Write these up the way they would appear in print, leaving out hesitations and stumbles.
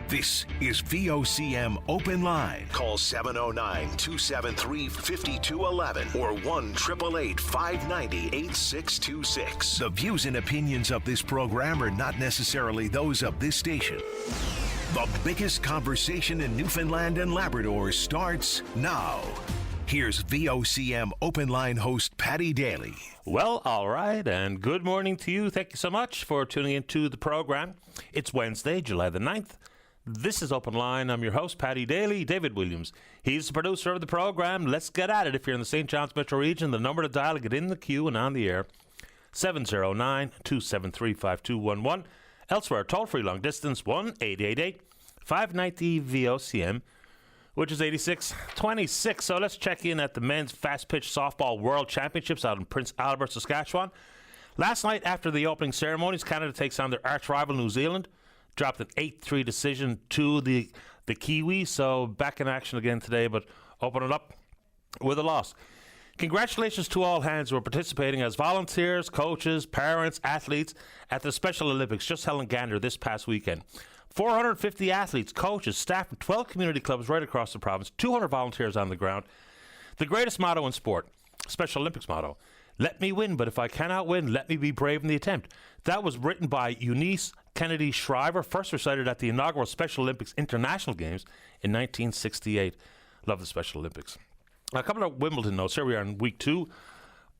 This is VOCM Open Line. Call 709-273-5211 or 1-888-590-8626. The views and opinions of this program are not necessarily those of this station. The biggest conversation in Newfoundland and Labrador starts now. Here's VOCM Open Line host Paddy Daly. Well, all right, and good morning to you. Thank you so much for tuning into the program. It's Wednesday, July the 9th. This is Open Line. I'm your host, Paddy Daly. David Williams, he's the producer of the program. Let's get at it. If you're in the St. John's Metro region, the number to dial to get in the queue and on the air, 709-273-5211. Elsewhere, toll-free long distance, 1-888-590-VOCM, which is 8626. So let's check in at the men's fast-pitch softball world championships out in Prince Albert, Saskatchewan. Last night, after the opening ceremonies, Canada takes on their arch-rival New Zealand. Dropped an 8-3 decision to the Kiwis. So back in action again today, but open it up with a loss. Congratulations to all hands who are participating as volunteers, coaches, parents, athletes at the Special Olympics just held in Gander this past weekend. 450 athletes, coaches, staff from 12 community clubs right across the province, 200 volunteers on the ground. The greatest motto in sport, Special Olympics motto, let me win, but if I cannot win, let me be brave in the attempt. That was written by Eunice Kennedy Shriver, first recited at the inaugural Special Olympics International Games in 1968. Love the Special Olympics. A couple of Wimbledon notes. Here we are in week 2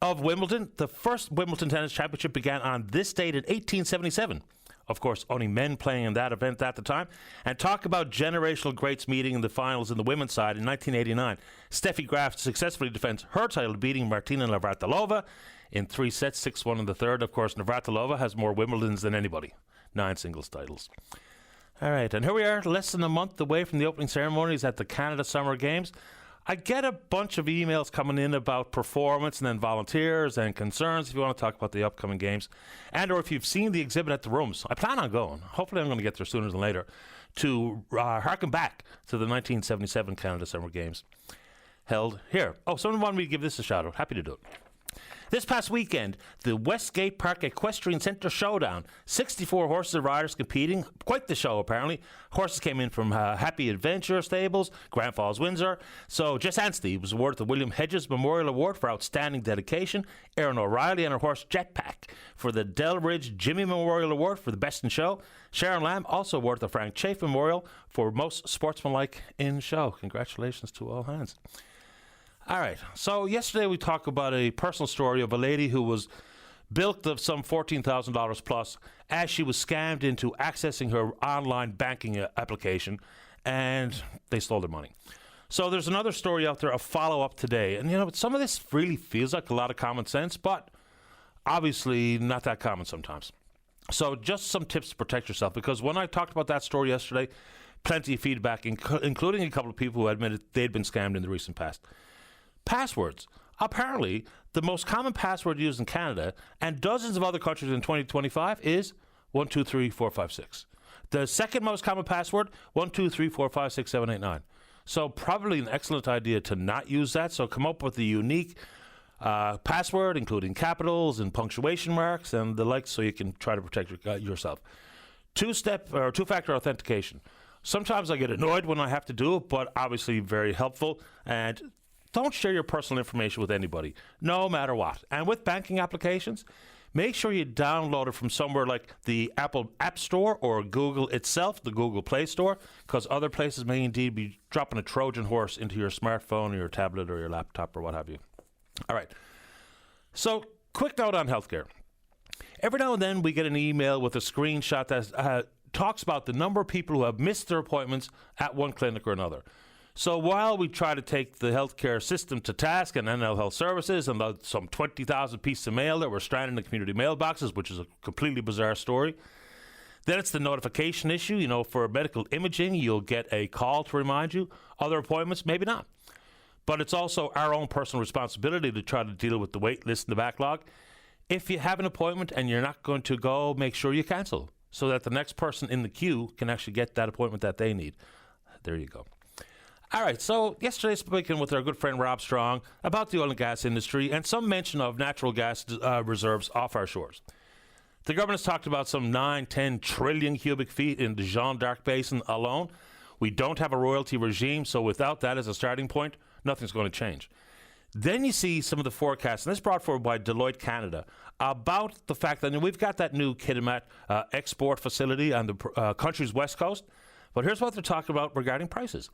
of Wimbledon. The first Wimbledon Tennis Championship began on this date in 1877. Of course, only men playing in that event at the time. And talk about generational greats meeting in the finals in the women's side in 1989. Steffi Graf successfully defends her title, beating Martina Navratilova in 3 sets, 6-1 in the third. Of course, Navratilova has more Wimbledons than anybody. 9 singles titles. All right, and here we are, less than a month away from the opening ceremonies at the Canada Summer Games. I get a bunch of emails coming in about performance and then volunteers and concerns if you want to talk about the upcoming games. And or if you've seen the exhibit at the Rooms. I plan on going. Hopefully I'm going to get there sooner than later to harken back to the 1977 Canada Summer Games held here. Oh, someone wanted me to give this a shout out. Happy to do it. This past weekend, the Westgate Park Equestrian Centre Showdown. 64 horses and riders competing. Quite the show, apparently. Horses came in from Happy Adventure Stables, Grand Falls, Windsor. So Jess Anstey was awarded the William Hedges Memorial Award for Outstanding Dedication. Erin O'Reilly and her horse Jetpack for the Delridge Jimmy Memorial Award for the Best in Show. Sharon Lamb also awarded the Frank Chafe Memorial for Most Sportsmanlike in Show. Congratulations to all hands. All right, so yesterday we talked about a personal story of a lady who was bilked of some $14,000 plus as she was scammed into accessing her online banking application, and they stole their money. So there's another story out there, a follow-up today. And, you know, some of this really feels like a lot of common sense, but obviously not that common sometimes. So just some tips to protect yourself, because when I talked about that story yesterday, plenty of feedback, including a couple of people who admitted they'd been scammed in the recent past. Passwords. Apparently, the most common password used in Canada and dozens of other countries in 2025 is 123456. The second most common password, 1234567889. So probably an excellent idea to not use that. So come up with a unique password, including capitals and punctuation marks and the like, so you can try to protect yourself. Two-factor authentication. Sometimes I get annoyed when I have to do it, but obviously very helpful. And don't share your personal information with anybody, no matter what. And with banking applications, make sure you download it from somewhere like the Apple App Store or Google itself, the Google Play Store, because other places may indeed be dropping a Trojan horse into your smartphone or your tablet or your laptop or what have you. All right. So, quick note on healthcare. Every now and then we get an email with a screenshot that talks about the number of people who have missed their appointments at one clinic or another. So while we try to take the healthcare system to task and NL Health Services and some 20,000 pieces of mail that were stranded in community mailboxes, which is a completely bizarre story, then it's the notification issue. You know, for medical imaging, you'll get a call to remind you. Other appointments, maybe not. But it's also our own personal responsibility to try to deal with the wait list and the backlog. If you have an appointment and you're not going to go, make sure you cancel so that the next person in the queue can actually get that appointment that they need. There you go. All right, so yesterday speaking with our good friend Rob Strong about the oil and gas industry and some mention of natural gas reserves off our shores. The government has talked about some 9-10 trillion cubic feet in the Jeanne d'Arc Basin alone. We don't have a royalty regime, so without that as a starting point, nothing's going to change. Then you see some of the forecasts, and this is brought forward by Deloitte Canada, about the fact that we've got that new Kitimat export facility on the country's west coast. But here's what they're talking about regarding prices.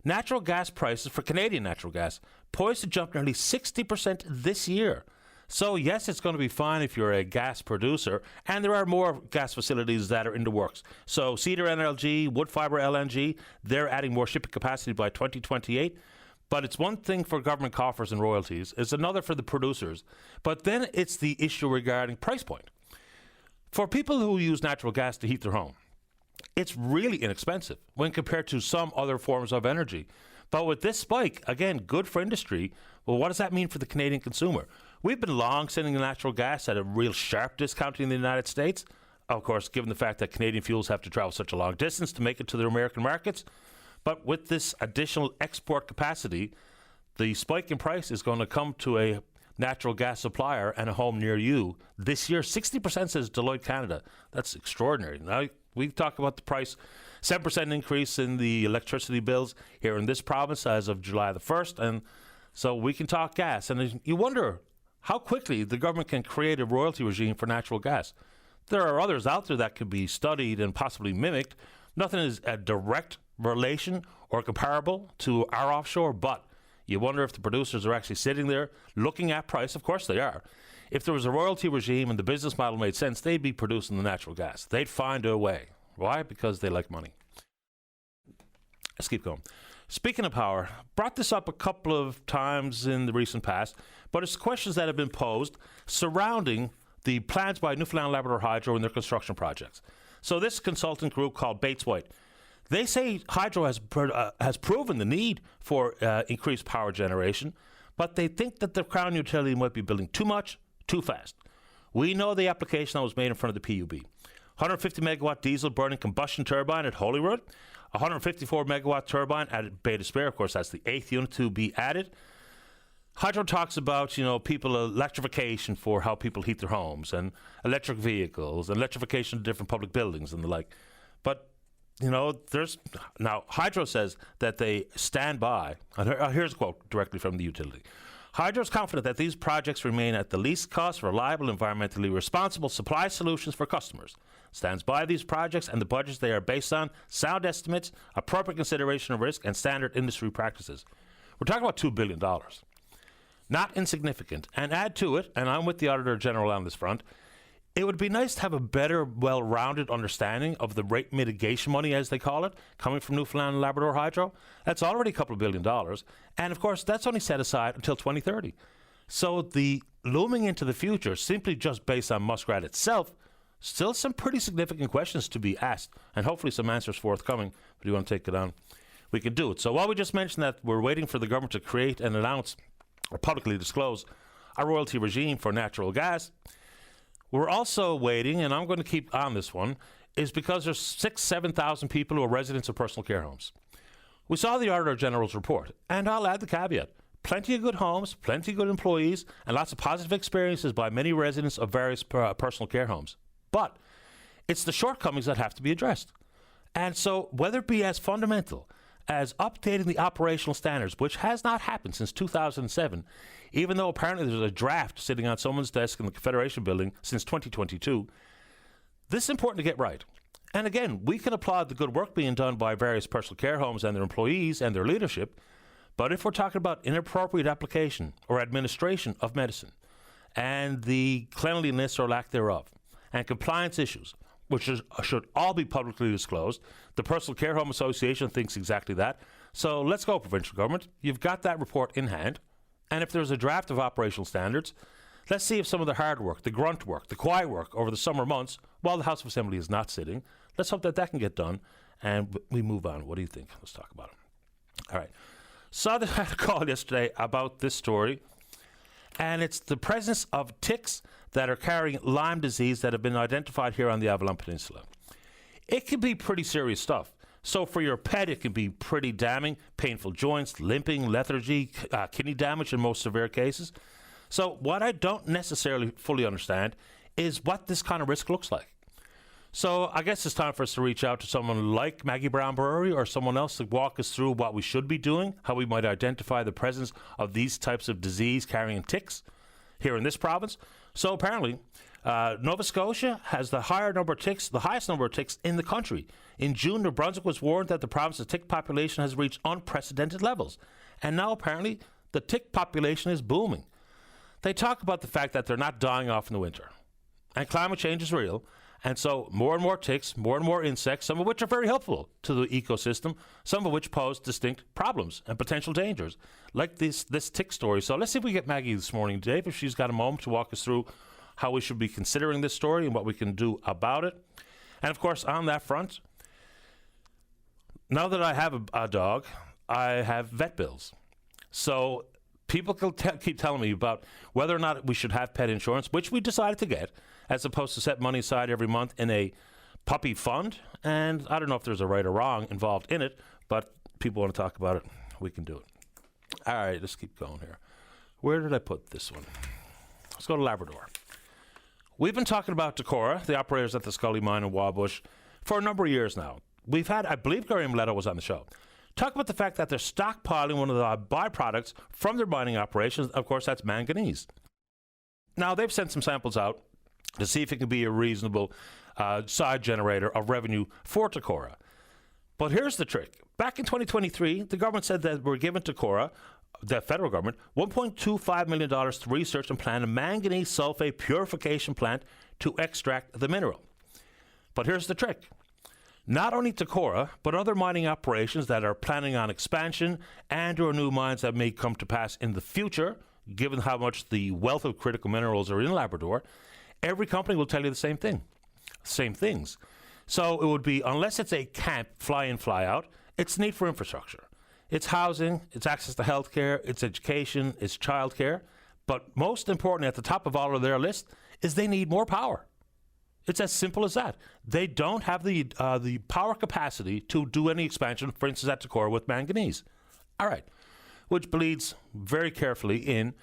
Natural gas prices for Canadian natural gas poised to jump nearly 60% this year. So yes, it's going to be fine if you're a gas producer, and there are more gas facilities that are in the works. So Cedar NLG, Woodfibre LNG, they're adding more shipping capacity by 2028. But it's one thing for government coffers and royalties, it's another for the producers. But then it's the issue regarding price point. For people who use natural gas to heat their home, it's really inexpensive when compared to some other forms of energy. But with this spike, again, good for industry. Well, what does that mean for the Canadian consumer? We've been long sending natural gas at a real sharp discount in the United States. Of course, given the fact that Canadian fuels have to travel such a long distance to make it to the American markets. But with this additional export capacity, the spike in price is going to come to a natural gas supplier and a home near you this year. 60% says Deloitte Canada. That's extraordinary. Now, we talk about the price, 7% increase in the electricity bills here in this province as of July the 1st. And so we can talk gas. And you wonder how quickly the government can create a royalty regime for natural gas. There are others out there that could be studied and possibly mimicked. Nothing is a direct relation or comparable to our offshore, but you wonder if the producers are actually sitting there looking at price. Of course they are. If there was a royalty regime and the business model made sense, they'd be producing the natural gas. They'd find a way. Why? Because they like money. Let's keep going. Speaking of power, brought this up a couple of times in the recent past, but it's questions that have been posed surrounding the plans by Newfoundland Labrador Hydro and their construction projects. So this consultant group called Bates White, they say hydro has proven the need for increased power generation, but they think that the Crown utility might be building too much, too fast. We know the application that was made in front of the PUB. 150 megawatt diesel burning combustion turbine at Holyrood, 154 megawatt turbine at Bay d'Espoir. Of course, that's the 8th unit to be added. Hydro talks about, people electrification for how people heat their homes and electric vehicles, electrification of different public buildings and the like. But now Hydro says that they stand by. Here's a quote directly from the utility. Hydro is confident that these projects remain at the least cost, reliable, environmentally responsible supply solutions for customers. Stands by these projects and the budgets they are based on, sound estimates, appropriate consideration of risk, and standard industry practices. We're talking about $2 billion. Not insignificant. And add to it, and I'm with the Auditor General on this front, it would be nice to have a better, well-rounded understanding of the rate mitigation money, as they call it, coming from Newfoundland and Labrador Hydro. That's already a couple of $1 billion. And, of course, that's only set aside until 2030. So the looming into the future, simply just based on Muskrat itself, still some pretty significant questions to be asked, and hopefully some answers forthcoming. If you want to take it on, we can do it. So while we just mentioned that we're waiting for the government to create and announce or publicly disclose a royalty regime for natural gas, we're also waiting, and I'm going to keep on this one, is because there's 7,000 people who are residents of personal care homes. We saw the Auditor General's report, and I'll add the caveat. Plenty of good homes, plenty of good employees, and lots of positive experiences by many residents of various personal care homes. But it's the shortcomings that have to be addressed. And so whether it be as fundamental as updating the operational standards, which has not happened since 2007, even though apparently there's a draft sitting on someone's desk in the Confederation Building since 2022, this is important to get right. And again, we can applaud the good work being done by various personal care homes and their employees and their leadership, but if we're talking about inappropriate application or administration of medicine and the cleanliness or lack thereof and compliance issues, which should all be publicly disclosed. The Personal Care Home Association thinks exactly that. So let's go, provincial government. You've got that report in hand. And if there's a draft of operational standards, let's see if some of the hard work, the grunt work, the quiet work over the summer months, while the House of Assembly is not sitting, let's hope that that can get done. And we move on. What do you think? Let's talk about it. All right. Saw that I had a call yesterday about this story. And it's the presence of ticks that are carrying Lyme disease that have been identified here on the Avalon Peninsula. It can be pretty serious stuff. So for your pet, it can be pretty damning, painful joints, limping, lethargy, kidney damage in most severe cases. So what I don't necessarily fully understand is what this kind of risk looks like. So I guess it's time for us to reach out to someone like Maggie Brown-Burry or someone else to walk us through what we should be doing, how we might identify the presence of these types of disease-carrying ticks here in this province. So apparently, Nova Scotia has the highest number of ticks in the country. In June, New Brunswick was warned that the province's tick population has reached unprecedented levels. And now apparently the tick population is booming. They talk about the fact that they're not dying off in the winter. And climate change is real. And so more and more ticks, more and more insects, some of which are very helpful to the ecosystem, some of which pose distinct problems and potential dangers, like this tick story. So let's see if we get Maggie this morning, Dave, if she's got a moment to walk us through how we should be considering this story and what we can do about it. And of course, on that front, now that I have a dog, I have vet bills. So people keep telling me about whether or not we should have pet insurance, which we decided to get, as opposed to set money aside every month in a puppy fund. And I don't know if there's a right or wrong involved in it, but people want to talk about it. We can do it. All right, let's keep going here. Where did I put this one? Let's go to Labrador. We've been talking about Decorah, the operators at the Scully Mine in Wabush, for a number of years now. We've had, I believe Graham Leto was on the show, talk about the fact that they're stockpiling one of the byproducts from their mining operations. Of course, that's manganese. Now, they've sent some samples out to see if it can be a reasonable side generator of revenue for Decorah. But here's the trick. Back in 2023, the government said that we're giving Decorah, the federal government, $1.25 million to research and plan a manganese sulfate purification plant to extract the mineral. But here's the trick. Not only Decorah, but other mining operations that are planning on expansion and or new mines that may come to pass in the future, given how much the wealth of critical minerals are in Labrador, every company will tell you the same things. So it would be, unless it's a camp, fly in, fly out, it's need for infrastructure. It's housing, it's access to healthcare, it's education, it's childcare. But most importantly, at the top of all of their list, is they need more power. It's as simple as that. They don't have the power capacity to do any expansion, for instance, at Decorah with manganese. All right, which bleeds very carefully in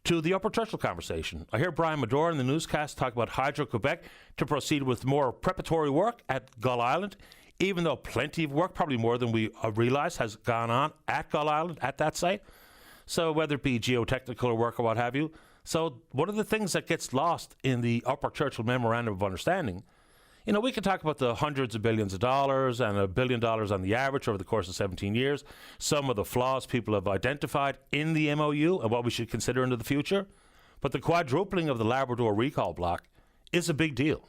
to the Upper Churchill conversation. I hear Brian Medora in the newscast talk about Hydro-Quebec to proceed with more preparatory work at Gull Island, even though plenty of work, probably more than we realize, has gone on at Gull Island, at that site. So whether it be geotechnical work or what have you. So one of the things that gets lost in the Upper Churchill Memorandum of Understanding, you know, we can talk about the hundreds of billions of dollars and $1 billion on the average over the course of 17 years, some of the flaws people have identified in the MOU and what we should consider into the future. But the quadrupling of the Labrador recall block is a big deal.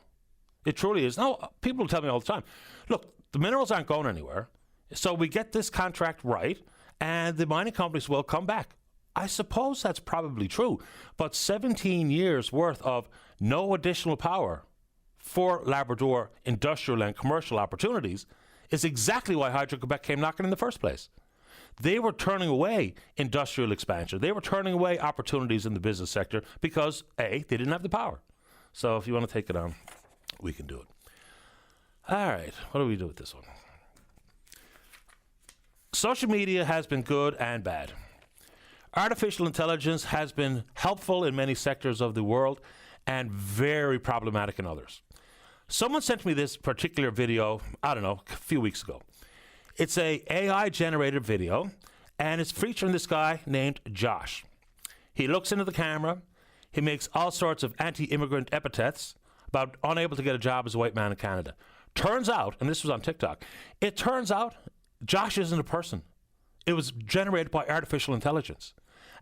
It truly is. Now, people tell me all the time, look, the minerals aren't going anywhere, so we get this contract right, and the mining companies will come back. I suppose that's probably true, but 17 years worth of no additional power for Labrador industrial and commercial opportunities is exactly why Hydro-Quebec came knocking in the first place. They were turning away industrial expansion. They were turning away opportunities in the business sector because, A, they didn't have the power. So if you want to take it on, we can do it. All right, what do we do with this one? Social media has been good and bad. Artificial intelligence has been helpful in many sectors of the world and very problematic in others. Someone sent me this particular video, I don't know, a few weeks ago. It's a AI-generated video, and it's featuring this guy named Josh. He looks into the camera. He makes all sorts of anti-immigrant epithets about unable to get a job as a white man in Canada. Turns out, and this was on TikTok, it turns out Josh isn't a person. It was generated by artificial intelligence.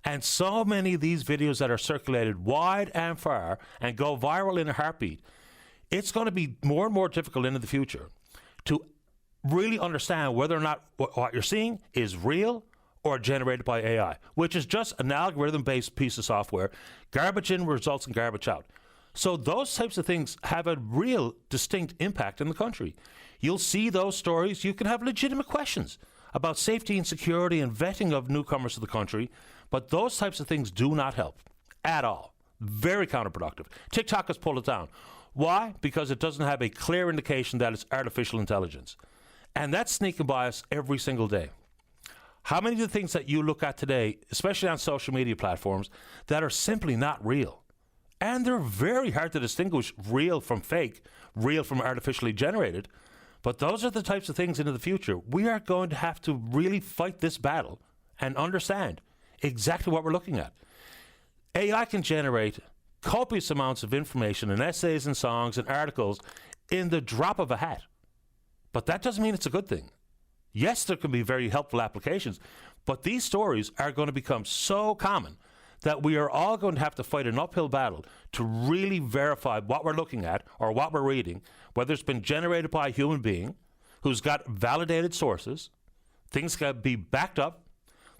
And so many of these videos that are circulated wide and far and go viral in a heartbeat, it's going to be more and more difficult into the future to really understand whether or not what you're seeing is real or generated by AI, which is just an algorithm-based piece of software. Garbage in results in garbage out. So those types of things have a real distinct impact in the country. You'll see those stories. You can have legitimate questions about safety and security and vetting of newcomers to the country, but those types of things do not help at all. Very counterproductive. TikTok has pulled it down. Why? Because it doesn't have a clear indication that it's artificial intelligence. And that's sneaking by us every single day. How many of the things that you look at today, especially on social media platforms, that are simply not real? And they're very hard to distinguish real from fake, real from artificially generated. But those are the types of things into the future. We are going to have to really fight this battle and understand exactly what we're looking at. AI can generate copious amounts of information and essays and songs and articles in the drop of a hat. But that doesn't mean it's a good thing. Yes, there can be very helpful applications, but these stories are going to become so common that we are all going to have to fight an uphill battle to really verify what we're looking at or what we're reading, whether it's been generated by a human being who's got validated sources, things can be backed up,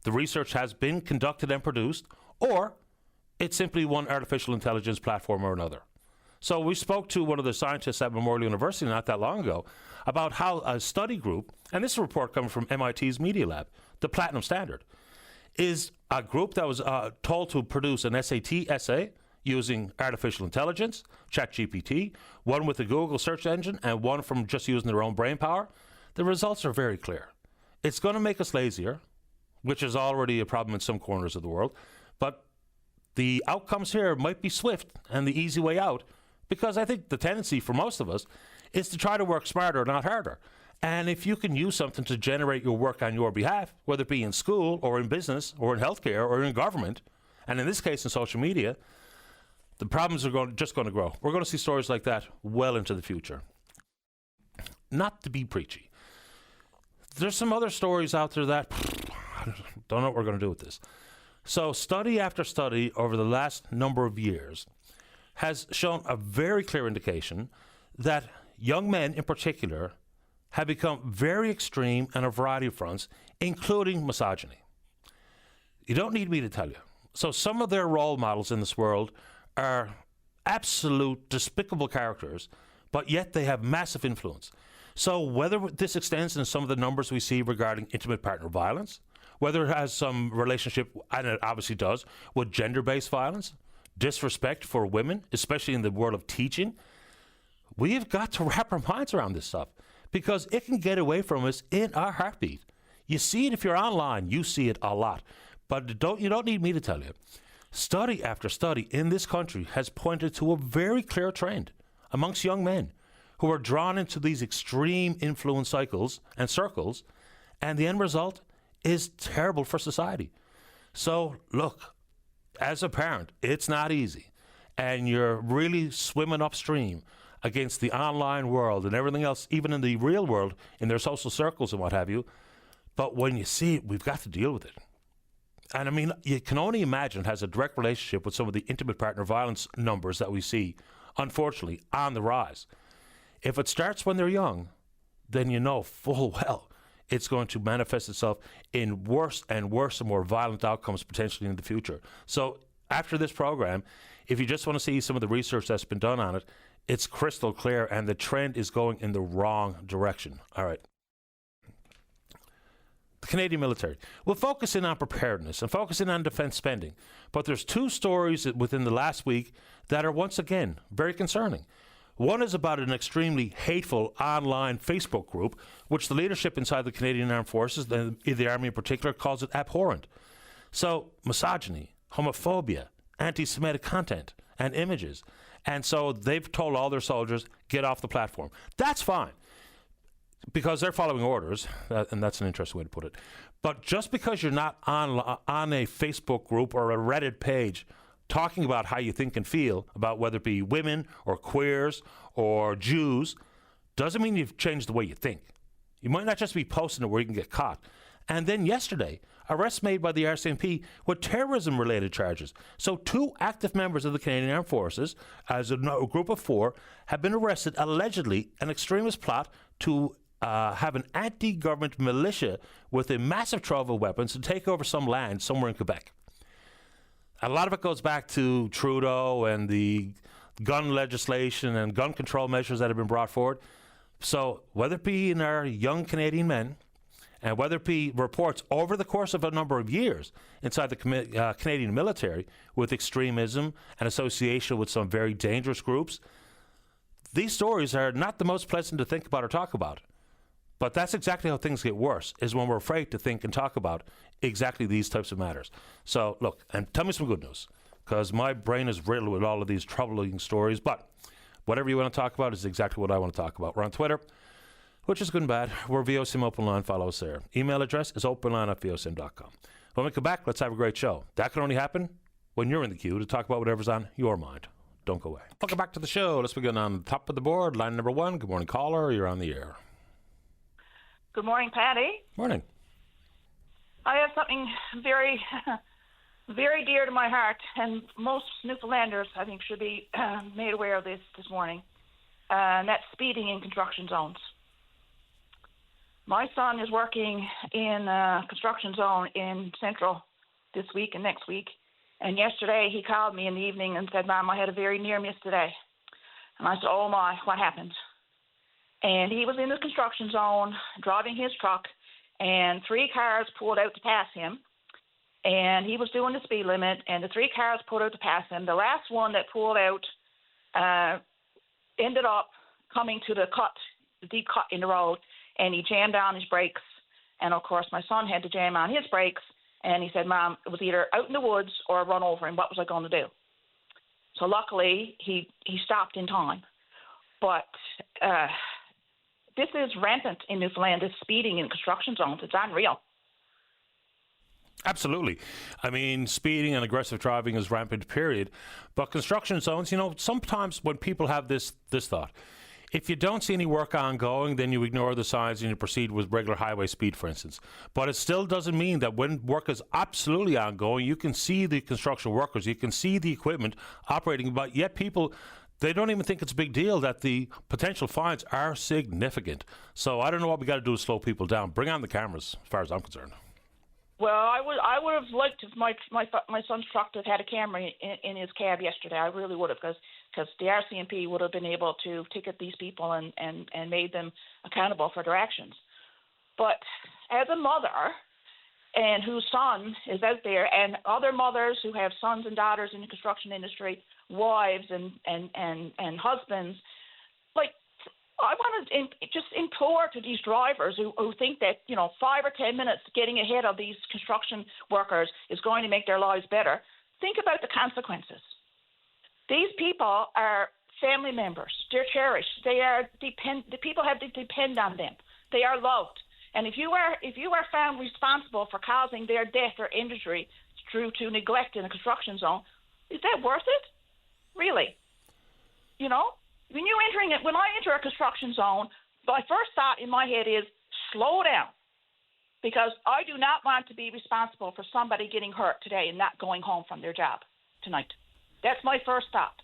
the research has been conducted and produced, or it's simply one artificial intelligence platform or another. So we spoke to one of the scientists at Memorial University not that long ago about how a study group, and this is a report coming from MIT's Media Lab, the Platinum Standard, is a group that was told to produce an SAT essay using artificial intelligence, ChatGPT, one with the Google search engine and one from just using their own brain power. The results are very clear. It's going to make us lazier, which is already a problem in some corners of the world, but the outcomes here might be swift and the easy way out, because I think the tendency for most of us is to try to work smarter, not harder. And if you can use something to generate your work on your behalf, whether it be in school or in business or in healthcare or in government, and in this case in social media, the problems are just going to grow. We're going to see stories like that well into the future. Not to be preachy. There's some other stories out there that I don't know what we're going to do with this. So study after study over the last number of years has shown a very clear indication that young men in particular have become very extreme on a variety of fronts, including misogyny. You don't need me to tell you. So some of their role models in this world are absolute despicable characters, but yet they have massive influence. So whether this extends in some of the numbers we see regarding intimate partner violence, whether it has some relationship, and it obviously does, with gender-based violence, disrespect for women, especially in the world of teaching, we've got to wrap our minds around this stuff because it can get away from us in our heartbeat. You see it if you're online, you see it a lot. But you don't need me to tell you. Study after study in this country has pointed to a very clear trend amongst young men who are drawn into these extreme influence cycles and circles, and the end result is terrible for society. So, look, as a parent, it's not easy, and you're really swimming upstream against the online world and everything else, even in the real world, in their social circles and what have you. But when you see it, we've got to deal with it. And I mean, you can only imagine it has a direct relationship with some of the intimate partner violence numbers that we see, unfortunately, on the rise. If it starts when they're young, then you know full well it's going to manifest itself in worse and worse and more violent outcomes potentially in the future. So after this program, if you just want to see some of the research that's been done on it, it's crystal clear, and the trend is going in the wrong direction. All right. The Canadian military. We'll focus in on preparedness and focus in on defense spending. But there's two stories within the last week that are once again very concerning. One is about an extremely hateful online Facebook group, which the leadership inside the Canadian Armed Forces, the Army in particular, calls it abhorrent. So misogyny, homophobia, anti-Semitic content and images. And so they've told all their soldiers, get off the platform. That's fine, because they're following orders, and that's an interesting way to put it. But just because you're not on a Facebook group or a Reddit page talking about how you think and feel about whether it be women or queers or Jews, doesn't mean you've changed the way you think. You might not just be posting it where you can get caught. And then yesterday, arrests made by the RCMP with terrorism-related charges. So 2 active members of the Canadian Armed Forces, as a group of 4, have been arrested, allegedly an extremist plot to have an anti-government militia with a massive trove of weapons to take over some land somewhere in Quebec. A lot of it goes back to Trudeau and the gun legislation and gun control measures that have been brought forward. So whether it be in our young Canadian men, and whether it be reports over the course of a number of years inside the Canadian military with extremism and association with some very dangerous groups, these stories are not the most pleasant to think about or talk about. But that's exactly how things get worse, is when we're afraid to think and talk about exactly these types of matters. So, look, and tell me some good news. because my brain is riddled with all of these troubling stories. But whatever you want to talk about is exactly what I want to talk about. We're on Twitter, which is good and bad. We're VOCM Open Line. Follow us there. Email address is openline@vocm.com. When we come back, let's have a great show. That can only happen when you're in the queue to talk about whatever's on your mind. Don't go away. Welcome back to the show. Let's begin on the top of the board. Line number 1. Good morning, caller. You're on the air. Good morning, Patty. Morning. I have something very, very dear to my heart, and most Newfoundlanders, I think, should be made aware of this morning, and that's speeding in construction zones. My son is working in a construction zone in Central this week and next week, and yesterday he called me in the evening and said, Mom, I had a very near miss today. And I said, oh my, what happened? And he was in the construction zone driving his truck, and 3 cars pulled out to pass him, and he was doing the speed limit, and the 3 cars pulled out to pass him. The last one that pulled out ended up coming to the deep cut in the road, and he jammed on his brakes. And, of course, my son had to jam on his brakes, and he said, Mom, it was either out in the woods or run over him. What was I going to do? So luckily, he stopped in time. But this is rampant in Newfoundland, this speeding in construction zones. It's unreal. Absolutely. I mean, speeding and aggressive driving is rampant, period. But construction zones, sometimes when people have this thought, if you don't see any work ongoing, then you ignore the signs and you proceed with regular highway speed, for instance. But it still doesn't mean that when work is absolutely ongoing, you can see the construction workers, you can see the equipment operating, but yet people, they don't even think it's a big deal that the potential fines are significant. So I don't know what we got to do to slow people down. Bring on the cameras, as far as I'm concerned. Well, I would have liked if my son's truck had had a camera in his cab yesterday. I really would have, because the RCMP would have been able to ticket these people and made them accountable for their actions. But as a mother, and whose son is out there, and other mothers who have sons and daughters in the construction industry, wives and husbands, like, I want to just implore to these drivers who think that 5 or 10 minutes getting ahead of these construction workers is going to make their lives better. Think about the consequences. These people are family members. They're cherished. They are the people have to depend on them. They are loved. And if you are found responsible for causing their death or injury through to neglect in a construction zone, is that worth it? Really? When I enter a construction zone, my first thought in my head is slow down, because I do not want to be responsible for somebody getting hurt today and not going home from their job tonight. That's my first thought.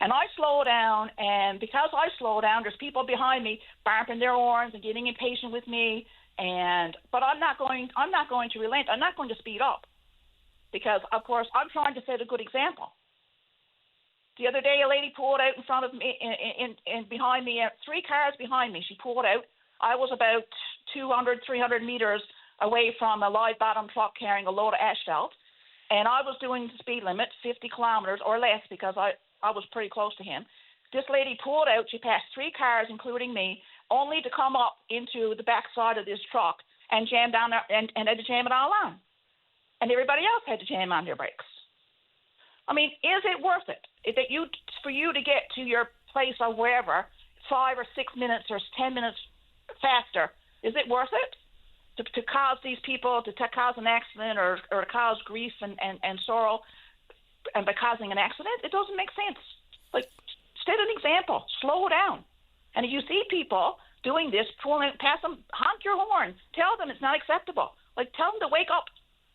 And I slow down, and because I slow down, there's people behind me bumping their horns and getting impatient with me. But I'm not going to relent. I'm not going to speed up, because of course I'm trying to set a good example. The other day, a lady pulled out in front of me, and behind me, 3 cars behind me. She pulled out. I was about 200, 300 meters away from a live bottom truck carrying a load of asphalt, and I was doing the speed limit, 50 kilometers or less, because I was pretty close to him. This lady pulled out. She passed 3 cars, including me, only to come up into the back side of this truck and jam down there, and had to jam it all on. And everybody else had to jam on their brakes. I mean, is it worth it for you to get to your place or wherever 5 or 6 minutes or 10 minutes faster? Is it worth it to cause these people to cause an accident or to cause grief and sorrow, and by causing an accident? It doesn't make sense. Like, set an example. Slow down. And if you see people doing this, pass them, honk your horn. Tell them it's not acceptable. Like, tell them to wake up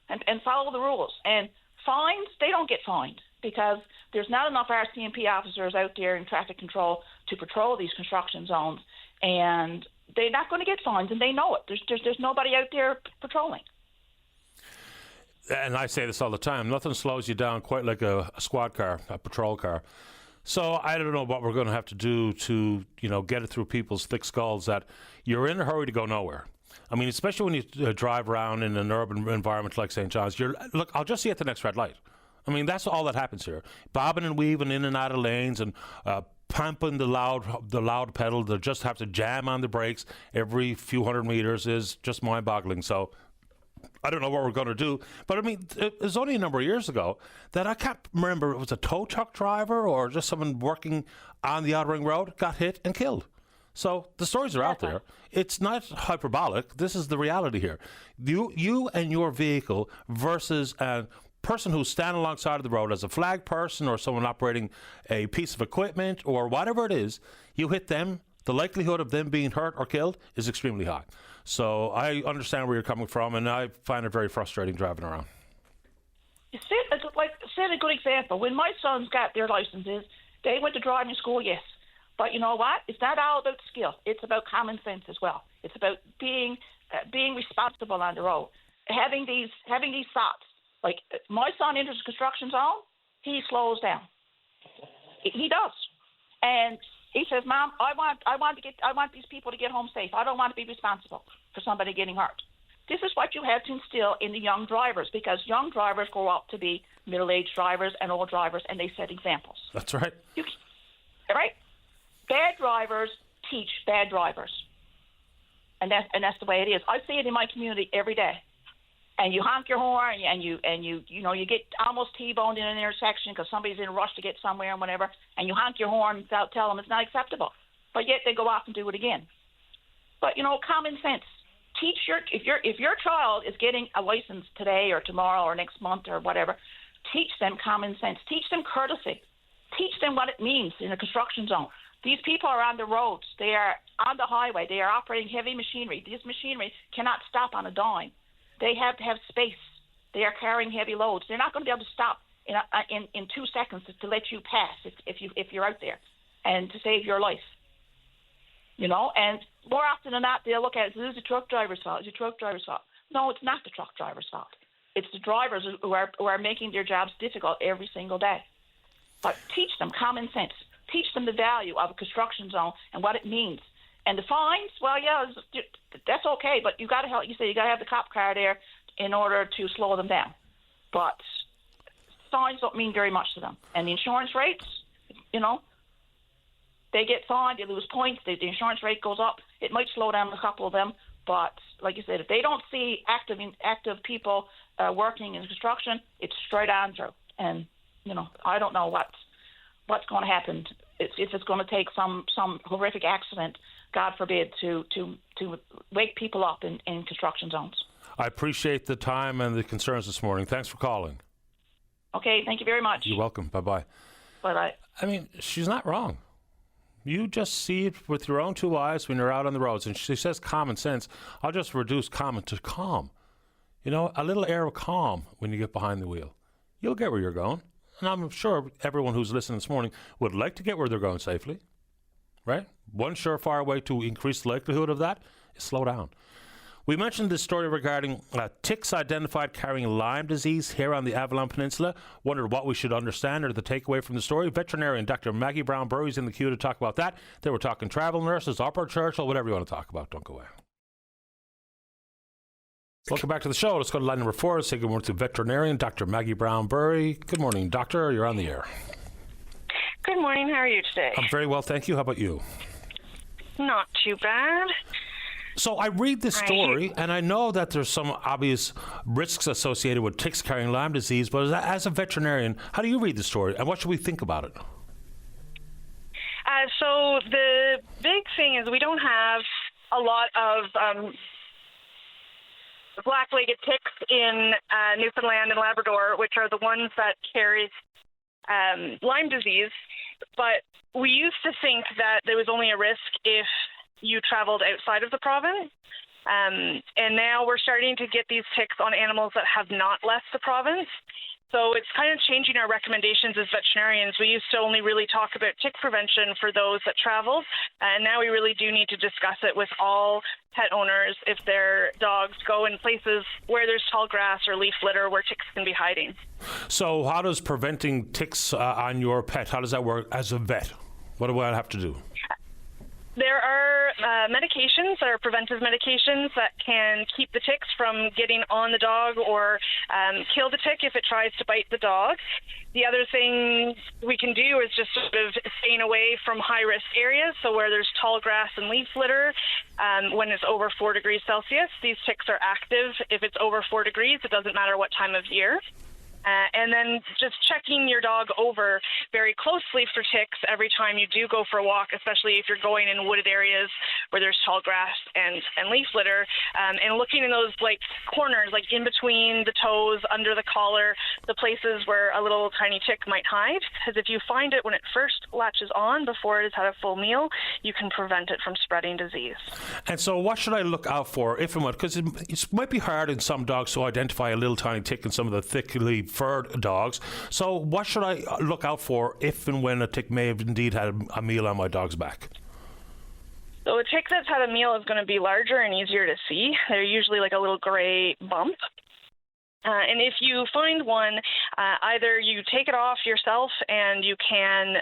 and follow the rules. And fines, they don't get fined, because there's not enough RCMP officers out there in traffic control to patrol these construction zones, and they're not going to get fines, and they know it. There's nobody out there patrolling. And I say this all the time, nothing slows you down quite like a squad car, a patrol car. So I don't know what we're going to have to do to, get it through people's thick skulls that you're in a hurry to go nowhere. I mean, especially when you drive around in an urban environment like St. John's, look, I'll just see at the next red light. I mean, that's all that happens here. Bobbing and weaving in and out of lanes and pumping the loud pedal. They just have to jam on the brakes every few hundred meters is just mind-boggling. So I don't know what we're going to do. But I mean, it was only a number of years ago that I can't remember it was a tow truck driver or just someone working on the Outer Ring Road got hit and killed. So the stories are out there. It's not hyperbolic. This is the reality here. You and your vehicle versus a person who's standing alongside of the road as a flag person or someone operating a piece of equipment or whatever it is, you hit them, the likelihood of them being hurt or killed is extremely high. So I understand where you're coming from, and I find it very frustrating driving around. You see, like, say a good example. When my sons got their licenses, they went to driving school, yes. But you know what? It's not all about skill. It's about common sense as well. It's about being responsible on the road. Having these thoughts. Like, my son enters the construction zone, he slows down. He does. And he says, Mom, I want these people to get home safe. I don't want to be responsible for somebody getting hurt. This is what you have to instill in the young drivers, because young drivers grow up to be middle-aged drivers and old drivers, and they set examples. That's right. Right? Bad drivers teach bad drivers. And that's the way it is. I see it in my community every day. And you honk your horn, and you get almost T-boned in an intersection because somebody's in a rush to get somewhere and whatever, and you honk your horn and tell them it's not acceptable. But yet they go off and do it again. But common sense. Teach if your child is getting a license today or tomorrow or next month or whatever, teach them common sense. Teach them courtesy. Teach them what it means in a construction zone. These people are on the roads. They are on the highway. They are operating heavy machinery. This machinery cannot stop on a dime. They have to have space. They are carrying heavy loads. They're not going to be able to stop in 2 seconds to let you pass if you're out there and to save your life. And more often than not, they'll look at it, this is the truck driver's fault. It's the truck driver's fault. No, it's not the truck driver's fault. It's the drivers who are making their jobs difficult every single day. But teach them common sense. Teach them the value of a construction zone and what it means. And the fines, well, yeah, that's okay, but you got to help. You say you got to have the cop car there in order to slow them down. But fines don't mean very much to them. And the insurance rates, they get fined, they lose points, the insurance rate goes up. It might slow down a couple of them, but like you said, if they don't see active people working in construction, it's straight on through. And I don't know what's going to happen if it's going to take some horrific accident, God forbid, to wake people up in construction zones. I appreciate the time and the concerns this morning. Thanks for calling. Okay, thank you very much. You're welcome. Bye-bye. Bye-bye. I mean, she's not wrong. You just see it with your own two eyes when you're out on the roads. And she says common sense. I'll just reduce common to calm. A little air of calm when you get behind the wheel. You'll get where you're going. And I'm sure everyone who's listening this morning would like to get where they're going safely. Right? One surefire way to increase the likelihood of that is slow down. We mentioned this story regarding ticks identified carrying Lyme disease here on the Avalon Peninsula. Wondered what we should understand or the takeaway from the story. Veterinarian Dr. Maggie Brown-Burry is in the queue to talk about that. They were talking travel nurses, Upper Churchill, whatever you want to talk about. Don't go away. Welcome back to the show. Let's go to line number 4 and say good morning to veterinarian Dr. Maggie Brown-Burry. Good morning, doctor. You're on the air. Good morning. How are you today? I'm very well, thank you. How about you? Not too bad. So I read this story, and I know that there's some obvious risks associated with ticks carrying Lyme disease, but as a veterinarian, how do you read the story, and what should we think about it? So the big thing is we don't have a lot of black-legged ticks in Newfoundland and Labrador, which are the ones that carry Lyme disease, but we used to think that there was only a risk if you traveled outside of the province. And now we're starting to get these ticks on animals that have not left the province. So it's kind of changing our recommendations as veterinarians. We used to only really talk about tick prevention for those that travel, and now we really do need to discuss it with all pet owners if their dogs go in places where there's tall grass or leaf litter where ticks can be hiding. So how does preventing ticks on your pet, how does that work as a vet? What do I have to do? There are medications that are preventive medications that can keep the ticks from getting on the dog or kill the tick if it tries to bite the dog. The other thing we can do is just sort of staying away from high-risk areas, so where there's tall grass and leaf litter. When it's over 4 degrees Celsius, these ticks are active. If it's over 4 degrees, it doesn't matter what time of year. And then just checking your dog over very closely for ticks every time you do go for a walk, especially if you're going in wooded areas where there's tall grass and leaf litter, and looking in those like corners, like in between the toes, under the collar, the places where a little tiny tick might hide. Because if you find it when it first latches on before it has had a full meal, you can prevent it from spreading disease. And so what should I look out for if and when? Because it might be hard in some dogs to identify a little tiny tick in some of the thickly furred dogs. So what should I look out for if and when a tick may have indeed had a meal on my dog's back? So a tick that's had a meal is going to be larger and easier to see. They're usually like a little gray bump. And if you find one, either you take it off yourself and you can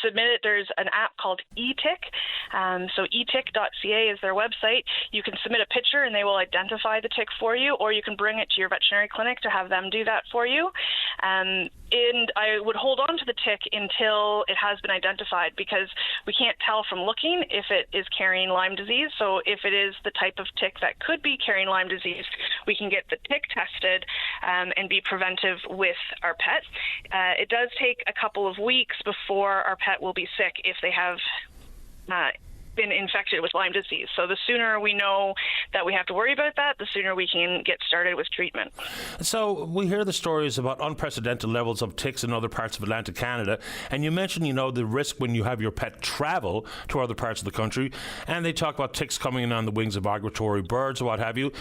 submit it. There's an app called eTick. So etick.ca is their website. You can submit a picture and they will identify the tick for you, or you can bring it to your veterinary clinic to have them do that for you. And I would hold on to the tick until it has been identified, because we can't tell from looking if it is carrying Lyme disease. So if it is the type of tick that could be carrying Lyme disease, we can get the tick tested and be preventive with our pet. It does take a couple of weeks before our pet will be sick if they have been infected with Lyme disease. So the sooner we know that we have to worry about that, the sooner we can get started with treatment. So we hear the stories about unprecedented levels of ticks in other parts of Atlantic Canada, and you mentioned, the risk when you have your pet travel to other parts of the country, and they talk about ticks coming in on the wings of migratory birds or what have you.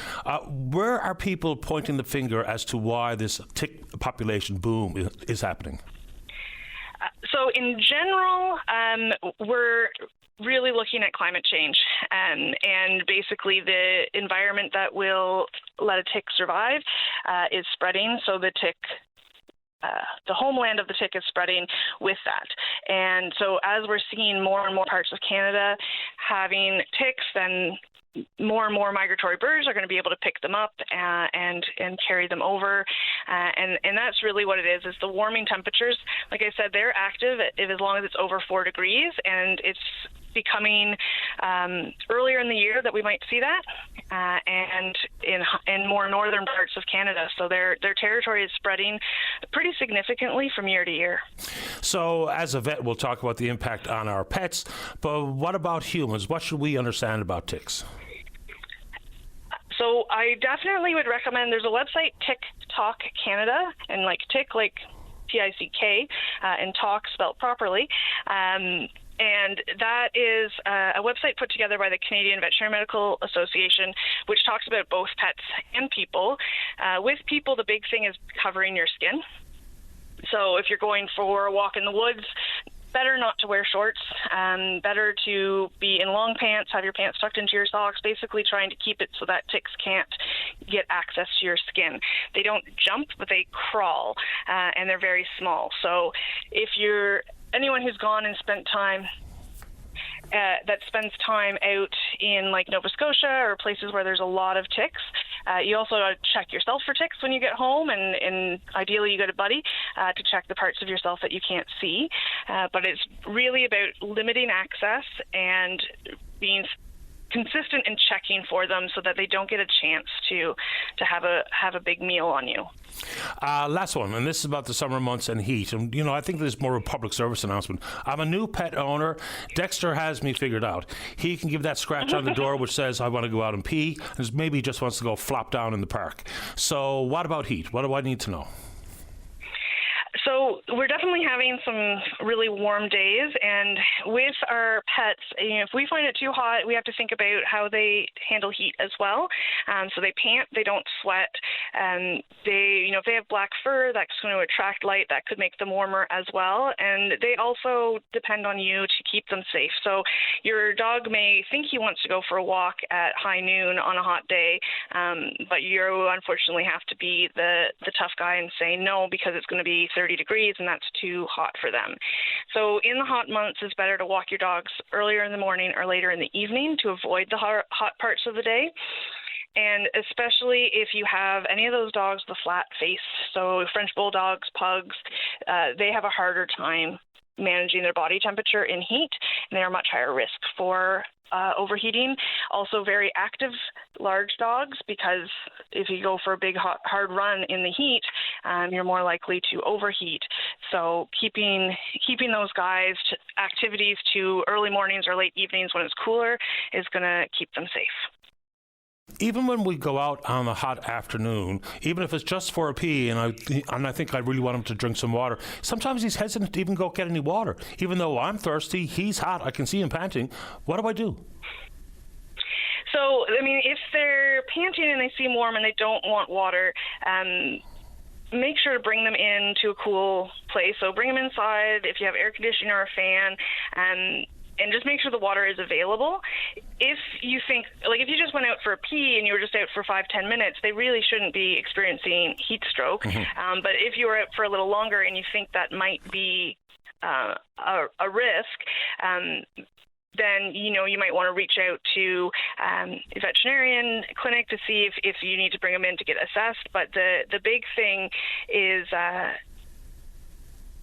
Where are people pointing the finger as to why this tick population boom is happening? So in general, we're really looking at climate change and basically the environment that will let a tick survive is spreading. So the tick, the homeland of the tick is spreading with that. And so as we're seeing more and more parts of Canada having ticks, then more and more migratory birds are going to be able to pick them up and carry them over. And that's really what it is the warming temperatures. Like I said, they're active as long as it's over 4 degrees, and it's becoming earlier in the year that we might see that, and in more northern parts of Canada. So their territory is spreading pretty significantly from year to year. So as a vet, we'll talk about the impact on our pets, but what about humans? What should we understand about ticks? So I definitely would recommend, there's a website, Tick Talk Canada, and like tick, like T-I-C-K, and talk spelled properly. And that is a website put together by the Canadian Veterinary Medical Association, which talks about both pets and people. With people, the big thing is covering your skin. So if you're going for a walk in the woods, better not to wear shorts, better to be in long pants, have your pants tucked into your socks, basically trying to keep it so that ticks can't get access to your skin. They don't jump, but they crawl, and they're very small. So if you're anyone who's gone and spent time that spends time out in like Nova Scotia or places where there's a lot of ticks, you also got to check yourself for ticks when you get home, and ideally you get a buddy to check the parts of yourself that you can't see. But it's really about limiting access and being consistent in checking for them so that they don't get a chance to have a big meal on you. Last one, and this is about the summer months and heat. And, I think there's more of a public service announcement. I'm a new pet owner. Dexter has me figured out. He can give that scratch on the door which says, I want to go out and pee, and maybe he just wants to go flop down in the park. So what about heat? What do I need to know? So we're definitely having some really warm days, and with our pets, if we find it too hot, we have to think about how they handle heat as well. So they pant, they don't sweat, if they have black fur, that's going to attract light. That could make them warmer as well. And they also depend on you to keep them safe. So your dog may think he wants to go for a walk at high noon on a hot day, but you unfortunately have to be the tough guy and say no because it's going to be 30 degrees and that's too hot for them. So in the hot months, it's better to walk your dogs earlier in the morning or later in the evening to avoid the hot parts of the day. And especially if you have any of those dogs with a flat face, so French bulldogs, pugs, they have a harder time managing their body temperature in heat, and they are much higher risk for overheating. Also very active large dogs, because if you go for a big hard run in the heat, you're more likely to overheat. So keeping those guys to activities to early mornings or late evenings when it's cooler is going to keep them safe. Even when we go out on a hot afternoon, even if it's just for a pee, and I think I really want him to drink some water, sometimes he's hesitant to even go get any water. Even though I'm thirsty, he's hot, I can see him panting. What do I do? So, if they're panting and they seem warm and they don't want water, make sure to bring them into a cool place. So bring them inside if you have air conditioning or a fan, and just make sure the water is available. If you think, if you just went out for a pee and you were just out for 5-10 minutes, they really shouldn't be experiencing heat stroke. Mm-hmm. But if you were out for a little longer and you think that might be a risk, then you might want to reach out to a veterinarian clinic to see if you need to bring them in to get assessed. But the big thing is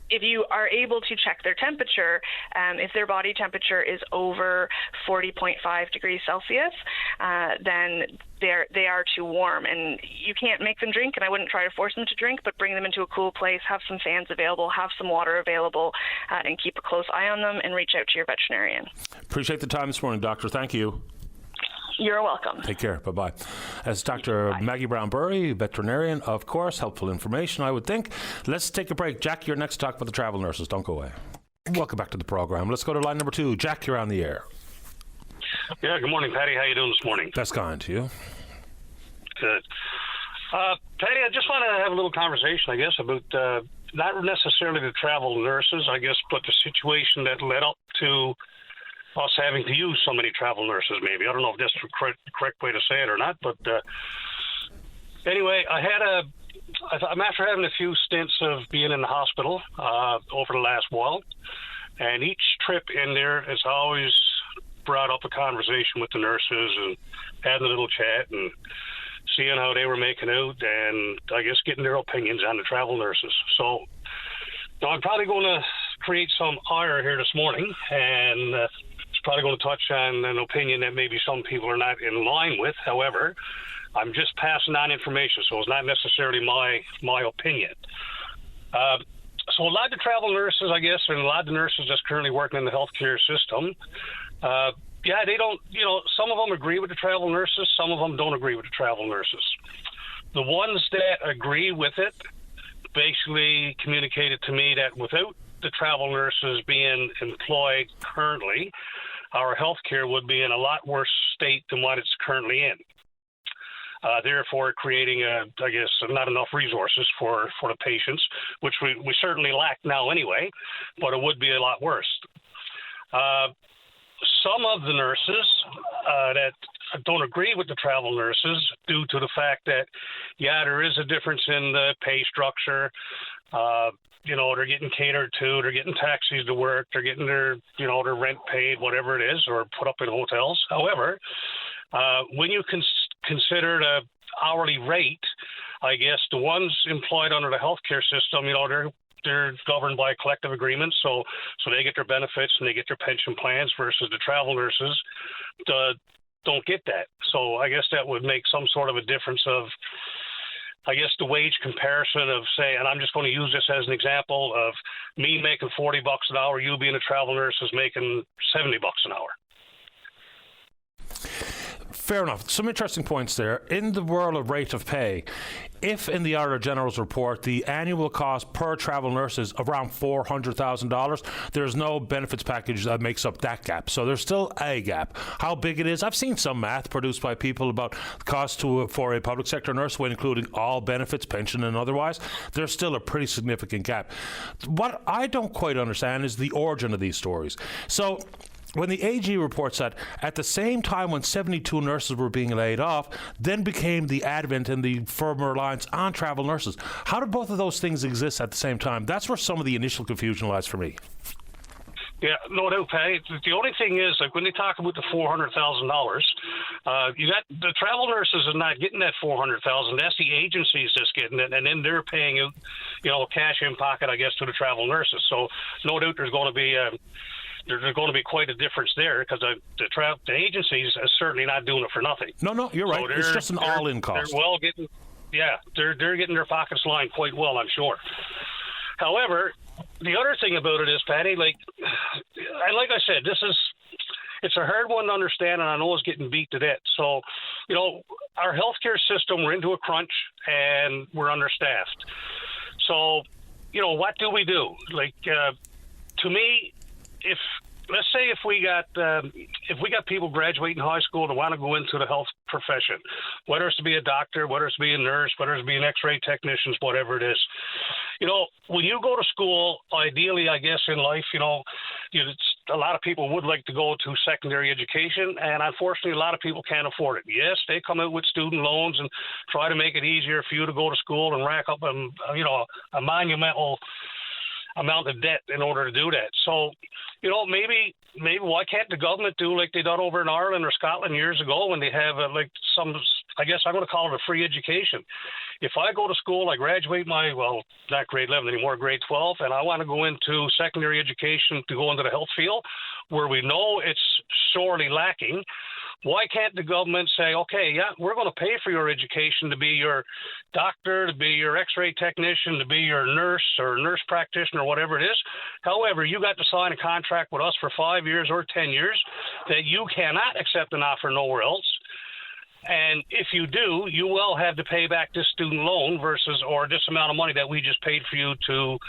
if you are able to check their temperature, if their body temperature is over 40.5 degrees Celsius, then they are too warm, and you can't make them drink, and I wouldn't try to force them to drink, but bring them into a cool place, have some fans available, have some water available, and keep a close eye on them, and reach out to your veterinarian. Appreciate the time this morning, Doctor. Thank you. You're welcome. Take care. Bye-bye. As Dr. Bye. Maggie Brown-Burry, veterinarian, of course, helpful information, I would think. Let's take a break. Jack, you're next to talk about the travel nurses. Don't go away. Welcome back to the program. Let's go to line number 2. Jack, you're on the air. Yeah, good morning, Patty. How you doing this morning? That's kind to you. Good. Patty, I just want to have a little conversation, I guess, about not necessarily the travel nurses, I guess, but the situation that led up to us having to use so many travel nurses, maybe. I don't know if that's the correct way to say it or not, but anyway, I'm after having a few stints of being in the hospital over the last while, and each trip in there has always brought up a conversation with the nurses and having a little chat and seeing how they were making out, and I guess getting their opinions on the travel nurses. So now I'm probably going to create some ire here this morning, and it's probably going to touch on an opinion that maybe some people are not in line with. However, I'm just passing on information, so it's not necessarily my opinion. So a lot of the travel nurses, I guess, and a lot of the nurses that's currently working in the healthcare system, they don't, some of them agree with the travel nurses, some of them don't agree with the travel nurses. The ones that agree with it basically communicated to me that without the travel nurses being employed currently, our healthcare would be in a lot worse state than what it's currently in. Therefore, creating, not enough resources for the patients, which we certainly lack now anyway, but it would be a lot worse. Some of the nurses that don't agree with the travel nurses due to the fact that, there is a difference in the pay structure. They're getting catered to, they're getting taxis to work, they're getting their rent paid, whatever it is, or put up in hotels. However, when you consider the hourly rate, I guess the ones employed under the healthcare system, they're governed by collective agreements, so they get their benefits and they get their pension plans, versus the travel nurses don't get that. So I guess that would make some sort of a difference of, I guess, the wage comparison of, say, and I'm just going to use this as an example of me making $40 an hour, you being a travel nurse is making $70 an hour. Fair enough. Some interesting points there. In the world of rate of pay, if in the Auditor General's report the annual cost per travel nurse is around $400,000, there's no benefits package that makes up that gap. So there's still a gap. How big it is, I've seen some math produced by people about the cost for a public sector nurse when including all benefits, pension and otherwise. There's still a pretty significant gap. What I don't quite understand is the origin of these stories. So when the AG reports that at the same time when 72 nurses were being laid off, then became the advent and the firmer reliance on travel nurses. How did both of those things exist at the same time? That's where some of the initial confusion lies for me. Yeah, no doubt, Patty. The only thing is, like, when they talk about the $400,000, you got the travel nurses are not getting that $400,000. That's the agencies that's getting it, and then they're paying out, cash in pocket, I guess, to the travel nurses. So no doubt there's going to be quite a difference there, because the agencies are certainly not doing it for nothing. No, you're right. So it's just an all-in cost. They're getting their pockets lined quite well, I'm sure. However, the other thing about it is, Patty, like I said, it's a hard one to understand, and I know it's getting beat to death. So, our healthcare system, we're into a crunch, and we're understaffed. So, what do we do? Like, to me, let's say if we got people graduating high school that want to go into the health profession, whether it's to be a doctor, whether it's to be a nurse, whether it's to be an X-ray technician, whatever it is. When you go to school, ideally, I guess in life, a lot of people would like to go to secondary education, and unfortunately, a lot of people can't afford it. Yes, they come out with student loans and try to make it easier for you to go to school and rack up, a monumental amount of debt in order to do that. So, maybe why can't the government do like they done over in Ireland or Scotland years ago when they have I guess I'm going to call it a free education. If I go to school, I graduate not grade 11 anymore, grade 12, and I want to go into secondary education to go into the health field where we know it's sorely lacking, why can't the government say, okay, yeah, we're going to pay for your education to be your doctor, to be your X-ray technician, to be your nurse or nurse practitioner, or whatever it is. However, you got to sign a contract with us for 5 years or 10 years that you cannot accept an offer nowhere else. And if you do, you will have to pay back this student loan or this amount of money that we just paid for you to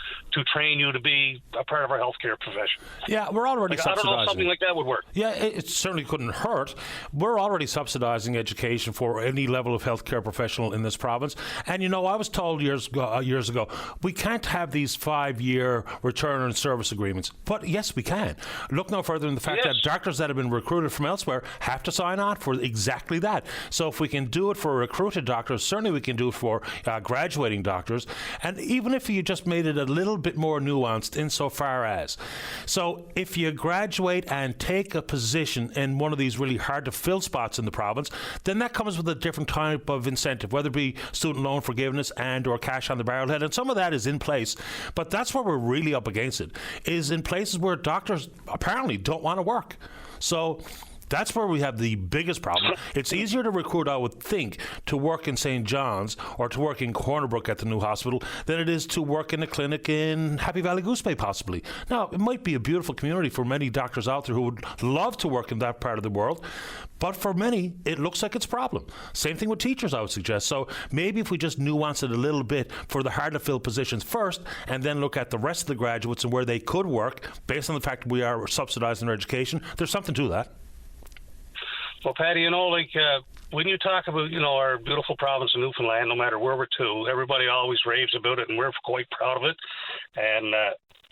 train you to be a part of our healthcare profession. Yeah, we're already subsidizing. I don't know if something like that would work. Yeah, it certainly couldn't hurt. We're already subsidizing education for any level of healthcare professional in this province. And, I was told years ago, we can't have these 5-year return on service agreements. But yes, we can. Look no further than the fact that doctors that have been recruited from elsewhere have to sign on for exactly that. So if we can do it for recruited doctors, certainly we can do it for graduating doctors. And even if you just made it a little bit more nuanced insofar as, so if you graduate and take a position in one of these really hard to fill spots in the province, then that comes with a different type of incentive, whether it be student loan forgiveness and or cash on the barrelhead. And some of that is in place. But that's where we're really up against it, is in places where doctors apparently don't want to work. So that's where we have the biggest problem. It's easier to recruit, I would think, to work in St. John's or to work in Cornerbrook at the new hospital than it is to work in a clinic in Happy Valley Goose Bay, possibly. Now, it might be a beautiful community for many doctors out there who would love to work in that part of the world, but for many, it looks like it's a problem. Same thing with teachers, I would suggest. So maybe if we just nuance it a little bit for the hard-to-fill positions first, and then look at the rest of the graduates and where they could work, based on the fact that we are subsidizing their education, there's something to that. Well, Patty, when you talk about, our beautiful province of Newfoundland, no matter where we're to, everybody always raves about it, and we're quite proud of it. And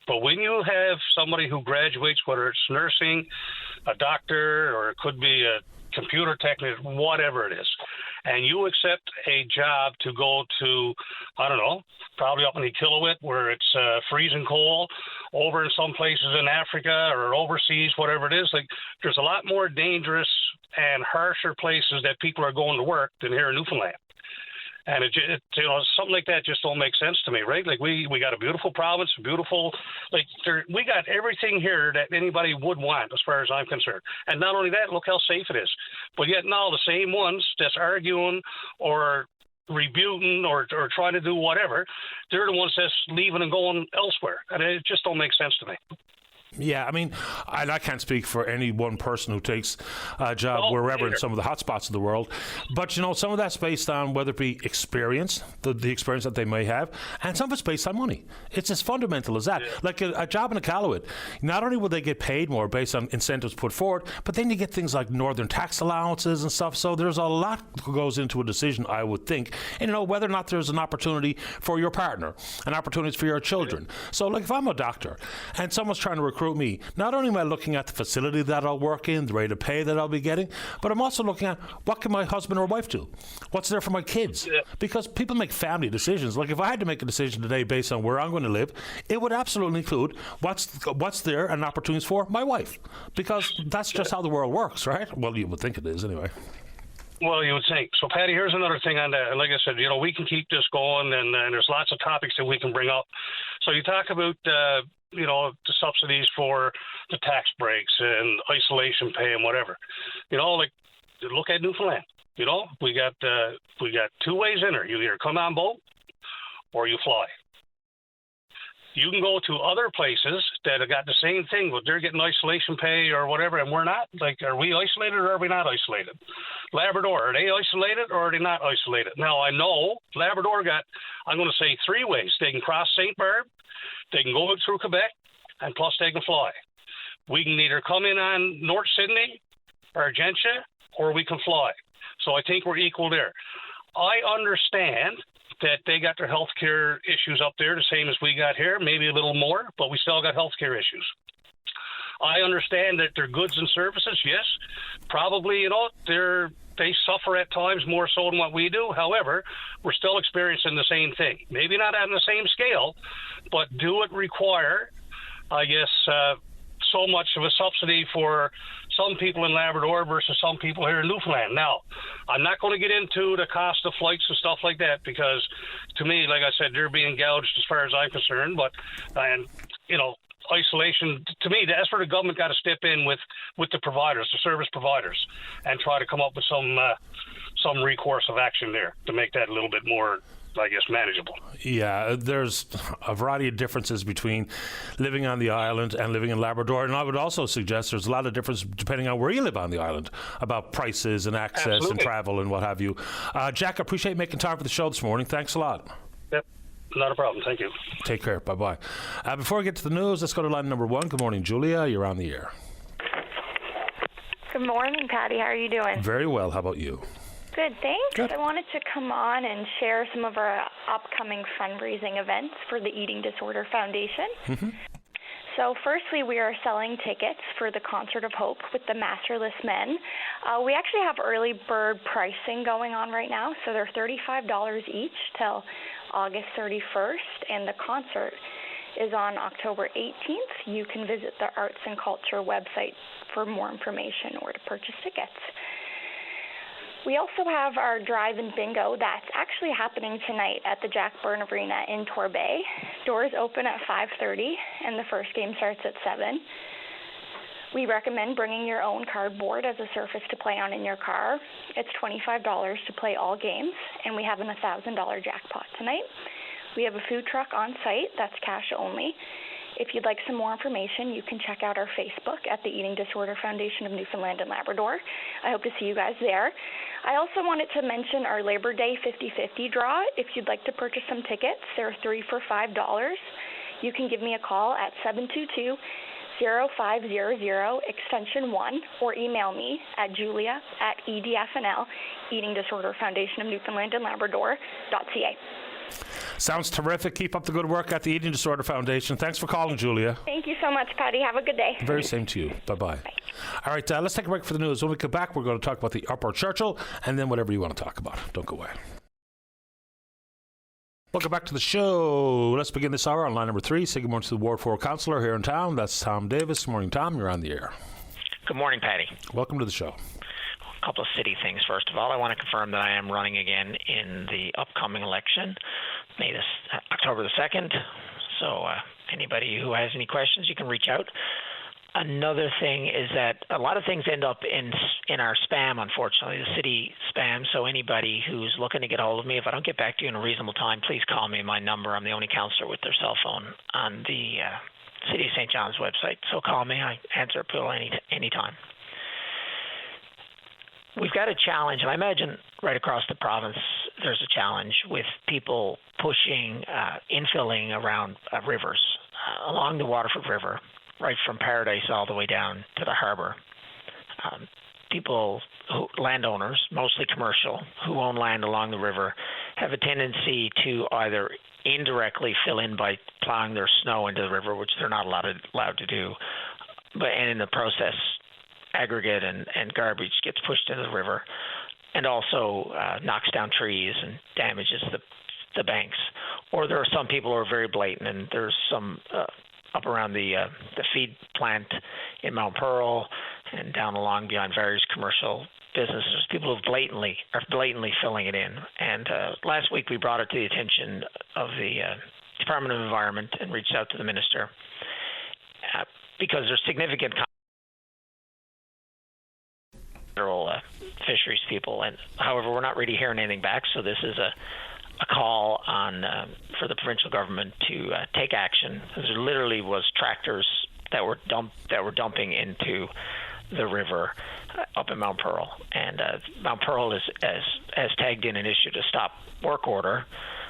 but when you have somebody who graduates, whether it's nursing, a doctor, or it could be a computer technician, whatever it is, and you accept a job to go to, I don't know, probably up in the Iqaluit where it's freezing cold, over in some places in Africa or overseas, whatever it is, like there's a lot more dangerous and harsher places that people are going to work than here in Newfoundland. And something like that just don't make sense to me, right? Like we got a beautiful province, we got everything here that anybody would want as far as I'm concerned. And not only that, look how safe it is. But yet now the same ones that's arguing or rebuking or trying to do whatever, they're the ones that's leaving and going elsewhere. And it just don't make sense to me. Yeah, I mean, I can't speak for any one person who takes a job wherever in some of the hot spots of the world. But, some of that's based on whether it be experience, the experience that they may have, and some of it's based on money. It's as fundamental as that. Yeah. Like a job in a Iqaluit, not only will they get paid more based on incentives put forward, but then you get things like northern tax allowances and stuff. So there's a lot that goes into a decision, I would think, and whether or not there's an opportunity for your partner, an opportunity for your children. So, like, if I'm a doctor and someone's trying to recruit me, not only am I looking at the facility that I'll work in, the rate of pay that I'll be getting, but I'm also looking at what can my husband or wife do? What's there for my kids? Yeah. Because people make family decisions. Like, if I had to make a decision today based on where I'm going to live, it would absolutely include what's there and opportunities for my wife. Because that's just how the world works, right? Well, you would think it is anyway. Well, you would think. So, Patty, here's another thing on that. Like I said, we can keep this going, and there's lots of topics that we can bring up. So you talk about, the subsidies for the tax breaks and isolation pay and whatever. Look at Newfoundland. We got 2 ways in her. You either come on boat or you fly. You can go to other places that have got the same thing, but they're getting isolation pay or whatever, and we're not. Like, are we isolated or are we not isolated? Labrador, are they isolated or are they not isolated? Now, I know Labrador got, I'm going to say 3 ways. They can cross St. Barb, they can go through Quebec, and plus they can fly. We can either come in on North Sydney or Argentia, or we can fly. So I think we're equal there. I understand that they got their health care issues up there the same as we got here, maybe a little more, but we still got health care issues. I understand that their goods and services, yes, probably, they suffer at times more so than what we do. However, we're still experiencing the same thing. Maybe not on the same scale, but do it require, I guess, so much of a subsidy for some people in Labrador versus some people here in Newfoundland. Now, I'm not going to get into the cost of flights and stuff like that because, to me, like I said, they're being gouged as far as I'm concerned. But, isolation, to me, that's where the government got to step in with the providers, the service providers, and try to come up with some recourse of action there to make that a little bit more, I guess, manageable. Yeah, there's a variety of differences between living on the island and living in Labrador, and I would also suggest there's a lot of difference depending on where you live on the island about prices and access Absolutely. And travel and what have you. Jack, I appreciate making time for the show this morning. Thanks a lot. Yep, not a problem. Thank you. Take care. Bye-bye. Before we get to the news, let's go to line number 1. Good morning, Julia. You're on the air. Good morning, Patty. How are you doing? Very well. How about you? Good, thanks. Good. I wanted to come on and share some of our upcoming fundraising events for the Eating Disorder Foundation. Mm-hmm. So firstly, we are selling tickets for the Concert of Hope with the Masterless Men. We actually have early bird pricing going on right now, so they're $35 each till August 31st, and the concert is on October 18th. You can visit the Arts and Culture website for more information or to purchase tickets. We also have our drive-in bingo that's actually happening tonight at the Jack Byrne Arena in Torbay. Doors open at 5:30 and the first game starts at 7. We recommend bringing your own cardboard as a surface to play on in your car. It's $25 to play all games, and we have an $1,000 jackpot tonight. We have a food truck on site that's cash only. If you'd like some more information, you can check out our Facebook at the Eating Disorder Foundation of Newfoundland and Labrador. I hope to see you guys there. I also wanted to mention our Labor Day 50/50 draw. If you'd like to purchase some tickets, they're 3 for $5. You can give me a call at 722-0500 extension 1 or email me at julia@EDFNL, Eating Disorder Foundation of Newfoundland and Labrador.ca. Sounds terrific. Keep up the good work at the Eating Disorder Foundation. Thanks for calling, Julia. Thank you so much, Patty. Have a good day. Very same to you. Bye-bye. Bye. All right, let's take a break for the news. When we come back, we're going to talk about the Upper Churchill and then whatever you want to talk about. Don't go away. Welcome back to the show. Let's begin this hour on line number 3. Say good morning to the Ward 4 councillor here in town. That's Tom Davis. Good morning, Tom. You're on the air. Good morning, Patty. Welcome to the show. A couple of city things. First of all, I want to confirm that I am running again in the upcoming election, October the 2nd. So anybody who has any questions, you can reach out. Another thing is that a lot of things end up in our spam, unfortunately, the city spam. So anybody who's looking to get hold of me, if I don't get back to you in a reasonable time, please call me. My number, I'm the only counselor with their cell phone on the City of St. John's website. So call me. I answer appeal anytime. We've got a challenge, and I imagine right across the province there's a challenge with people pushing infilling around rivers, along the Waterford River, right from Paradise all the way down to the harbour. Landowners, mostly commercial, who own land along the river, have a tendency to either indirectly fill in by plowing their snow into the river, which they're not allowed to do, and in the process, aggregate and garbage gets pushed into the river, and also knocks down trees and damages the banks. Or there are some people who are very blatant, and there's some up around the feed plant in Mount Pearl and down along beyond various commercial businesses. People who are blatantly filling it in. And last week we brought it to the attention of the Department of Environment and reached out to the minister because there's significant federal fisheries people, and however, we're not really hearing anything back. So this is a call on for the provincial government to take action. There literally was tractors that were dumping into the river up in Mount Pearl, and Mount Pearl has tagged in an issue to stop work order.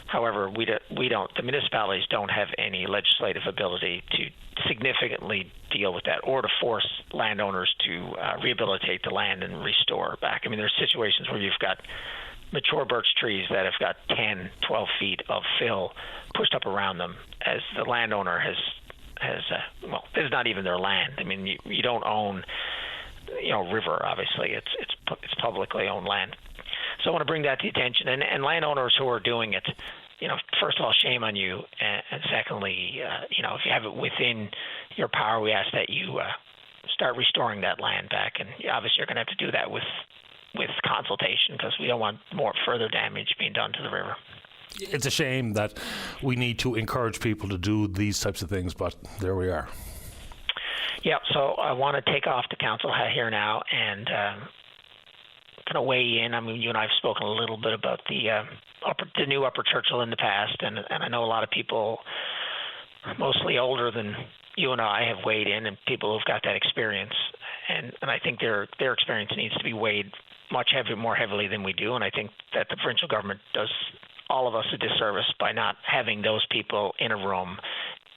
However, the municipalities don't have any legislative ability to significantly deal with that or to force landowners to rehabilitate the land and restore back. I mean, there's situations where you've got mature birch trees that have got 10, 12 feet of fill pushed up around them as the landowner has this is not even their land. I mean, you don't own, river, obviously. It's publicly owned land. So I want to bring that to attention. And landowners who are doing it, first of all, shame on you. And secondly, if you have it within your power, we ask that you start restoring that land back. And obviously you're going to have to do that with consultation because we don't want more further damage being done to the river. It's a shame that we need to encourage people to do these types of things, but there we are. Yeah, so I want to take off the council hat here now and kind of weigh in. I mean, you and I have spoken a little bit about the new Upper Churchill in the past, and I know a lot of people, mostly older than you and I, have weighed in, and people who've got that experience. And I think their experience needs to be weighed more heavily than we do, and I think that the provincial government does all of us a disservice by not having those people in a room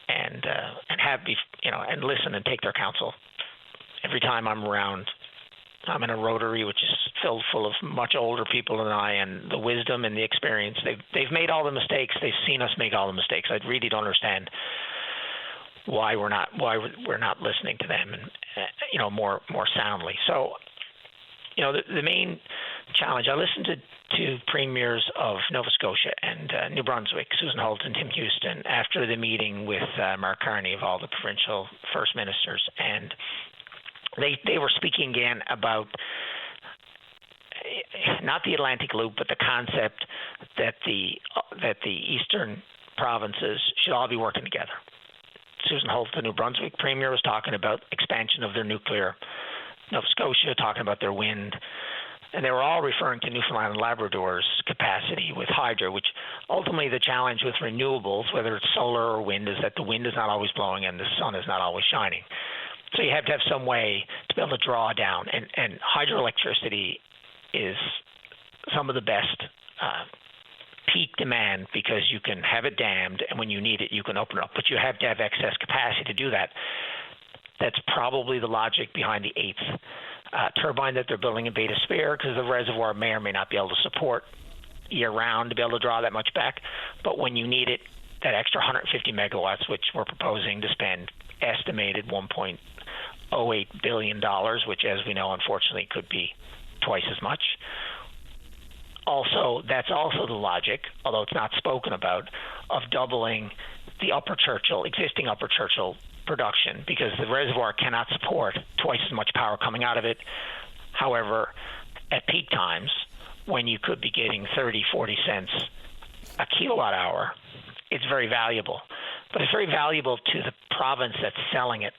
and and listen and take their counsel. Every time I'm around, I'm in a Rotary which is filled full of much older people than I, and the wisdom and the experience. They've made all the mistakes. They've seen us make all the mistakes. I really don't understand why we're not listening to them and more soundly. So the main challenge, I listened to premiers of Nova Scotia and New Brunswick, Susan Holt and Tim Houston, after the meeting with Mark Carney of all the provincial first ministers, and they were speaking again about not the Atlantic Loop, but the concept that the eastern provinces should all be working together. Susan Holt, the New Brunswick premier, was talking about expansion of their nuclear. Nova Scotia talking about their wind. And they were all referring to Newfoundland and Labrador's capacity with hydro, which ultimately the challenge with renewables, whether it's solar or wind, is that the wind is not always blowing and the sun is not always shining. So you have to have some way to be able to draw down. And hydroelectricity is some of the best peak demand because you can have it dammed, and when you need it, you can open it up. But you have to have excess capacity to do that. That's probably the logic behind the 8th turbine that they're building in Beta Spear, because the reservoir may or may not be able to support year-round to be able to draw that much back. But when you need it, that extra 150 megawatts, which we're proposing to spend estimated $1.08 billion, which, as we know, unfortunately could be twice as much. Also, that's also the logic, although it's not spoken about, of doubling the existing Upper Churchill production, because the reservoir cannot support twice as much power coming out of it. However, at peak times, when you could be getting 30, 40 cents a kilowatt hour, it's very valuable. But it's very valuable to the province that's selling it,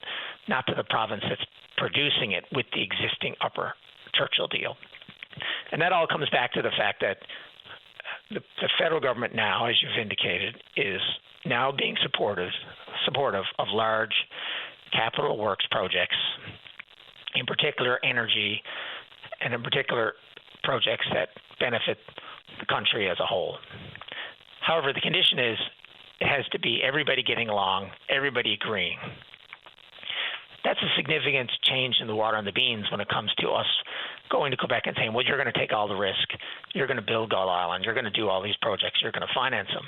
not to the province that's producing it with the existing Upper Churchill deal. And that all comes back to the fact that the federal government now, as you've indicated, is now being supported supportive of large capital works projects, in particular energy, and in particular projects that benefit the country as a whole. However, the condition is it has to be everybody getting along, everybody agreeing. That's a significant change in the water and the beans when it comes to us going to Quebec and saying, well, you're going to take all the risk. You're going to build Gull Island. You're going to do all these projects. You're going to finance them.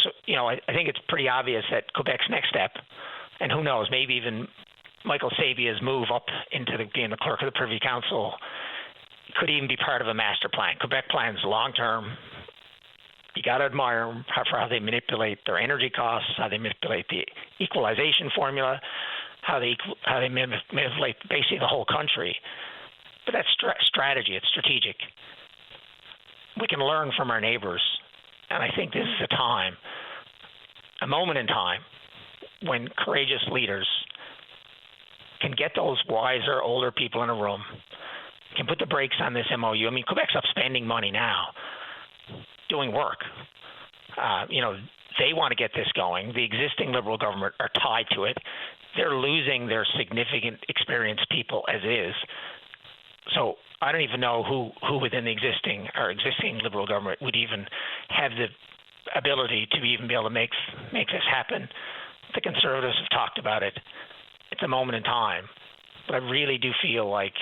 So, I think it's pretty obvious that Quebec's next step, and who knows, maybe even Michael Sabia's move up into being the clerk of the Privy Council could even be part of a master plan. Quebec plans long-term. You got to admire them for how they manipulate their energy costs, how they manipulate the equalization formula, how they manipulate basically the whole country. But that's strategy. It's strategic. We can learn from our neighbors, and I think this is a moment in time when courageous leaders can get those wiser, older people in a room, can put the brakes on this MOU. I mean, Quebec's up spending money now, doing work. They want to get this going. The existing Liberal government are tied to it. They're losing their significant experienced people as is. So I don't even know who within the existing Liberal government would even have the ability to even be able to make this happen. The Conservatives have talked about it. It's a moment in time. But I really do feel like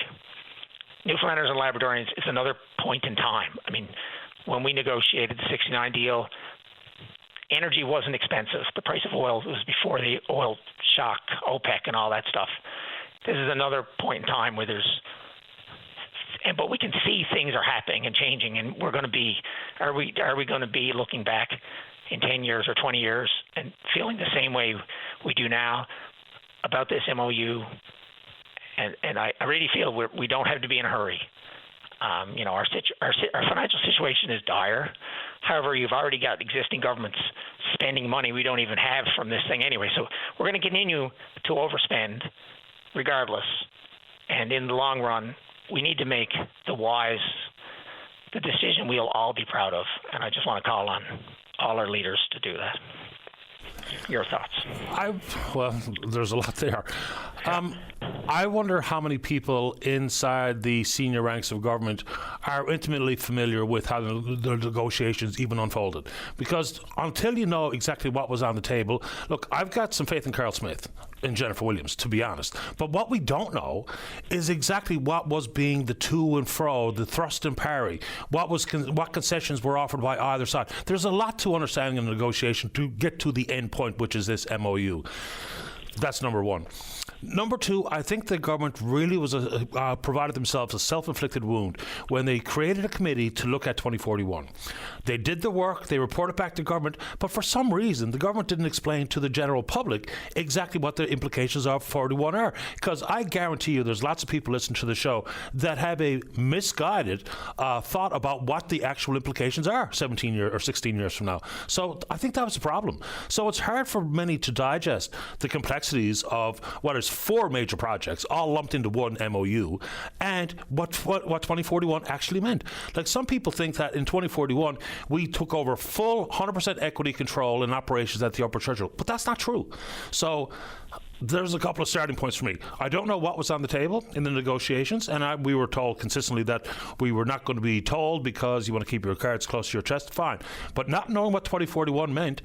Newfoundlanders and Labradorians, it's another point in time. I mean, when we negotiated the 69 deal, energy wasn't expensive. The price of oil was before the oil shock, OPEC and all that stuff. This is another point in time where but we can see things are happening and changing, and we're going to be, are we going to be looking back in 10 years or 20 years and feeling the same way we do now about this MOU? And I really feel we don't have to be in a hurry. Our financial situation is dire. However, you've already got existing governments spending money we don't even have from this thing anyway. So we're going to continue to overspend regardless. And in the long run, we need to make the decision we'll all be proud of. And I just want to call on all our leaders to do that. Your thoughts? Well, there's a lot there. I wonder how many people inside the senior ranks of government are intimately familiar with how the negotiations even unfolded. Because until you know exactly what was on the table, look, I've got some faith in Carl Smith and Jennifer Williams, to be honest. But what we don't know is exactly what was being the to and fro, the thrust and parry, what concessions were offered by either side. There's a lot to understanding in the negotiation to get to the end point, which is this MOU. That's number one. Number two, I think the government really was provided themselves a self-inflicted wound when they created a committee to look at 2041. They did the work, they reported back to government, but for some reason the government didn't explain to the general public exactly what the implications of 41 are. Because I guarantee you there's lots of people listening to the show that have a misguided thought about what the actual implications are 17 years or 16 years from now. So I think that was the problem. So it's hard for many to digest the complexities of what is 4 major projects all lumped into one MOU and what 2041 actually meant. Like, some people think that in 2041 we took over full 100% equity control in operations at the Upper Churchill, but that's not true. So there's a couple of starting points for me. I don't know what was on the table in the negotiations, and we were told consistently that we were not going to be told because you want to keep your cards close to your chest. Fine. But not knowing what 2041 meant,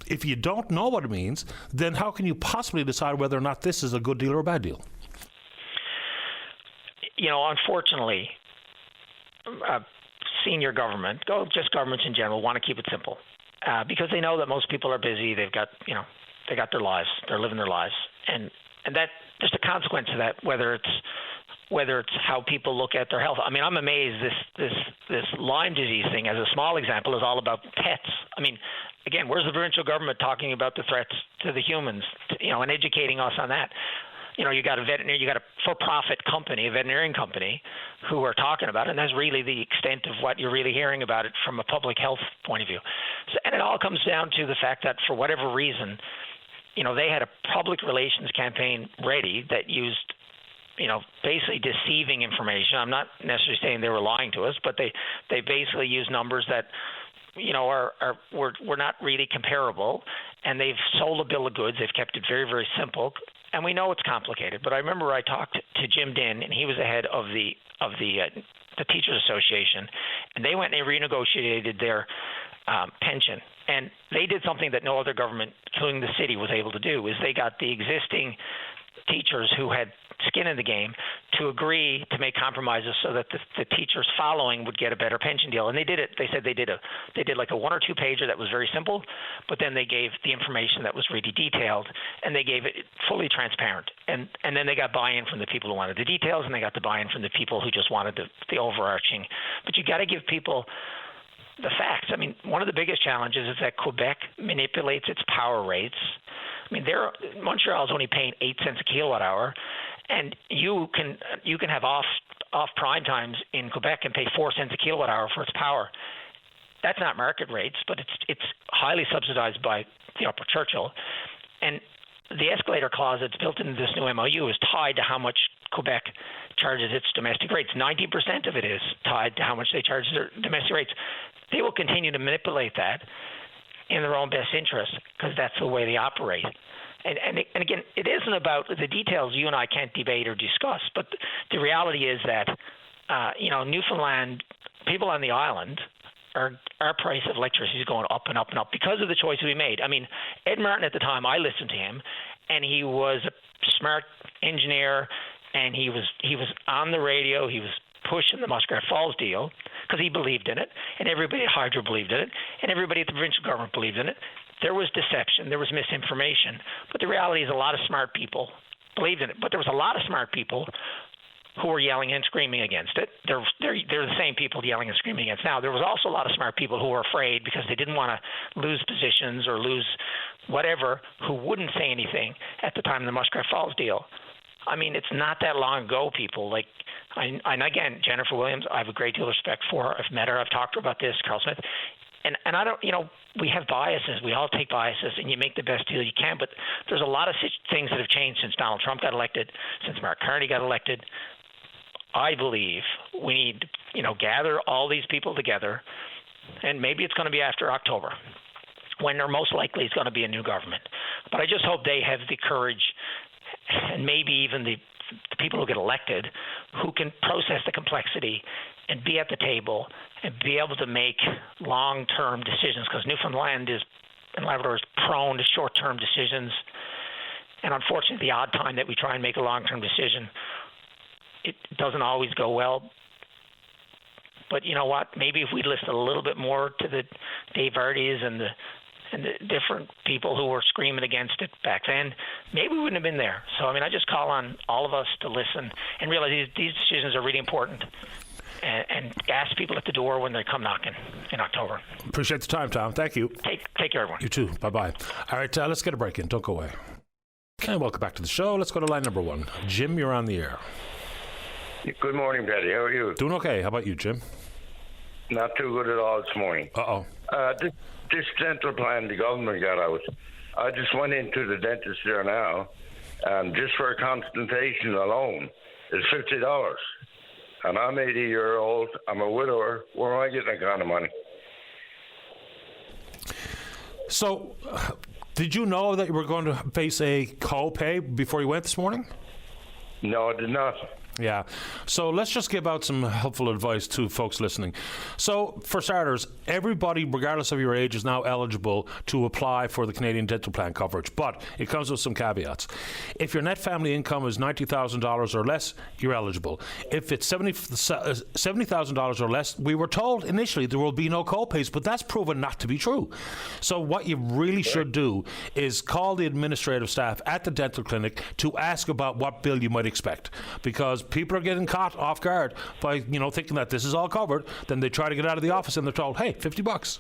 if you don't know what it means, then how can you possibly decide whether or not this is a good deal or a bad deal? Unfortunately, senior government, just governments in general, want to keep it simple because they know that most people are busy. They've got, they got their lives. They're living their lives, and that there's a consequence to that. Whether it's how people look at their health. I mean, I'm amazed. This Lyme disease thing, as a small example, is all about pets. I mean, again, where's the provincial government talking about the threats to the humans, and educating us on that? You got a for-profit company, a veterinarian company, who are talking about it, and that's really the extent of what you're really hearing about it from a public health point of view. So, and it all comes down to the fact that for whatever reason, they had a public relations campaign ready that used, basically deceiving information. I'm not necessarily saying they were lying to us, but they basically used numbers that we're not really comparable, and they've sold a bill of goods. They've kept it very, very simple, and we know it's complicated. But I remember I talked to Jim Dinn, and he was the head of the Teachers Association, and they went and they renegotiated their pension, and they did something that no other government, including the city, was able to do. Is they got the existing teachers who had skin in the game to agree to make compromises so that the teachers following would get a better pension deal. And they did it. They said they did like a 1 or 2 pager that was very simple, but then they gave the information that was really detailed, and they gave it fully transparent. And then they got buy-in from the people who wanted the details, and they got the buy-in from the people who just wanted the overarching. But you got to give people the facts. I mean, one of the biggest challenges is that Quebec manipulates its power rates. I mean, Montreal's only paying 8 cents a kilowatt hour, and you can have off prime times in Quebec and pay 4 cents a kilowatt hour for its power. That's not market rates, but it's highly subsidized by the Upper Churchill, and the escalator clause that's built into this new MOU is tied to how much Quebec charges its domestic rates. 90% of it is tied to how much they charge their domestic rates. They will continue to manipulate that in their own best interest because that's the way they operate. And again, it isn't about the details you and I can't debate or discuss, but the reality is that, Newfoundland, people on the island, our price of electricity is going up and up and up because of the choice we made. I mean, Ed Martin at the time, I listened to him, and he was a smart engineer, and he was on the radio. He was pushing the Muskrat Falls deal because he believed in it, and everybody at Hydro believed in it, and everybody at the provincial government believed in it. There was deception. There was misinformation. But the reality is a lot of smart people believed in it. But there was a lot of smart people who were yelling and screaming against it. They're the same people yelling and screaming against now. There was also a lot of smart people who were afraid because they didn't want to lose positions or lose whatever, who wouldn't say anything at the time of the Muskrat Falls deal. I mean, it's not that long ago, people. Like, and again, Jennifer Williams, I have a great deal of respect for her. I've met her. I've talked to her about this, Carl Smith. And I don't, we have biases. We all take biases, and you make the best deal you can. But there's a lot of things that have changed since Donald Trump got elected, since Mark Carney got elected. I believe we need, gather all these people together, and maybe it's going to be after October, when there most likely is going to be a new government. But I just hope they have the courage, and maybe even the people who get elected, who can process the complexity and be at the table and be able to make long-term decisions, because Newfoundland and Labrador is prone to short-term decisions. And unfortunately, the odd time that we try and make a long-term decision, it doesn't always go well. But you know what? Maybe if we'd listened a little bit more to the Dave Vardys and the different people who were screaming against it back then, maybe we wouldn't have been there. So, I mean, I just call on all of us to listen and realize these decisions are really important, and ask people at the door when they come knocking in October. Appreciate the time, Tom. Thank you. Take care, everyone. You too. Bye-bye. All right, let's get a break in. Don't go away. Okay, welcome back to the show. Let's go to line number 1. Jim, you're on the air. Good morning, Betty. How are you? Doing okay. How about you, Jim? Not too good at all this morning. Uh-oh. This dental plan the government got out, I just went into the dentist there now, and just for a consultation alone is $50. And I'm 80-year-old. I'm a widower. Where am I getting that kind of money? So, did you know that you were going to face a co-pay before you went this morning? No, I did not. Yeah. So let's just give out some helpful advice to folks listening. So for starters, everybody, regardless of your age, is now eligible to apply for the Canadian Dental Plan coverage, but it comes with some caveats. If your net family income is $90,000 or less, you're eligible. If it's $70,000 or less, we were told initially there will be no co-pays, but that's proven not to be true. So what you really should do is call the administrative staff at the dental clinic to ask about what bill you might expect, because people are getting caught off guard by, thinking that this is all covered. Then they try to get out of the office and they're told, hey, $50.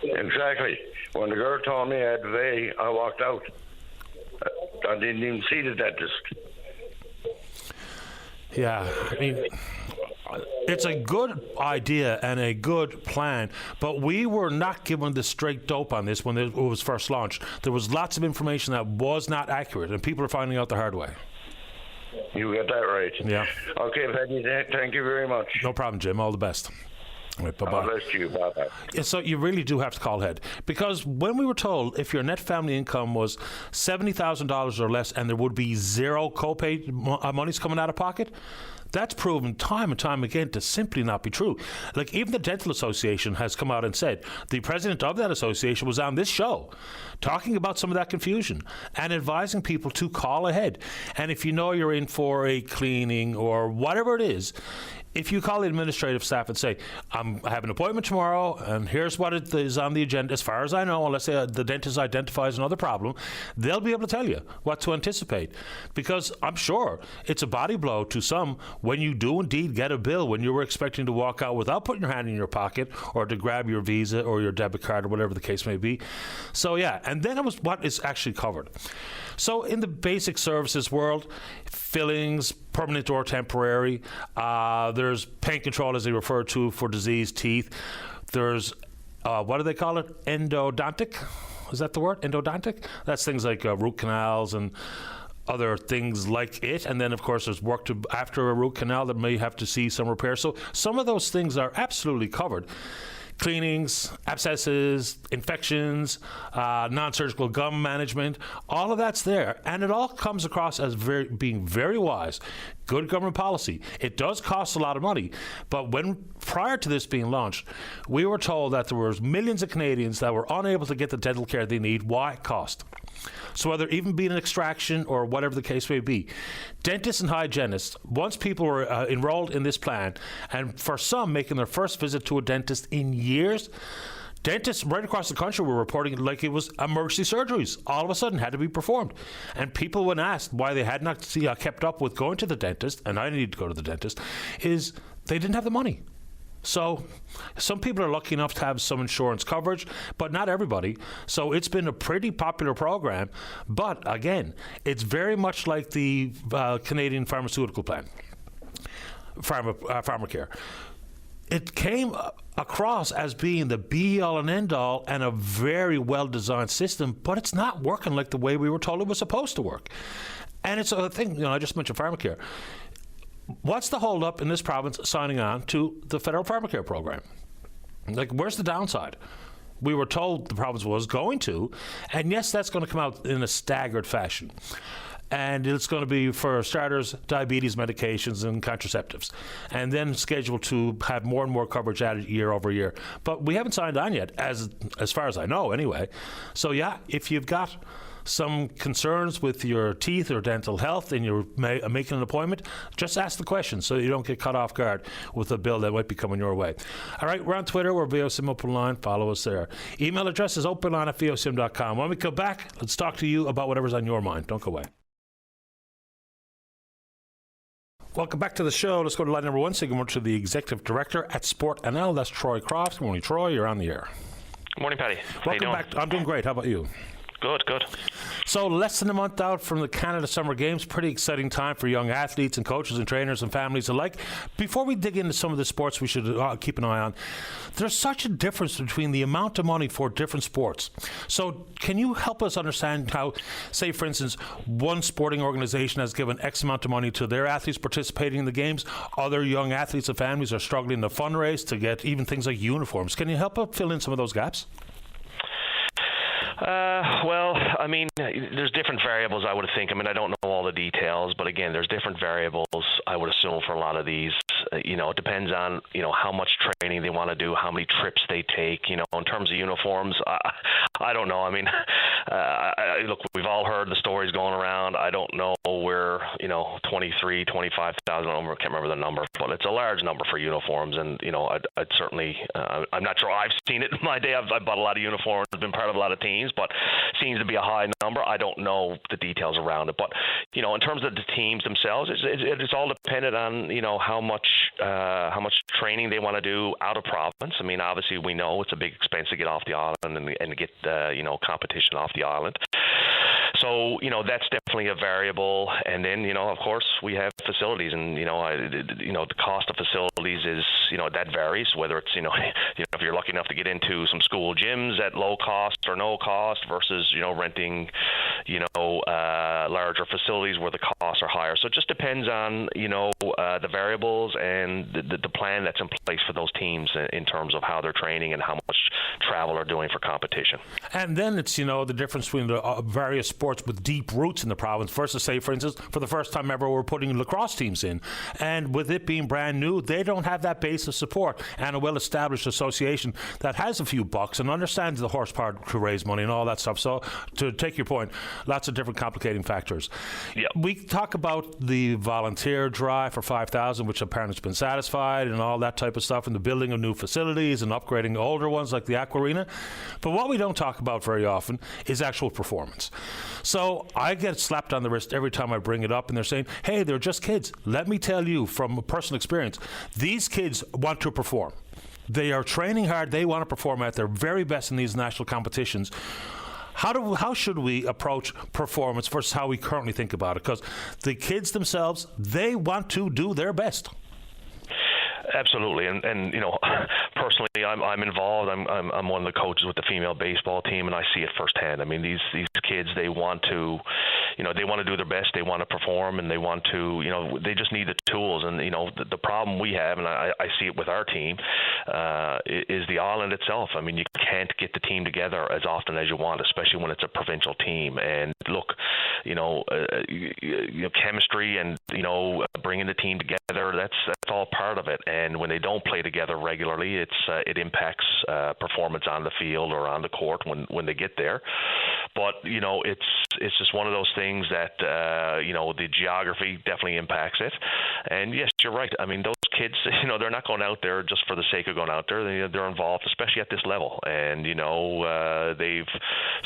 Exactly. When the girl told me I had to pay, I walked out. I didn't even see the dentist. Yeah, I mean, it's a good idea and a good plan, but we were not given the straight dope on this when it was first launched. There was lots of information that was not accurate, and people are finding out the hard way. You got that right. Yeah. Okay, Peggy, thank you very much. No problem, Jim. All the best. Right, bye-bye. God bless you. Bye-bye. Yeah, so you really do have to call ahead, because when we were told if your net family income was $70,000 or less and there would be zero copay monies coming out of pocket, that's proven time and time again to simply not be true. Like, even the Dental Association has come out and said, the president of that association was on this show talking about some of that confusion and advising people to call ahead. And if you know you're in for a cleaning or whatever it is, if you call the administrative staff and say, I have an appointment tomorrow and here's what it is on the agenda, as far as I know, unless the dentist identifies another problem, they'll be able to tell you what to anticipate. Because I'm sure it's a body blow to some when you do indeed get a bill when you were expecting to walk out without putting your hand in your pocket or to grab your Visa or your debit card or whatever the case may be. So yeah, and then it was what is actually covered. So in the basic services world, fillings, permanent or temporary, there's pain control, as they refer to, for diseased teeth. There's, what do they call it? Endodontic? Is that the word? Endodontic? That's things like root canals and other things like it. And then, of course, there's work to after a root canal that may have to see some repair. So some of those things are absolutely covered. Cleanings, abscesses, infections, non-surgical gum management, all of that's there. And it all comes across as being very wise. Good government policy. It does cost a lot of money, but prior to this being launched, we were told that there were millions of Canadians that were unable to get the dental care they need. Why? Cost. So whether even being an extraction or whatever the case may be, dentists and hygienists, once people were enrolled in this plan, and for some making their first visit to a dentist in years, dentists right across the country were reporting like it was emergency surgeries all of a sudden had to be performed. And people, when asked why they had not kept up with going to the dentist, and I need to go to the dentist, is they didn't have the money. So some people are lucky enough to have some insurance coverage, but not everybody. So it's been a pretty popular program. But again, it's very much like the Canadian pharmaceutical plan, pharmacare. It came across as being the be-all and end-all and a very well-designed system, but it's not working like the way we were told it was supposed to work. And it's a thing, I just mentioned pharmacare. What's the hold-up in this province signing on to the federal pharmacare program? Like, where's the downside? We were told the province was going to, and yes, that's going to come out in a staggered fashion. And it's going to be, for starters, diabetes medications and contraceptives, and then scheduled to have more and more coverage added year over year. But we haven't signed on yet, as far as I know anyway. So yeah, if you've got some concerns with your teeth or dental health and you're making an appointment, just ask the question so you don't get caught off guard with a bill that might be coming your way. All right, we're on Twitter. We're VOCM Open Line. Follow us there. Email address is openline@vocm.com. When we come back, let's talk to you about whatever's on your mind. Don't go away. Welcome back to the show. Let's go to line number one. Say good morning to the Executive Director at Sport NL. That's Troy Crofts. Good morning, Troy. You're on the air. Good morning, Paddy. Welcome back. I'm doing great. How about you? Good. So less than a month out from the Canada Summer Games, pretty exciting time for young athletes and coaches and trainers and families alike. Before we dig into some of the sports we should keep an eye on, there's such a difference between the amount of money for different sports. So can you help us understand how, say for instance, one sporting organization has given X amount of money to their athletes participating in the games, other young athletes and families are struggling to fundraise to get even things like uniforms. Can you help us fill in some of those gaps? Well, I mean, there's different variables, I would think. I mean, I don't know all the details, but again, there's different variables, I would assume, for a lot of these. It depends on, how much training they want to do, how many trips they take. In terms of uniforms, I don't know. I mean, look, we've all heard the stories going around. I don't know where, 23, 25,000, I can't remember the number, but it's a large number for uniforms. And, I'd certainly, I'm not sure I've seen it in my day. I've bought a lot of uniforms, been part of a lot of teams, but seems to be a high number. I don't know the details around it. But, in terms of the teams themselves, it's all dependent on, how much training they want to do out of province. I mean, obviously we know it's a big expense to get off the island and get, competition off the island. So, that's definitely a variable. And then, of course, we have facilities, and, the cost of facilities is, that varies, whether it's, if you're lucky enough to get into some school gyms at low cost or no cost versus, renting, larger facilities where the costs are higher. So it just depends on, the variables and the plan that's in place for those teams in terms of how they're training and how much travel they're doing for competition. And then it's, the difference between the various sports with deep roots in the province versus, say, for instance, for the first time ever, we're putting lacrosse teams in. And with it being brand new, they don't have that base of support and a well-established association that has a few bucks and understands the horsepower to raise money and all that stuff. So to take your point, lots of different complicating factors. Yep. We talk about the volunteer drive for 5,000, which apparently has been satisfied, and all that type of stuff, and the building of new facilities and upgrading older ones like the Aqua Arena. But what we don't talk about very often is actual performance. So I get slapped on the wrist every time I bring it up, and they're saying, hey, they're just kids. Let me tell you from personal experience, these kids want to perform. They are training hard. They want to perform at their very best in these national competitions. How should we approach performance versus how we currently think about it? Because the kids themselves, they want to do their best. Absolutely, and personally, I'm involved. I'm one of the coaches with the female baseball team, and I see it firsthand. I mean, these kids, they want to, they want to do their best. They want to perform, and they want to, they just need the tools. And the problem we have, and I see it with our team, is the island itself. I mean, you can't get the team together as often as you want, especially when it's a provincial team. And look, chemistry and bringing the team together, that's all part of it. And when they don't play together regularly, it impacts performance on the field or on the court when they get there. But it's just one of those things that the geography definitely impacts it. And yes, you're right. I mean, those kids, they're not going out there just for the sake of going out there. They're involved, especially at this level. And they've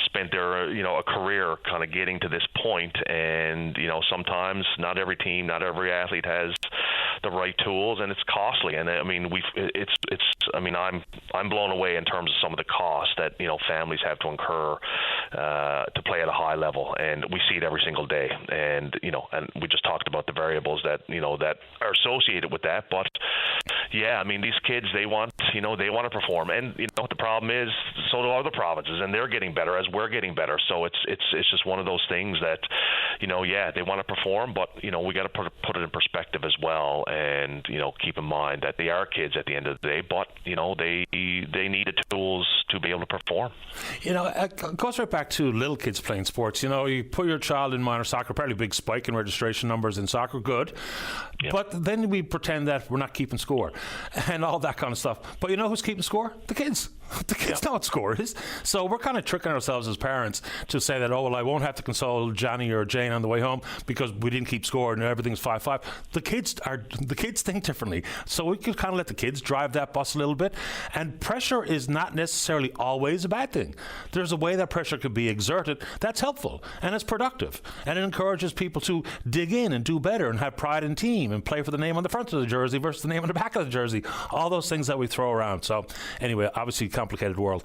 spent their a career kind of getting to this point. And sometimes not every team, not every athlete has the right tools, and it's costly. And I mean, I'm blown away in terms of some of the costs that families have to incur to play at a high level, and we see it every single day. And and we just talked about the variables that that are associated with that. But yeah, I mean, these kids, they want to perform, and the problem is, so do other provinces, and they're getting better as we're getting better. So it's just one of those things that they want to perform, but we got to put it in perspective as well, and keep in mind that they are kids at the end of the day, but they need the tools to be able to perform. It goes right back to little kids playing sports. You put your child in minor soccer, probably a big spike in registration numbers in soccer, good. Yep. But then we pretend that we're not keeping score and all that kind of stuff. But who's keeping score? The kids. The kids know what score is. So we're kind of tricking ourselves as parents to say that, oh, well, I won't have to console Johnny or Jane on the way home because we didn't keep score and everything's 5-5. The kids think differently. So we could kind of let the kids drive that bus a little bit. And pressure is not necessarily always a bad thing. There's a way that pressure could be exerted that's helpful and it's productive. And it encourages people to dig in and do better and have pride in team and play for the name on the front of the jersey versus the name on the back of the jersey. All those things that we throw around. So anyway, obviously complicated world.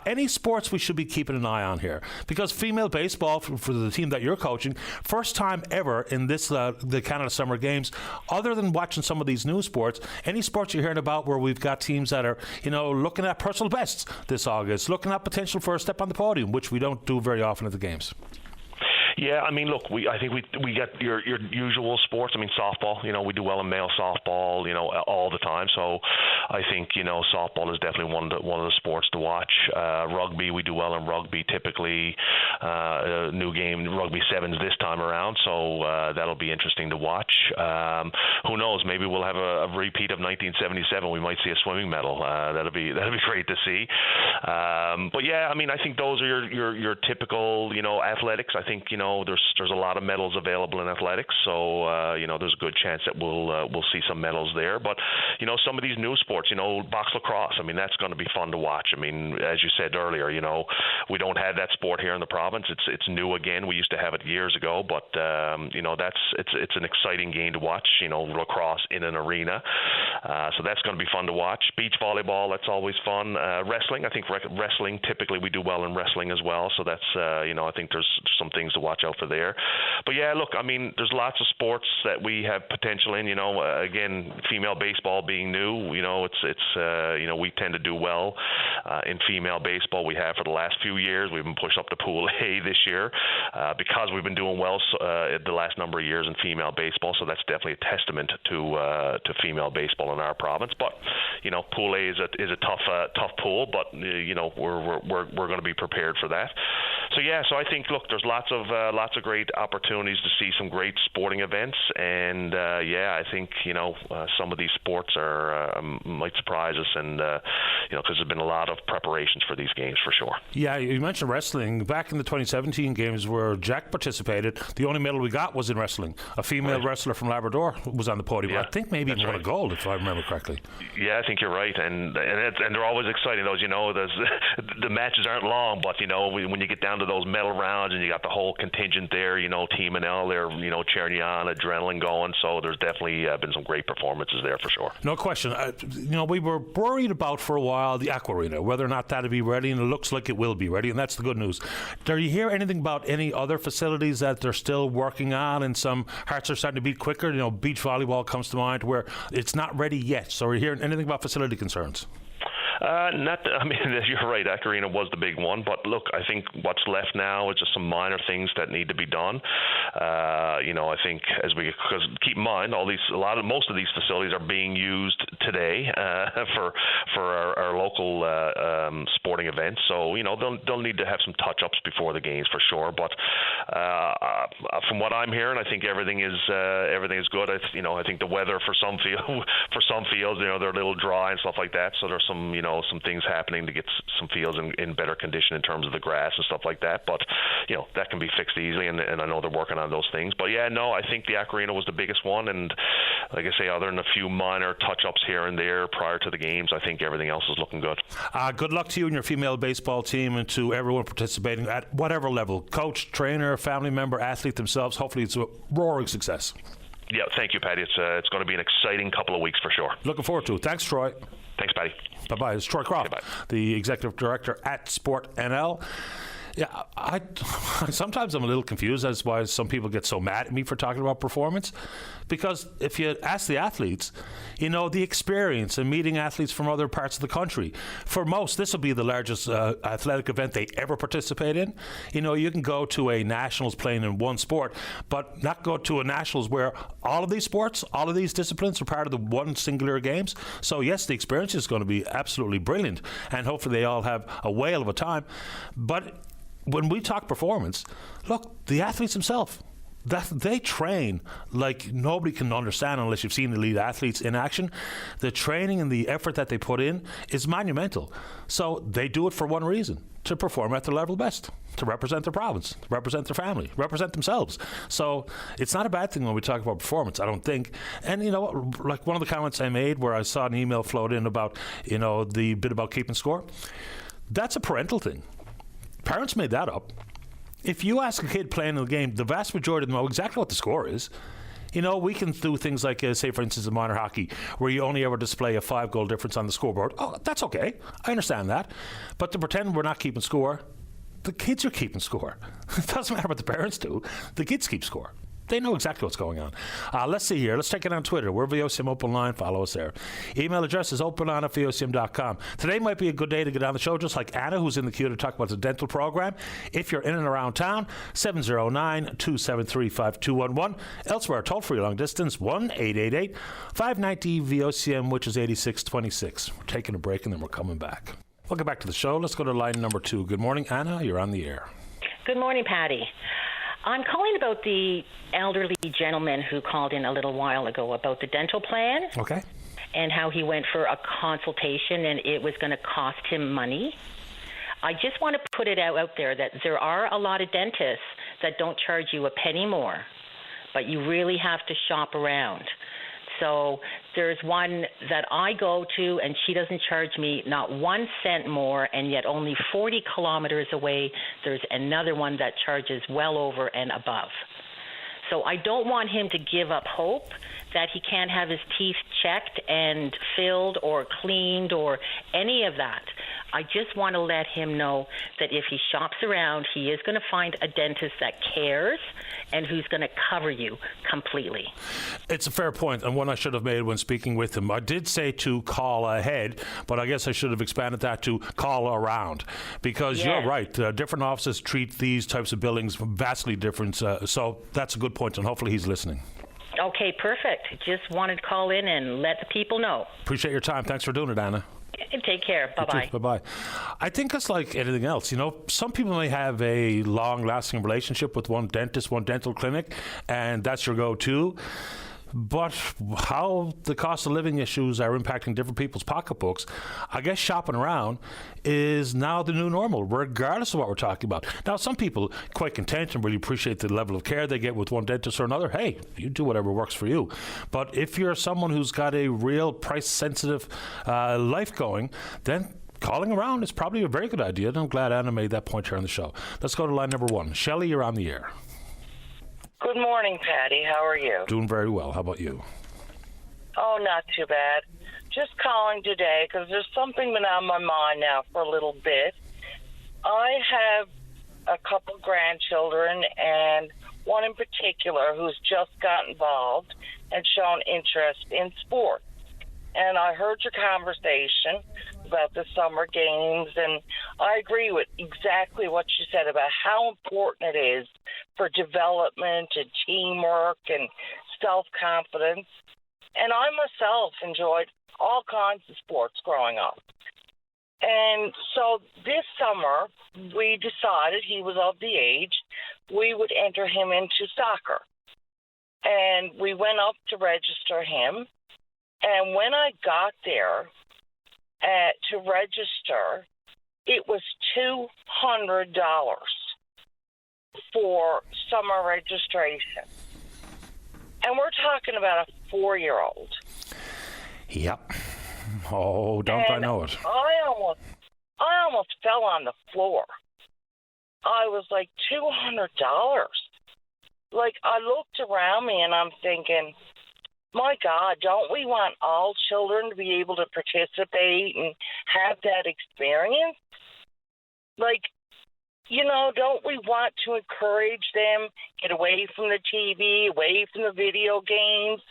Any sports we should be keeping an eye on here? Because female baseball, for the team that you're coaching, first time ever in this the Canada Summer Games, other than watching some of these new sports, any sports you're hearing about where we've got teams that are, looking at personal bests this August, looking at potential for a step on the podium, which we don't do very often at the games? Yeah, I mean, look, I think we got your usual sports. I mean, softball, we do well in male softball, all the time. So I think, softball is definitely one of the sports to watch. Rugby, we do well in rugby typically. New game, rugby sevens this time around. So that'll be interesting to watch. Who knows? Maybe we'll have a repeat of 1977. We might see a swimming medal. That'll be great to see. But yeah, I mean, I think those are your typical, athletics. I think, there's a lot of medals available in athletics, so there's a good chance that we'll see some medals there. But some of these new sports, box lacrosse, I mean, that's going to be fun to watch. I mean, as you said earlier, we don't have that sport here in the province. It's new again. We used to have it years ago, but it's an exciting game to watch. Lacrosse in an arena, so that's going to be fun to watch. Beach volleyball, that's always fun. Wrestling, I think wrestling, typically we do well in wrestling as well, so that's I think there's some things to watch out for there. But yeah, look, I mean, there's lots of sports that we have potential in. Again, female baseball being new, we tend to do well in female baseball. We have for the last few years. We've been pushed up to Pool A this year because we've been doing well the last number of years in female baseball. So that's definitely a testament to female baseball in our province. But Pool A is a tough pool, but we're going to be prepared for that. So yeah, so I think there's lots of great opportunities to see some great sporting events, and I think some of these sports might surprise us, and because there's been a lot of preparations for these games for sure. Yeah, you mentioned wrestling. Back in the 2017 games where Jack participated, the only medal we got was in wrestling. A female wrestler from Labrador was on the podium. Yeah, I think maybe even won a gold, if I remember correctly. Yeah, I think you're right, and they're always exciting. Those the matches aren't long, but when you get down to those medal rounds and you got the whole contingent there, Team NL, they're cheering you on, adrenaline going. So there's definitely been some great performances there for sure. No question. We were worried about for a while the Aqua Arena, whether or not that'd be ready, and it looks like it will be ready, and that's the good news. Do you hear anything about any other facilities that they're still working on, and some hearts are starting to beat quicker? Beach volleyball comes to mind where it's not ready yet. So are you hearing anything about facility concerns? You're right. Aqua Arena was the big one, but look, I think what's left now is just some minor things that need to be done. I think because keep in mind, most of these facilities are being used today for our local sporting events. So they'll need to have some touch-ups before the games for sure. But from what I'm hearing, I think everything is good. I think the weather for some fields, they're a little dry and stuff like that. So there's some things happening to get some fields in better condition in terms of the grass and stuff like that. But that can be fixed easily, and I know they're working on those things. But yeah, no, I think the Aqua Arena was the biggest one, and like I say, other than a few minor touch-ups here and there prior to the games, I think everything else is looking good. Good luck to you and your female baseball team, and to everyone participating at whatever level, coach, trainer, family member, athlete themselves. Hopefully it's a roaring success. Yeah, thank you, Patty. It's going to be an exciting couple of weeks for sure. Looking forward to it. Thanks, Troy. Thanks, Patty. Bye-bye. It's Troy Croft, the Executive Director at Sport NL. Yeah, sometimes I'm a little confused as to why some people get so mad at me for talking about performance. Because if you ask the athletes, the experience in meeting athletes from other parts of the country, for most, this will be the largest athletic event they ever participate in. You can go to a nationals playing in one sport, but not go to a nationals where all of these sports, all of these disciplines are part of the one singular games. So yes, the experience is going to be absolutely brilliant, and hopefully they all have a whale of a time. But when we talk performance, look, the athletes themselves, that they train like nobody can understand unless you've seen elite athletes in action. The training and the effort that they put in is monumental. So they do it for one reason: to perform at their level best, to represent their province, represent their family, represent themselves. So it's not a bad thing when we talk about performance, I don't think. And like one of the comments I made where I saw an email float in about the bit about keeping score, that's a parental thing. Parents made that up. If you ask a kid playing in the game, the vast majority of them know exactly what the score is. We can do things like, say, for instance, in minor hockey, where you only ever display a 5-goal difference on the scoreboard. Oh, that's okay. I understand that. But to pretend we're not keeping score, the kids are keeping score. It doesn't matter what the parents do. The kids keep score. They know exactly what's going on. Let's see here. Let's check it on Twitter. We're VOCM Open Line. Follow us there. Email address is openline@vocm.com. Today might be a good day to get on the show, just like Anna, who's in the queue to talk about the dental program. If you're in and around town, 709-273-5211. Elsewhere, toll-free long distance, 1-888-590-VOCM, which is 8626. We're taking a break, and then we're coming back. Welcome back to the show. Let's go to line number 2. Good morning, Anna. You're on the air. Good morning, Patty. I'm calling about the elderly gentleman who called in a little while ago about the dental plan. Okay. And how he went for a consultation and it was going to cost him money. I just want to put it out there that there are a lot of dentists that don't charge you a penny more, but you really have to shop around. So there's one that I go to, and she doesn't charge me not 1 cent more, and yet only 40 kilometers away, there's another one that charges well over and above. So I don't want him to give up hope that he can't have his teeth checked and filled or cleaned or any of that. I just want to let him know that if he shops around, he is going to find a dentist that cares and who's going to cover you completely. It's a fair point, and one I should have made when speaking with him. I did say to call ahead, but I guess I should have expanded that to call around, because you're right. Different offices treat these types of billings vastly different, so that's a good point, and hopefully he's listening. Okay, perfect. Just wanted to call in and let the people know. Appreciate your time. Thanks for doing it, Anna. Take care. Bye-bye. Bye-bye. I think it's like anything else. You know, some people may have a long-lasting relationship with one dentist, one dental clinic, and that's your go-to. But how the cost of living issues are impacting different people's pocketbooks, I guess shopping around is now the new normal, regardless of what we're talking about. Now, some people quite content and really appreciate the level of care they get with one dentist or another. Hey, you do whatever works for you. But if you're someone who's got a real price-sensitive life going, then calling around is probably a very good idea. And I'm glad Anna made that point here on the show. Let's go to line number 1. Shelley, you're on the air. Good morning, Patty. How are you? Doing very well. How about you? Oh, not too bad. Just calling today because there's something been on my mind now for a little bit. I have a couple grandchildren, and one in particular who's just got involved and shown interest in sports. And I heard your conversation about the summer games, and I agree with exactly what you said about how important it is for development and teamwork and self-confidence. And I myself enjoyed all kinds of sports growing up. And so this summer, we decided he was of the age we would enter him into soccer. And we went up to register him. And when I got there to register, it was $200 for summer registration. And we're talking about a 4-year-old. Yep. Oh, don't I know it. I almost fell on the floor. I was like, $200. Like, I looked around me and I'm thinking, my God, don't we want all children to be able to participate and have that experience? Like, you know, don't we want to encourage them, get away from the TV, away from the video games,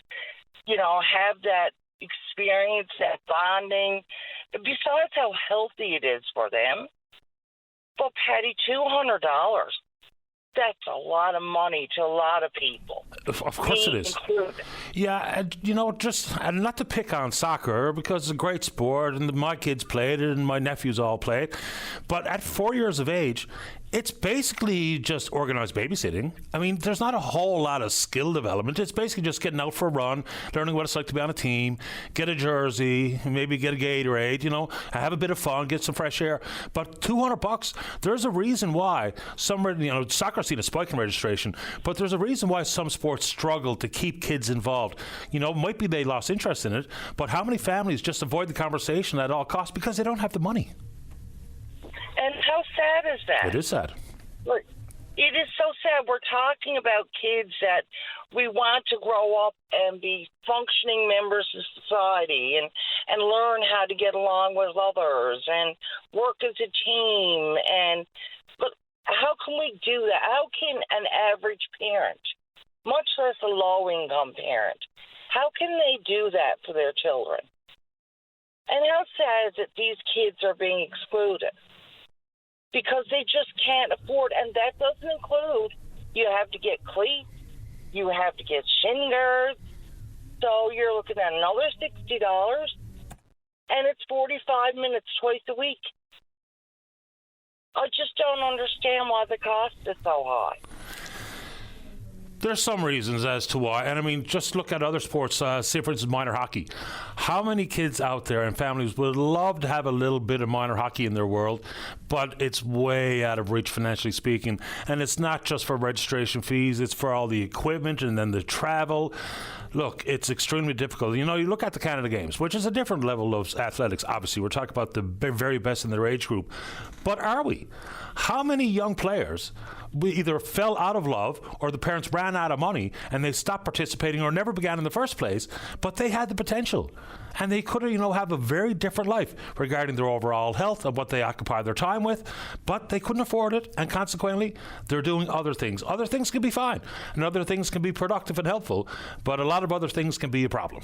you know, have that experience, that bonding, besides how healthy it is for them? But, Patty, $200, that's a lot of money to a lot of people. Of course it is. Included. Yeah, and, you know, and not to pick on soccer, because it's a great sport, and my kids played it, and my nephews all play it. But at 4 years of age, it's basically just organized babysitting. I mean, there's not a whole lot of skill development. It's basically just getting out for a run, learning what it's like to be on a team, get a jersey, maybe get a Gatorade, you know, have a bit of fun, get some fresh air. But $200, there's a reason why soccer's seen a spike in registration, but there's a reason why some sports struggle to keep kids involved. You know, might be they lost interest in it, but how many families just avoid the conversation at all costs because they don't have the money? And how sad is that? It is sad. Look, it is so sad. We're talking about kids that we want to grow up and be functioning members of society and learn how to get along with others and work as a team. But how can we do that? How can an average parent, much less a low-income parent, how can they do that for their children? And how sad is it these kids are being excluded? Because they just can't afford, and that doesn't include you have to get cleats, you have to get shin guards, so you're looking at another $60, and it's 45 minutes twice a week. I just don't understand why the cost is so high. There's some reasons as to why, and I mean, just look at other sports. Say, for instance, minor hockey. How many kids out there and families would love to have a little bit of minor hockey in their world, but it's way out of reach financially speaking. And it's not just for registration fees; it's for all the equipment and then the travel. Look, it's extremely difficult. You know, you look at the Canada Games, which is a different level of athletics. Obviously, we're talking about the very best in their age group, but are we? How many young players either fell out of love or the parents ran out of money and they stopped participating or never began in the first place, but they had the potential and they could have a very different life regarding their overall health and what they occupy their time with, but they couldn't afford it, and consequently they're doing other things. Other things can be fine and other things can be productive and helpful, but a lot of other things can be a problem.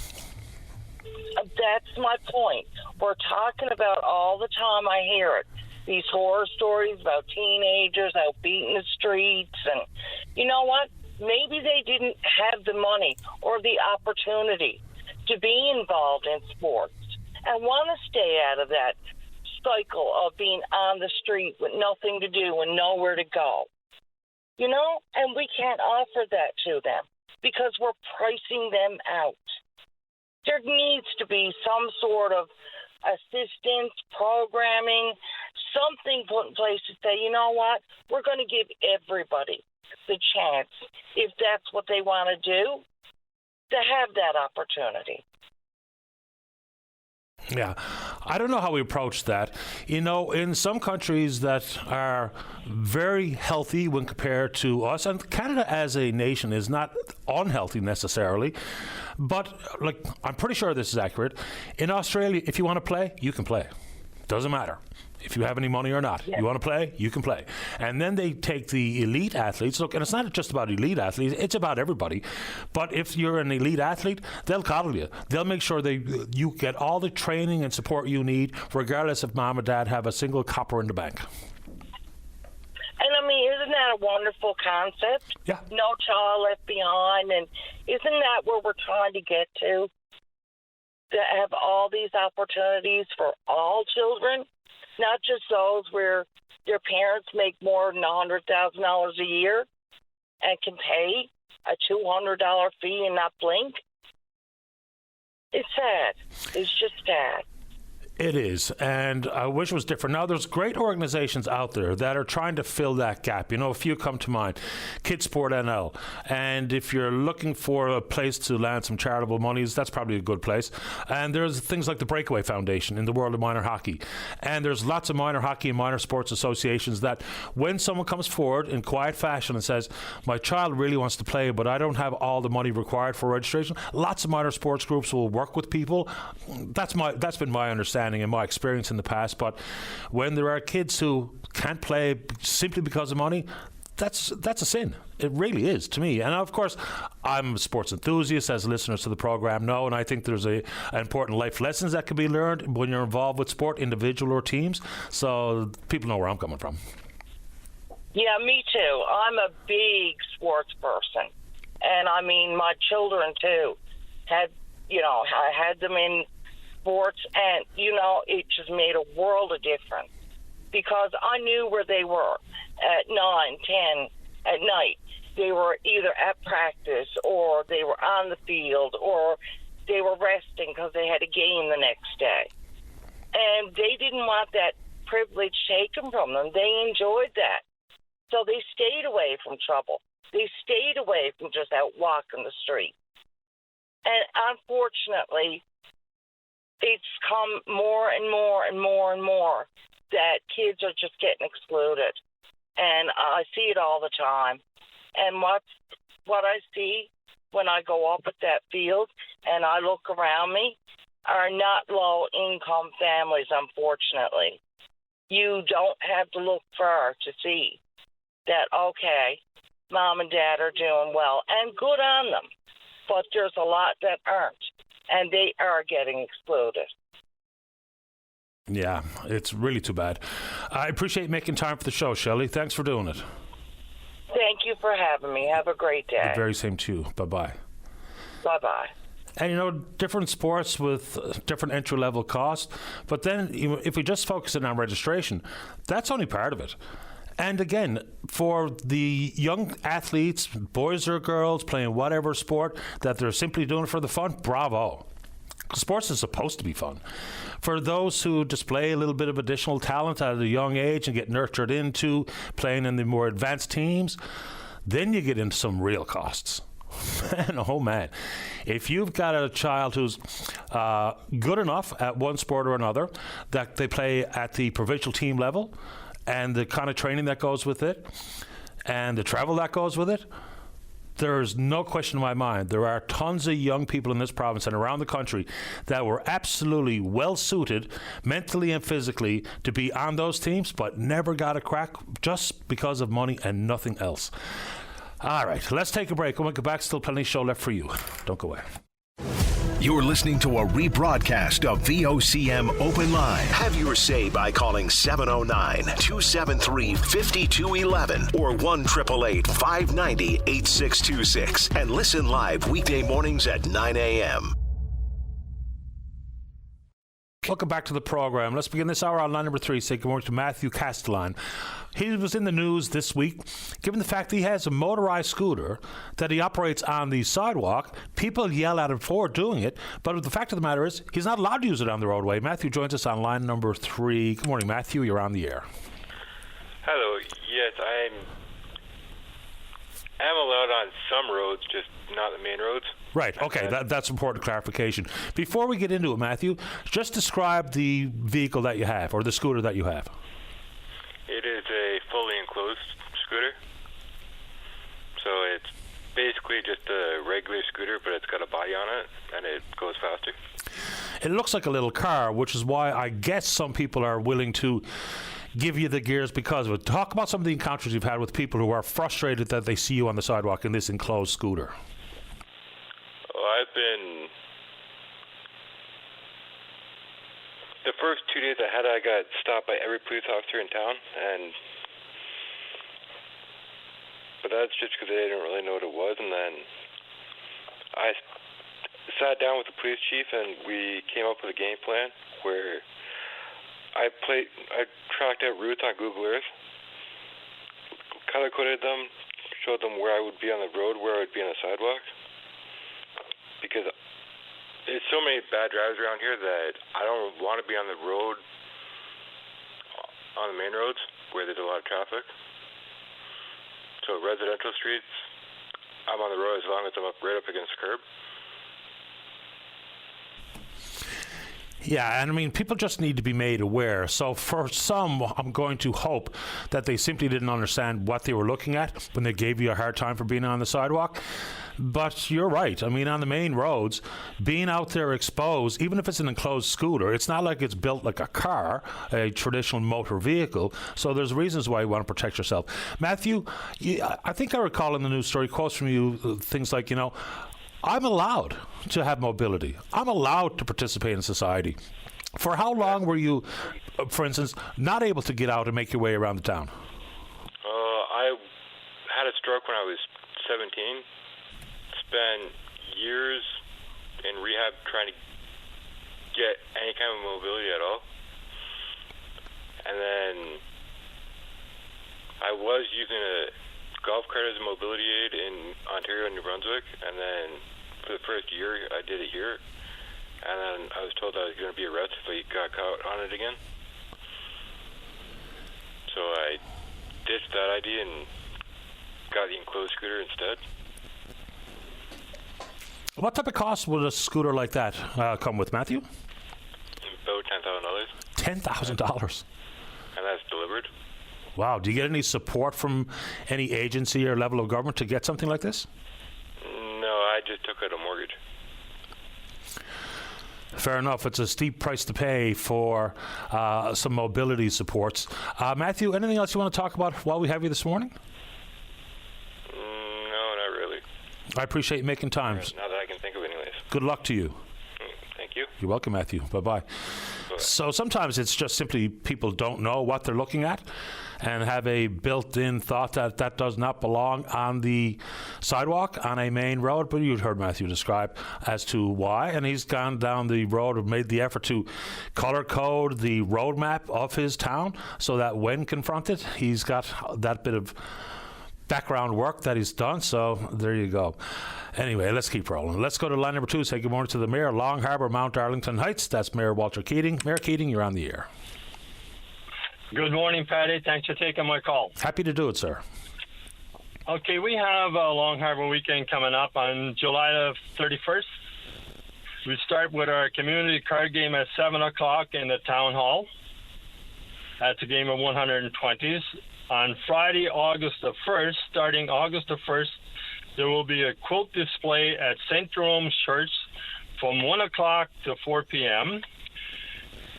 That's my point. We're talking about all the time, I hear it, these horror stories about teenagers out beating the streets. And you know what? Maybe they didn't have the money or the opportunity to be involved in sports and want to stay out of that cycle of being on the street with nothing to do and nowhere to go. And we can't offer that to them because we're pricing them out. There needs to be some sort of assistance, programming, something put in place to say, you know what, we're going to give everybody the chance, if that's what they want to do, to have that opportunity. Yeah, I don't know how we approach that. In some countries that are very healthy when compared to us, and Canada as a nation is not unhealthy necessarily, but I'm pretty sure this is accurate. In Australia, if you want to play, you can play. Doesn't matter if you have any money or not. Yeah. You want to play, you can play. And then they take the elite athletes. Look, and it's not just about elite athletes, it's about everybody. But if you're an elite athlete, they'll coddle you. They'll make sure you get all the training and support you need, regardless if mom and dad have a single copper in the bank. And I mean, isn't that a wonderful concept? Yeah. No child left behind. And isn't that where we're trying to get to? To have all these opportunities for all children, not just those where their parents make more than $100,000 a year and can pay a $200 fee and not blink. It's sad. It's just sad. It is, and I wish it was different. Now, there's great organizations out there that are trying to fill that gap. A few come to mind. Kids Sport NL. And if you're looking for a place to land some charitable monies, that's probably a good place. And there's things like the Breakaway Foundation in the world of minor hockey. And there's lots of minor hockey and minor sports associations that when someone comes forward in quiet fashion and says, my child really wants to play, but I don't have all the money required for registration, lots of minor sports groups will work with people. That's been my understanding and my experience in the past. But when there are kids who can't play simply because of money, that's a sin. It really is to me. And of course, I'm a sports enthusiast, as listeners to the program know, and I think there's important life lessons that can be learned when you're involved with sport, individual or teams. So people know where I'm coming from. Yeah, me too. I'm a big sports person, and I mean my children too. I had them in sports, and it just made a world of difference because I knew where they were at 9, 10 at night. They were either at practice or they were on the field or they were resting because they had a game the next day. And they didn't want that privilege taken from them. They enjoyed that. So they stayed away from trouble. They stayed away from just out walking the street. And unfortunately, it's come more and more and more and more that kids are just getting excluded. And I see it all the time. And what I see when I go up at that field and I look around me are not low-income families, unfortunately. You don't have to look far to see that, okay, mom and dad are doing well, and good on them. But there's a lot that aren't. And they are getting excluded. Yeah, it's really too bad. I appreciate making time for the show, Shelley. Thanks for doing it. Thank you for having me. Have a great day. The very same to you. Bye-bye. Bye-bye. And, different sports with different entry-level costs. But then if we just focus in on registration, that's only part of it. And again, for the young athletes, boys or girls, playing whatever sport, that they're simply doing it for the fun, bravo. Sports is supposed to be fun. For those who display a little bit of additional talent at a young age and get nurtured into playing in the more advanced teams, then you get into some real costs. And oh man, if you've got a child who's good enough at one sport or another that they play at the provincial team level, and the kind of training that goes with it, and the travel that goes with it, there's no question in my mind there are tons of young people in this province and around the country that were absolutely well suited mentally and physically to be on those teams, but never got a crack just because of money and nothing else. All right, let's take a break. When we get back, still plenty of show left for you. Don't go away. You're listening to a rebroadcast of VOCM Open Line. Have your say by calling 709-273-5211 or 1-888-590-8626 and listen live weekday mornings at 9 a.m. Welcome back to the program. Let's begin this hour on line number 3. Say good morning to Matthew Castellan. He was in the news this week, given the fact that he has a motorized scooter that he operates on the sidewalk. People yell at him for doing it, but the fact of the matter is he's not allowed to use it on the roadway. Matthew joins us on line number 3. Good morning, Matthew. You're on the air. Hello. Yes, I am allowed on some roads, just not the main roads. Right. Okay. That's important clarification. Before we get into it, Matthew, just describe the vehicle that you have or the scooter that you have. It is a fully enclosed scooter. So it's basically just a regular scooter, but it's got a body on it, and it goes faster. It looks like a little car, which is why I guess some people are willing to give you the gears because of it. Talk about some of the encounters you've had with people who are frustrated that they see you on the sidewalk in this enclosed scooter. I've been... The first 2 days I had it, I got stopped by every police officer in town, but that's just because they didn't really know what it was. And then I sat down with the police chief, and we came up with a game plan where I tracked out routes on Google Earth, color-coded them, showed them where I would be on the road, where I would be on the sidewalk, because there's so many bad drivers around here that I don't want to be on the road, on the main roads, where there's a lot of traffic. So residential streets, I'm on the road as long as I'm right up against the curb. Yeah, and I mean, people just need to be made aware. So for some, I'm going to hope that they simply didn't understand what they were looking at when they gave you a hard time for being on the sidewalk. But you're right. I mean, on the main roads, being out there exposed, even if it's an enclosed scooter, it's not like it's built like a car, a traditional motor vehicle. So there's reasons why you want to protect yourself. Matthew, I think I recall in the news story quotes from you, things like, you know, I'm allowed to have mobility. I'm allowed to participate in society. For how long were you, for instance, not able to get out and make your way around the town? I had a stroke when I was 17. Spent years in rehab trying to get any kind of mobility at all. And then I was using a golf cart as a mobility aid in Ontario and New Brunswick, and then for the first year I did it here, and then I was told I was going to be arrested if I got caught on it again. So I ditched that idea and got the enclosed scooter instead. What type of cost would a scooter like that come with, Matthew? About $10,000. $10,000. And that's delivered. Wow. Do you get any support from any agency or level of government to get something like this? No, I just took out a mortgage. Fair enough. It's a steep price to pay for some mobility supports. Matthew, anything else you want to talk about while we have you this morning? No, not really. I appreciate you making time. Not that I can think of anyways. Good luck to you. Thank you. You're welcome, Matthew. Bye-bye. So sometimes it's just simply people don't know what they're looking at and have a built-in thought that that does not belong on the sidewalk on a main road. But you'd heard Matthew describe as to why, and he's gone down the road and made the effort to color code the road map of his town so that when confronted, he's got that bit of background work that he's done. So there you go. Anyway, let's keep rolling. Let's go to line number 2. Say good morning to the Mayor, Long Harbour, Mount Darlington Heights. That's Mayor Walter Keating. Mayor Keating, you're on the air. Good morning, Patty. Thanks for taking my call. Happy to do it, sir. Okay, we have a Long Harbour weekend coming up on July the 31st. We start with our community card game at 7 o'clock in the town hall. That's a game of 120s. On Friday, August the 1st, starting August the 1st, there will be a quilt display at St. Jerome's Church from 1 o'clock to 4 p.m.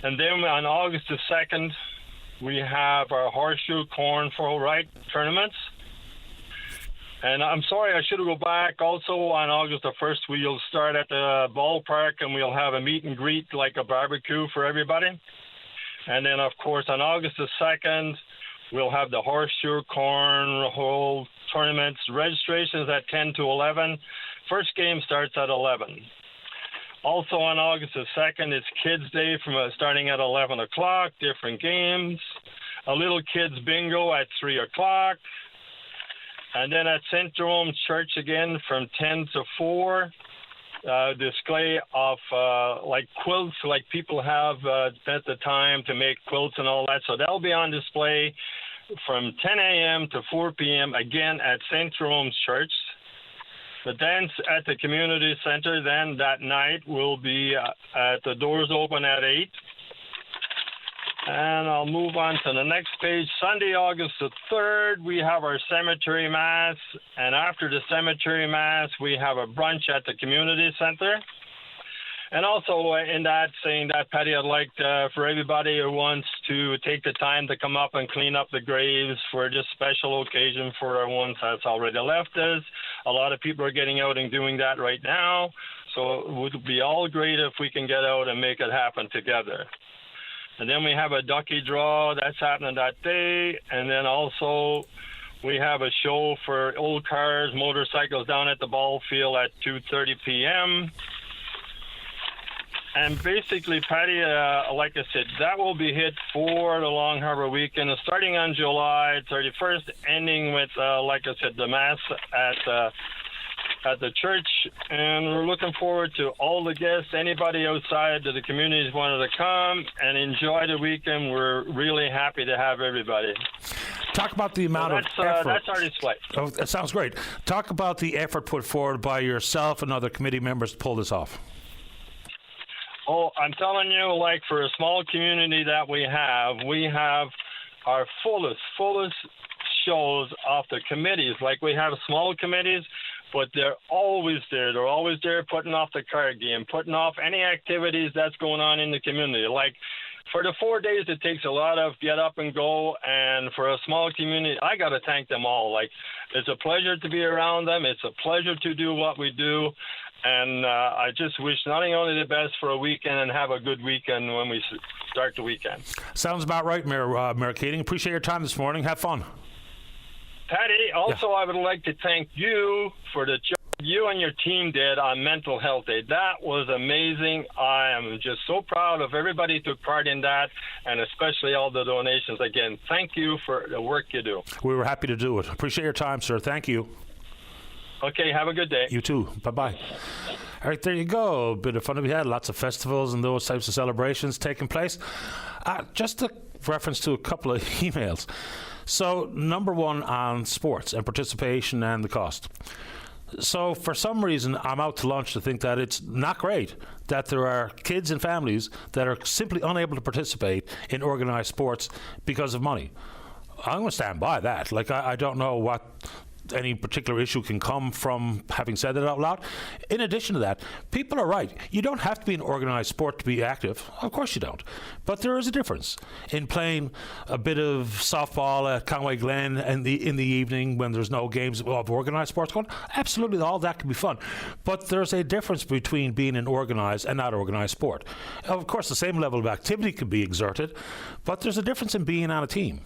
And then on August the 2nd, we have our horseshoe cornhole right tournaments. And I'm sorry, I should go back. Also on August the 1st, we'll start at the ballpark and we'll have a meet and greet, like a barbecue for everybody. And then, of course, on August the 2nd, we'll have the horseshoe cornhole tournaments. Registrations at 10 to 11. First game starts at 11. Also on August the 2nd, it's Kids Day from starting at 11 o'clock, different games. A little kids bingo at 3 o'clock. And then at St. Jerome's Church again from 10 to 4. Display of like quilts, like people have spent the time to make quilts and all that. So that'll be on display from 10 a.m. to 4 p.m. again at St. Jerome's Church. The dance at the community center then that night will be at the doors open at 8. And I'll move on to the next page. Sunday, August the 3rd, we have our cemetery mass. And after the cemetery mass, we have a brunch at the community center. And also in that, saying that, Patty, I'd like for everybody who wants to take the time to come up and clean up the graves for this special occasion for our ones that's already left us. A lot of people are getting out and doing that right now. So it would be all great if we can get out and make it happen together. And then we have a ducky draw that's happening that day. And then also we have a show for old cars, motorcycles down at the ball field at 2:30 p.m. And basically, Patty, like I said, that will be hit for the Long Harbour weekend, starting on July 31st, ending with, like I said, the Mass at the church. And we're looking forward to all the guests, anybody outside of the communities wanted to come and enjoy the weekend. We're really happy to have everybody. Talk about the amount of effort. That's our display. Oh, that sounds great. Talk about the effort put forward by yourself and other committee members to pull this off. Oh, I'm telling you, like for a small community that we have our fullest shows of the committees. Like we have small committees, but they're always there. They're always there putting off the card game, putting off any activities that's going on in the community. Like for the 4 days, it takes a lot of get up and go. And for a small community, I got to thank them all. Like it's a pleasure to be around them. It's a pleasure to do what we do. And I just wish nothing only the best for a weekend and have a good weekend when we start the weekend. Sounds about right, Mayor Keating. Appreciate your time this morning. Have fun. Patty, also I would like to thank you for the job you and your team did on Mental Health Day. That was amazing. I am just so proud of everybody who took part in that, and especially all the donations. Again, thank you for the work you do. We were happy to do it. Appreciate your time, sir. Thank you. Okay, have a good day. You too. Bye-bye. All right, there you go. A bit of fun to be had. Lots of festivals and those types of celebrations taking place. Just a reference to a couple of emails. So, number one on sports and participation and the cost. So, for some reason, I'm out to lunch to think that it's not great that there are kids and families that are simply unable to participate in organized sports because of money. I'm going to stand by that. Like, I don't know what any particular issue can come from having said that out loud. In addition to that, people are right. You don't have to be an organized sport to be active. Of course you don't. But there is a difference in playing a bit of softball at Conway Glen in the evening when there's no games of organized sports going. Absolutely, all that can be fun. But there's a difference between being an organized and not organized sport. Of course, the same level of activity can be exerted, but there's a difference in being on a team.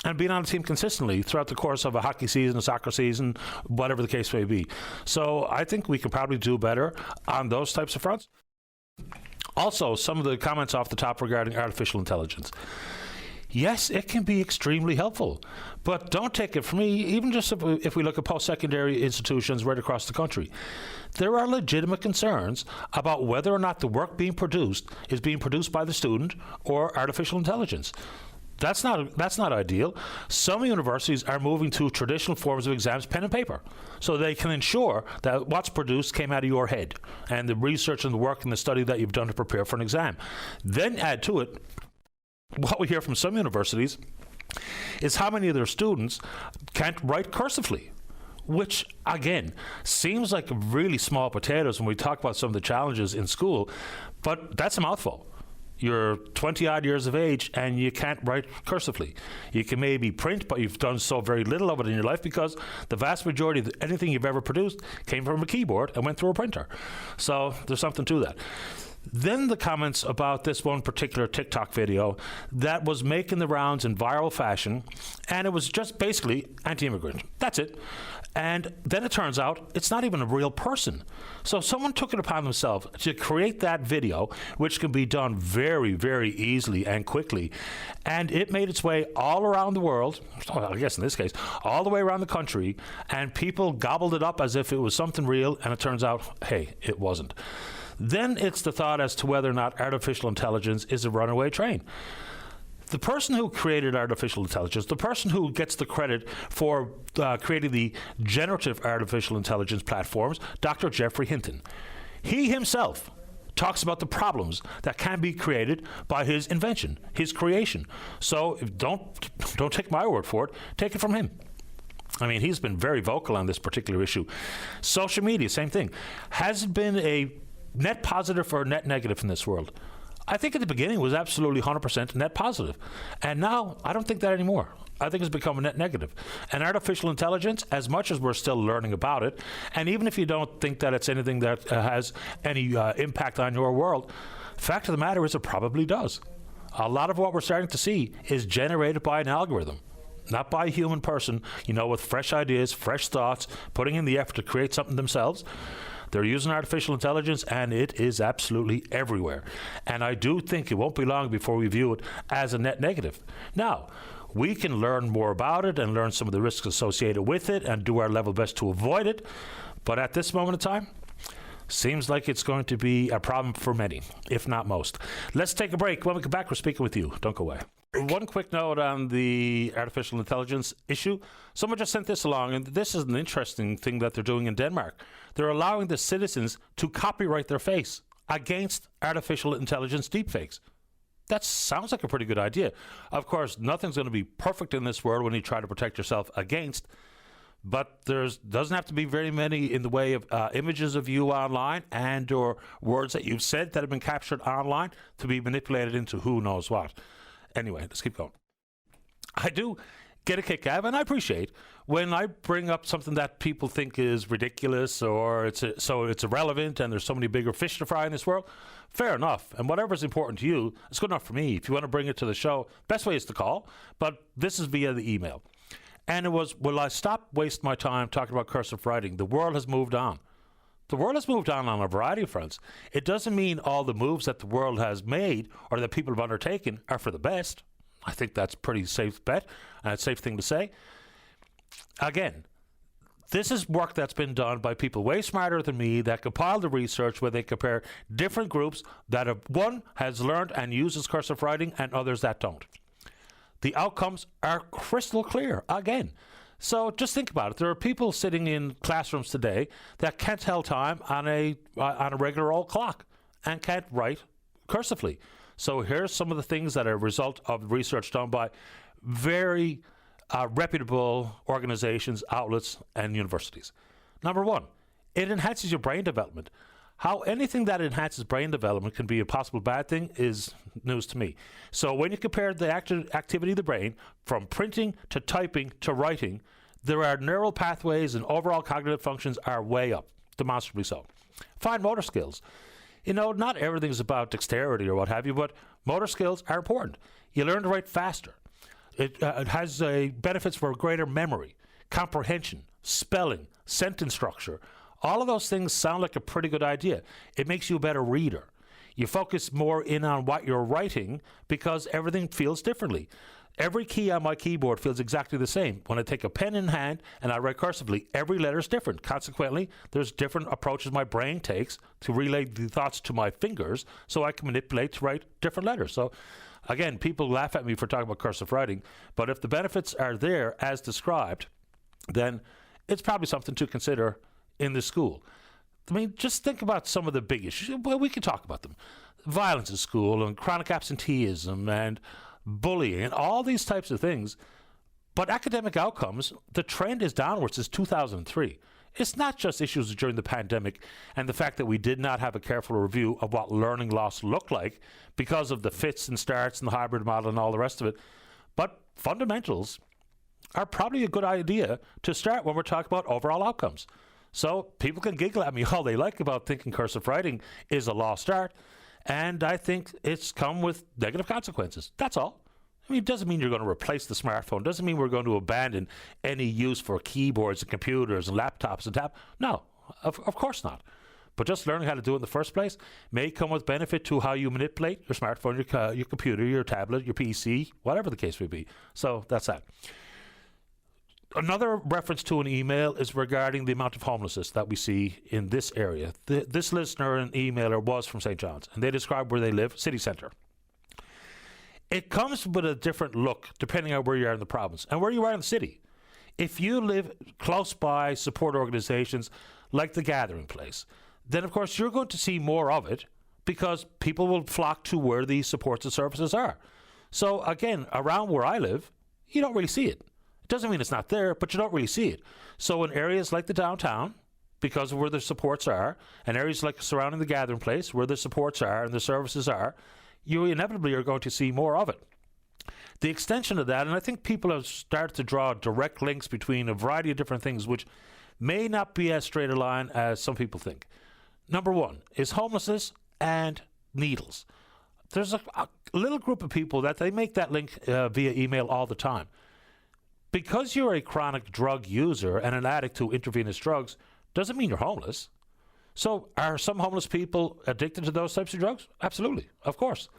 And being on a team consistently throughout the course of a hockey season, a soccer season, whatever the case may be. So I think we can probably do better on those types of fronts. Also, some of the comments off the top regarding artificial intelligence. Yes, it can be extremely helpful, but don't take it from me, even just if we look at post-secondary institutions right across the country. There are legitimate concerns about whether or not the work being produced is being produced by the student or artificial intelligence. That's not ideal. Some universities are moving to traditional forms of exams, pen and paper, so they can ensure that what's produced came out of your head and the research and the work and the study that you've done to prepare for an exam. Then add to it, what we hear from some universities is how many of their students can't write cursively, which, again, seems like really small potatoes when we talk about some of the challenges in school, but that's a mouthful. You're 20-odd years of age and you can't write cursively. You can maybe print, but you've done so very little of it in your life because the vast majority of anything you've ever produced came from a keyboard and went through a printer. So there's something to that. Then the comments about this one particular TikTok video that was making the rounds in viral fashion, and it was just basically anti-immigrant. That's it. And then it turns out it's not even a real person. So someone took it upon themselves to create that video, which can be done very, very easily and quickly. And it made its way all around the world, well, I guess in this case, all the way around the country, and people gobbled it up as if it was something real, and it turns out, hey, it wasn't. Then it's the thought as to whether or not artificial intelligence is a runaway train. The person who created artificial intelligence, the person who gets the credit for creating the generative artificial intelligence platforms, Dr. Jeffrey Hinton, he himself talks about the problems that can be created by his invention, his creation. So don't take my word for it, take it from him. I mean, he's been very vocal on this particular issue. Social media, same thing. Has it been a net positive or net negative in this world? I think at the beginning it was absolutely 100% net positive. And now I don't think that anymore. I think it's become a net negative. And artificial intelligence, as much as we're still learning about it, and even if you don't think that it's anything that has any impact on your world, fact of the matter is it probably does. A lot of what we're starting to see is generated by an algorithm, not by a human person, with fresh ideas, fresh thoughts, putting in the effort to create something themselves. They're using artificial intelligence, and it is absolutely everywhere. And I do think it won't be long before we view it as a net negative. Now, we can learn more about it and learn some of the risks associated with it and do our level best to avoid it. But at this moment in time, seems like it's going to be a problem for many, if not most. Let's take a break. When we come back, we're speaking with you. Don't go away. One quick note on the artificial intelligence issue. Someone just sent this along, and this is an interesting thing that they're doing in Denmark. They're allowing the citizens to copyright their face against artificial intelligence deepfakes. That sounds like a pretty good idea. Of course, nothing's going to be perfect in this world when you try to protect yourself against, but doesn't have to be very many in the way of images of you online and or words that you've said that have been captured online to be manipulated into who knows what. Anyway, let's keep going. I do get a kick out of, and I appreciate when I bring up something that people think is ridiculous or it's irrelevant and there's so many bigger fish to fry in this world. Fair enough. And whatever's important to you, it's good enough for me. If you want to bring it to the show, best way is to call, but this is via the email. And it was, will I stop wasting my time talking about cursive writing? The world has moved on. The world has moved on a variety of fronts. It doesn't mean all the moves that the world has made or that people have undertaken are for the best. I think that's a pretty safe bet and a safe thing to say. Again, this is work that's been done by people way smarter than me that compile the research where they compare different groups that one has learned and uses cursive writing and others that don't. The outcomes are crystal clear again. So just think about it. There are people sitting in classrooms today that can't tell time on a regular old clock and can't write cursively. So here's some of the things that are a result of research done by very reputable organizations, outlets, and universities. Number one, it enhances your brain development. How anything that enhances brain development can be a possible bad thing is news to me. So when you compare the activity of the brain from printing to typing to writing, there are neural pathways and overall cognitive functions are way up, demonstrably so. Fine motor skills. You know, not everything is about dexterity or what have you, but motor skills are important. You learn to write faster. It has benefits for greater memory, comprehension, spelling, sentence structure. All of those things sound like a pretty good idea. It makes you a better reader. You focus more in on what you're writing because everything feels differently. Every key on my keyboard feels exactly the same. When I take a pen in hand and I write cursively, every letter is different. Consequently, there's different approaches my brain takes to relay the thoughts to my fingers so I can manipulate to write different letters. So, again, people laugh at me for talking about cursive writing, but if the benefits are there as described, then it's probably something to consider in the school. I mean, just think about some of the big issues. Well, we can talk about them. Violence in school and chronic absenteeism and bullying and all these types of things. But academic outcomes, the trend is downwards since 2003. It's not just issues during the pandemic and the fact that we did not have a careful review of what learning loss looked like because of the fits and starts and the hybrid model and all the rest of it. But fundamentals are probably a good idea to start when we're talking about overall outcomes. So people can giggle at me all they like about thinking cursive writing is a lost art, and I think it's come with negative consequences. That's all. I mean, it doesn't mean you're going to replace the smartphone. It doesn't mean we're going to abandon any use for keyboards and computers and laptops and tabs. No, of course not. But just learning how to do it in the first place may come with benefit to how you manipulate your smartphone, your computer, your tablet, your PC, whatever the case may be. So that's that. Another reference to an email is regarding the amount of homelessness that we see in this area. This listener and emailer was from St. John's, and they described where they live, city centre. It comes with a different look depending on where you are in the province and where you are in the city. If you live close by support organizations like the Gathering Place, then of course you're going to see more of it because people will flock to where the supports and services are. So again, around where I live, you don't really see it. It doesn't mean it's not there, but you don't really see it. So in areas like the downtown, because of where the supports are, and areas like surrounding the Gathering Place, where the supports are and the services are, you inevitably are going to see more of it. The extension of that, and I think people have started to draw direct links between a variety of different things, which may not be as straight a line as some people think. Number one is homelessness and needles. There's a little group of people that they make that link via email all the time. Because you're a chronic drug user and an addict to intravenous drugs doesn't mean you're homeless. So are some homeless people addicted to those types of drugs? Absolutely, of course.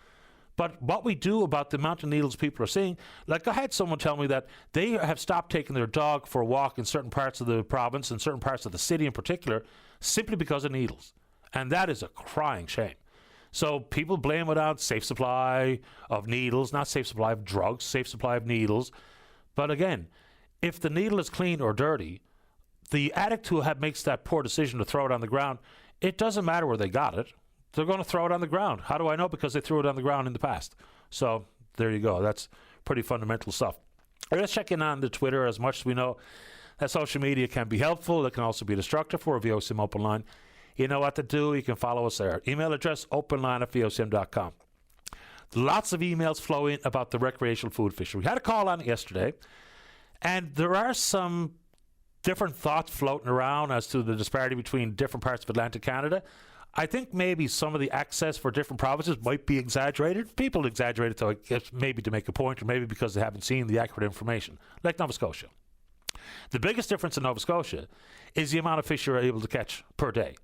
But what we do about the amount of needles people are seeing, like I had someone tell me that they have stopped taking their dog for a walk in certain parts of the province and certain parts of the city in particular, simply because of needles. And that is a crying shame. So people blame it on safe supply of needles, not safe supply of drugs, safe supply of needles. But again, if the needle is clean or dirty, the addict who makes that poor decision to throw it on the ground, it doesn't matter where they got it. They're going to throw it on the ground. How do I know? Because they threw it on the ground in the past. So there you go. That's pretty fundamental stuff. Let's check in on the Twitter. As much as we know that social media can be helpful, it can also be destructive for a VOCM Open Line. You know what to do. You can follow us there. Email address, openline@vocm.com. Lots of emails flow in about the recreational food fishery. We had a call on it yesterday, and there are some different thoughts floating around as to the disparity between different parts of Atlantic Canada. I think maybe some of the access for different provinces might be exaggerated. People exaggerate it, though, I guess maybe to make a point, or maybe because they haven't seen the accurate information, like Nova Scotia. The biggest difference in Nova Scotia is the amount of fish you're able to catch per day.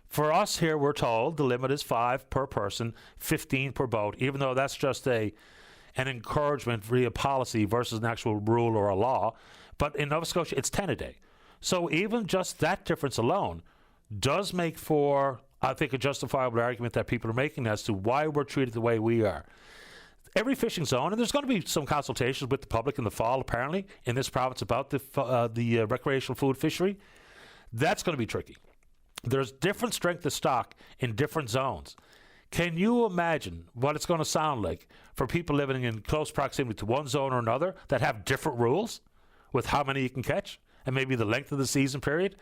For us here, we're told the limit is 5 per person, 15 per boat, even though that's just an encouragement via policy versus an actual rule or a law. But in Nova Scotia, it's 10 a day. So even just that difference alone does make for, I think, a justifiable argument that people are making as to why we're treated the way we are. Every fishing zone, and there's going to be some consultations with the public in the fall, apparently, in this province about the recreational food fishery. That's going to be tricky. There's different strength of stock in different zones. Can you imagine what it's going to sound like for people living in close proximity to one zone or another that have different rules? with how many you can catch and maybe the length of the season period.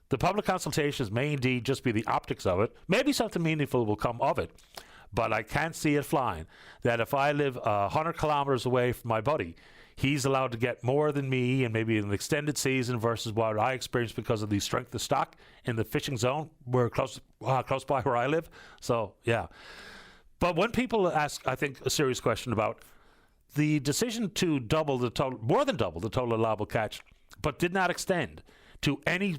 The public consultations may indeed just be the optics of it. Maybe something meaningful will come of it, but I can't see it flying. That if I live 100 kilometers away from my buddy, he's allowed to get more than me and maybe an extended season versus what I experienced because of the strength of stock in the fishing zone where close by where I live. So, yeah. But when people ask, I think, a serious question about the decision to double the total, more than double the total allowable catch, but did not extend to any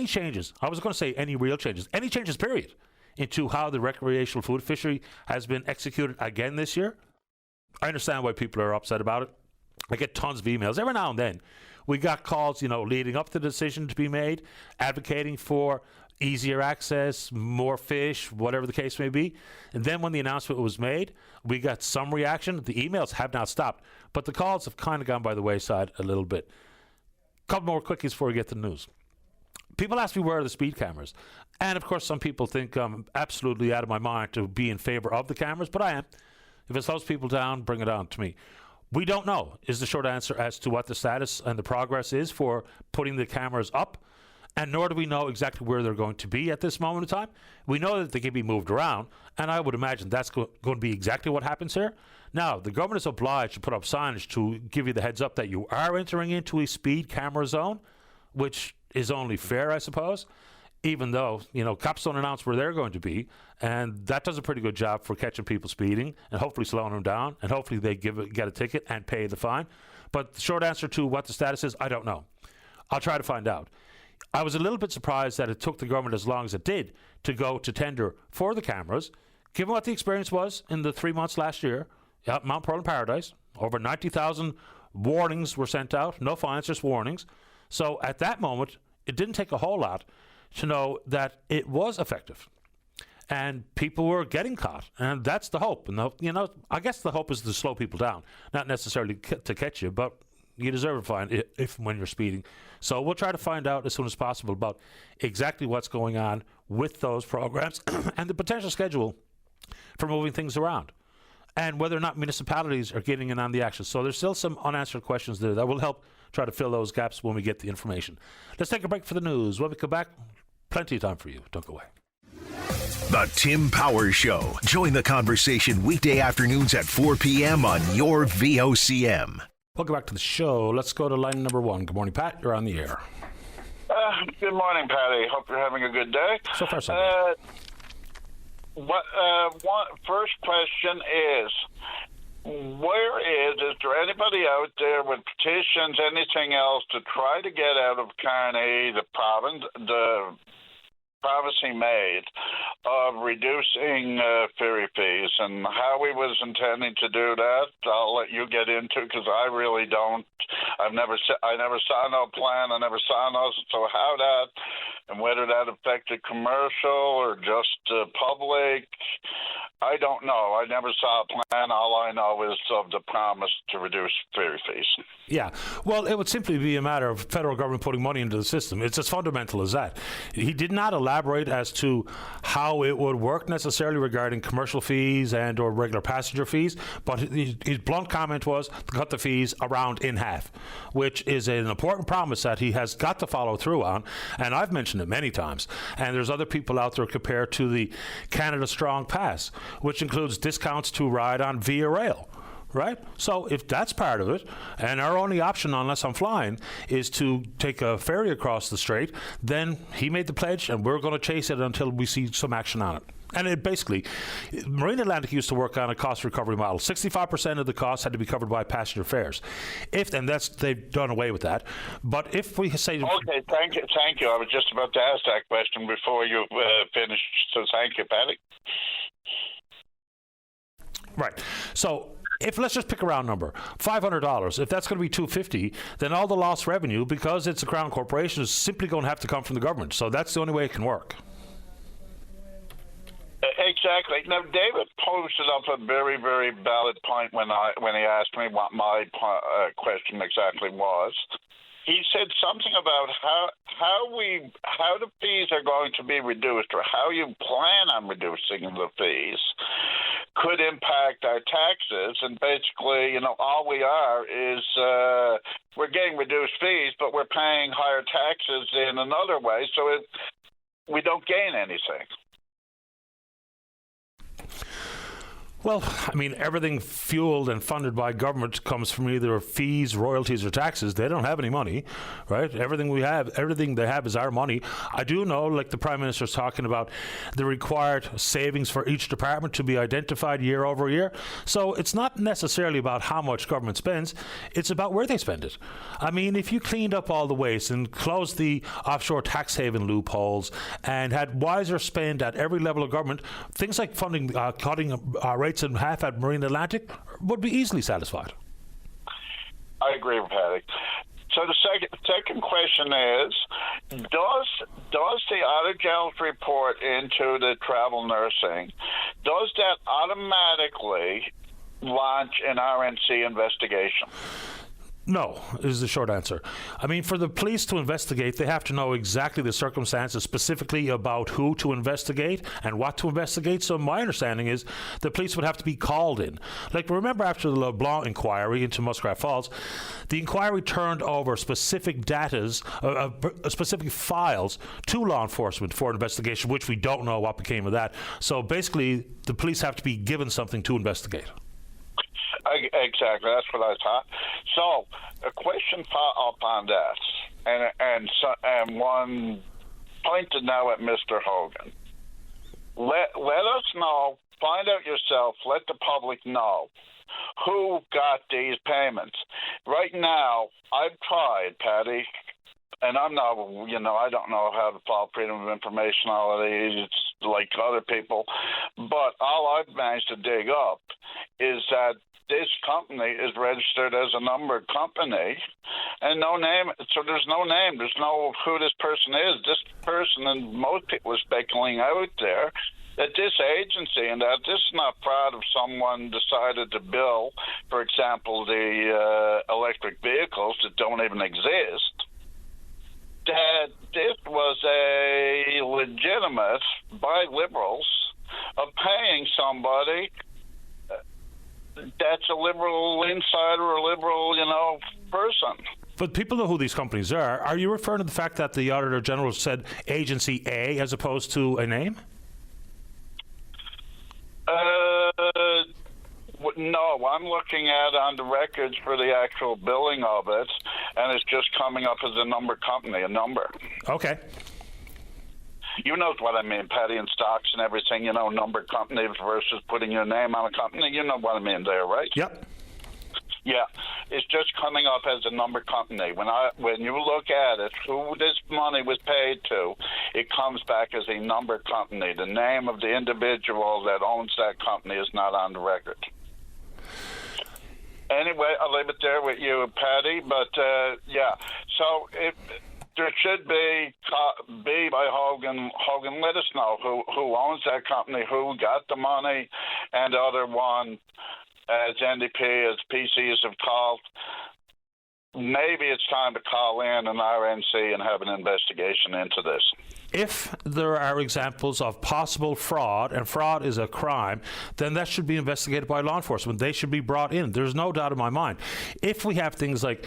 changes. I was going to say any real changes. Any changes, period, into how the recreational food fishery has been executed again this year. I understand why people are upset about it. I get tons of emails. Every now and then, we got calls, leading up to the decision to be made, advocating for easier access, more fish, whatever the case may be. And then when the announcement was made, we got some reaction. The emails have not stopped, but the calls have kind of gone by the wayside a little bit. Couple more quickies before we get to the news. People ask me where are the speed cameras. And, of course, some people think I'm absolutely out of my mind to be in favor of the cameras, but I am. If it slows people down, bring it on to me. We don't know is the short answer as to what the status and the progress is for putting the cameras up, and nor do we know exactly where they're going to be at this moment in time. We know that they can be moved around, and I would imagine that's going to be exactly what happens here. Now, the government is obliged to put up signage to give you the heads up that you are entering into a speed camera zone, which is only fair, I suppose, even though, cops don't announce where they're going to be, and that does a pretty good job for catching people speeding and hopefully slowing them down, and hopefully they get a ticket and pay the fine. But the short answer to what the status is, I don't know. I'll try to find out. I was a little bit surprised that it took the government as long as it did to go to tender for the cameras, given what the experience was in the 3 months last year at Mount Pearl and Paradise. Over 90,000 warnings were sent out, no fines, just warnings. So at that moment, it didn't take a whole lot to know that it was effective. And people were getting caught. And that's the hope. And, I guess the hope is to slow people down, not necessarily to catch you, but you deserve a fine when you're speeding. So we'll try to find out as soon as possible about exactly what's going on with those programs and the potential schedule for moving things around, and whether or not municipalities are getting in on the action. So there's still some unanswered questions there that will help try to fill those gaps when we get the information. Let's take a break for the news. When we come back, plenty of time for you. Don't go away. The Tim Powers Show. Join the conversation weekday afternoons at 4 p.m. on your VOCM. Welcome back to the show. Let's go to line number one. Good morning, Pat. You're on the air. Good morning, Patty. Hope you're having a good day. So far, so good. First question is, is there anybody out there with petitions, anything else to try to get out of Carney, the promise he made of reducing ferry fees, and how he was intending to do that, I'll let you get into, because I really don't. I never saw no plan. I never saw no. So how that and whether that affected commercial or just public, I don't know. I never saw a plan. All I know is of the promise to reduce ferry fees. Yeah. Well, it would simply be a matter of federal government putting money into the system. It's as fundamental as that. He did not elaborate as to how it would work necessarily regarding commercial fees and or regular passenger fees, but his blunt comment was to cut the fees around in half, which is an important promise that he has got to follow through on, and I've mentioned it many times. And there's other people out there compared to the Canada Strong Pass, which includes discounts to ride on via rail. Right? So if that's part of it, and our only option, unless I'm flying, is to take a ferry across the strait, then he made the pledge, and we're going to chase it until we see some action on it. And it basically, Marine Atlantic used to work on a cost recovery model. 65% of the costs had to be covered by passenger fares. They've done away with that. But if we say... Okay, thank you. I was just about to ask that question before you finished, so thank you, Patty. Right. So... let's just pick a round number, $500. If that's going to be $250, then all the lost revenue, because it's a Crown corporation, is simply going to have to come from the government. So that's the only way it can work. Exactly. Now, David posted up a very, very valid point when he asked me what my question exactly was. He said something about how the fees are going to be reduced, or how you plan on reducing the fees, could impact our taxes. And basically, all we are is we're getting reduced fees, but we're paying higher taxes in another way, so we don't gain anything. Well, I mean, everything fueled and funded by government comes from either fees, royalties, or taxes. They don't have any money, right? Everything they have is our money. I do know, like the Prime Minister's talking about, the required savings for each department to be identified year over year. So it's not necessarily about how much government spends. It's about where they spend it. I mean, if you cleaned up all the waste and closed the offshore tax haven loopholes and had wiser spend at every level of government, things like funding, cutting rates in half at Marine Atlantic would be easily satisfied. I agree with Patty. So the second question is, does the Auditor General's report into the travel nursing, does that automatically launch an RNC investigation? No, is the short answer. I mean, for the police to investigate, they have to know exactly the circumstances, specifically about who to investigate and what to investigate. So my understanding is the police would have to be called in. Like, remember after the LeBlanc inquiry into Muskrat Falls, the inquiry turned over specific specific files to law enforcement for investigation, which we don't know what became of that. So basically, the police have to be given something to investigate. Exactly, that's what I thought. So, a question up on that, and one pointed now at Mr. Hogan. Let us know, find out yourself, let the public know who got these payments. Right now, I've tried, Patty, and I'm not, I don't know how to follow freedom of information, all of these, like other people, but all I've managed to dig up is that this company is registered as a numbered company, and no name. So there's no name. There's no who this person is. This person, and most people are speculating out there that this agency and that this is not fraud if someone decided to bill, for example, the electric vehicles that don't even exist. That this was a legitimate by liberals of paying somebody that's a liberal insider or a liberal, person. But people know who these companies are. Are you referring to the fact that the Auditor General said Agency A as opposed to a name? No, I'm looking at on the records for the actual billing of it, and it's just coming up as a number company, a number. Okay. You know what I mean, Patty, and stocks and everything, number company versus putting your name on a company. You know what I mean there, right? Yep. Yeah, it's just coming up as a number company. When you look at it, who this money was paid to, it comes back as a number company. The name of the individual that owns that company is not on the record. Anyway, I'll leave it there with you, Patty. But, yeah, so there should be by Hogan. Hogan, let us know who owns that company, who got the money, and the other one, as NDP, as PCs have called. Maybe it's time to call in an RNC and have an investigation into this. If there are examples of possible fraud, and fraud is a crime, then that should be investigated by law enforcement. They should be brought in. There's no doubt in my mind. If we have things like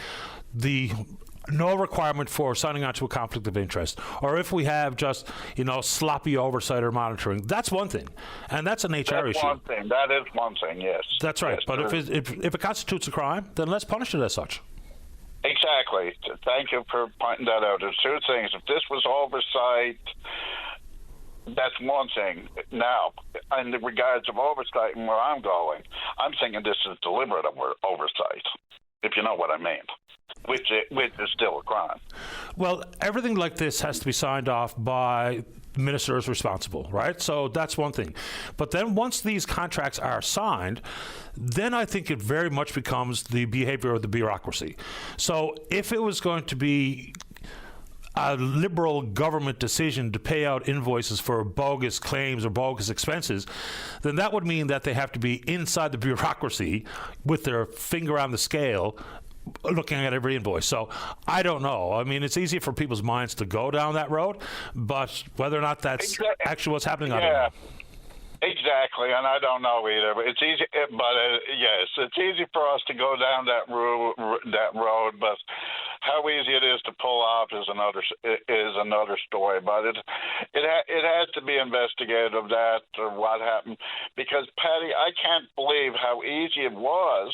no requirement for signing on to a conflict of interest, or if we have just, sloppy oversight or monitoring, that's one thing. And that's an HR issue. That's one thing. That is one thing, yes. That's right. Yes, but if it constitutes a crime, then let's punish it as such. Exactly. Thank you for pointing that out. There's two things. If this was oversight, that's one thing. Now, in the regards of oversight and where I'm going, I'm thinking this is deliberate oversight, if you know what I mean, which is still a crime. Well, everything like this has to be signed off by ministers responsible, right? So that's one thing. But then once these contracts are signed, then I think it very much becomes the behavior of the bureaucracy. So if it was going to be a liberal government decision to pay out invoices for bogus claims or bogus expenses, then that would mean that they have to be inside the bureaucracy with their finger on the scale looking at every invoice. So I don't know. I mean, it's easy for people's minds to go down that road, but whether or not that's actually what's happening, I don't know. Exactly, and I don't know either. But it's easy. Yes, it's easy for us to go down that road. But how easy it is to pull off is another story. But it has to be investigated of that or what happened, because Patty, I can't believe how easy it was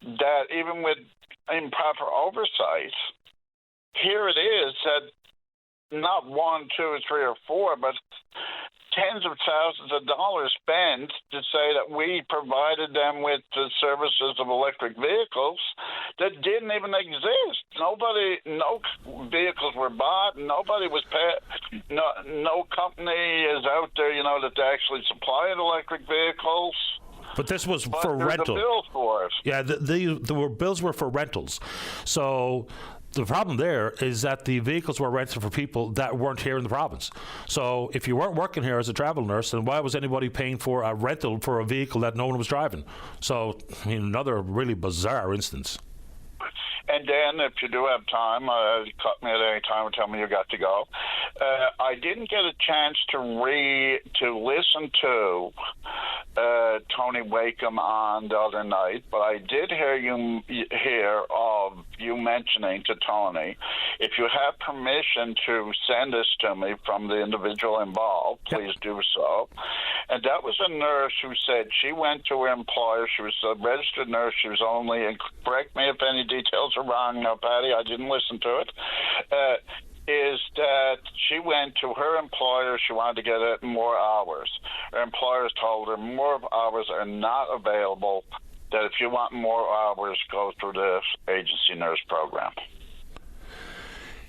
that even with improper oversight, here it is that not 1, 2, 3, or 4, but tens of thousands of dollars spent to say that we provided them with the services of electric vehicles that didn't even exist. No vehicles were bought. Nobody was paid. No company is out there, that actually supplied electric vehicles. But this was for rental. The bills for it. Yeah, the bills were for rentals. So the problem there is that the vehicles were rented for people that weren't here in the province. So if you weren't working here as a travel nurse, then why was anybody paying for a rental for a vehicle that no one was driving? So, another really bizarre instance. And Dan, if you do have time, cut me at any time and tell me you got to go. I didn't get a chance to listen to Tony Wakeham on the other night, but I did hear of you mentioning to Tony, if you have permission to send this to me from the individual involved, please do so. And that was a nurse who said she went to her employer. She was a registered nurse. She was only, and correct me if any details are wrong now, Patty, I didn't listen to it, is that she went to her employer. She wanted to get more hours. Her employers told her more hours are not available, that if you want more hours, go through the agency nurse program.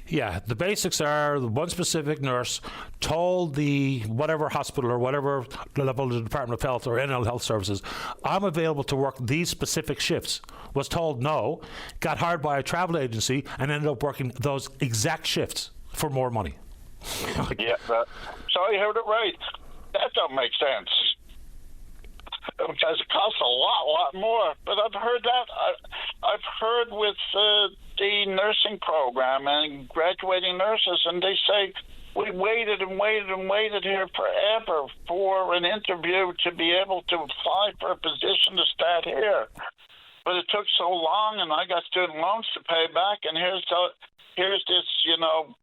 Yeah, the basics are the one specific nurse told the whatever hospital or whatever level of the Department of Health or NL Health Services, I'm available to work these specific shifts. Was told no, got hired by a travel agency and ended up working those exact shifts for more money. Yeah, so you heard it right. That don't make sense. Because it costs a lot more. But I've heard that. I've heard with the nursing program and graduating nurses, and they say, we waited and waited and waited here forever for an interview to be able to apply for a position to start here. But it took so long, and I got student loans to pay back, and here's this,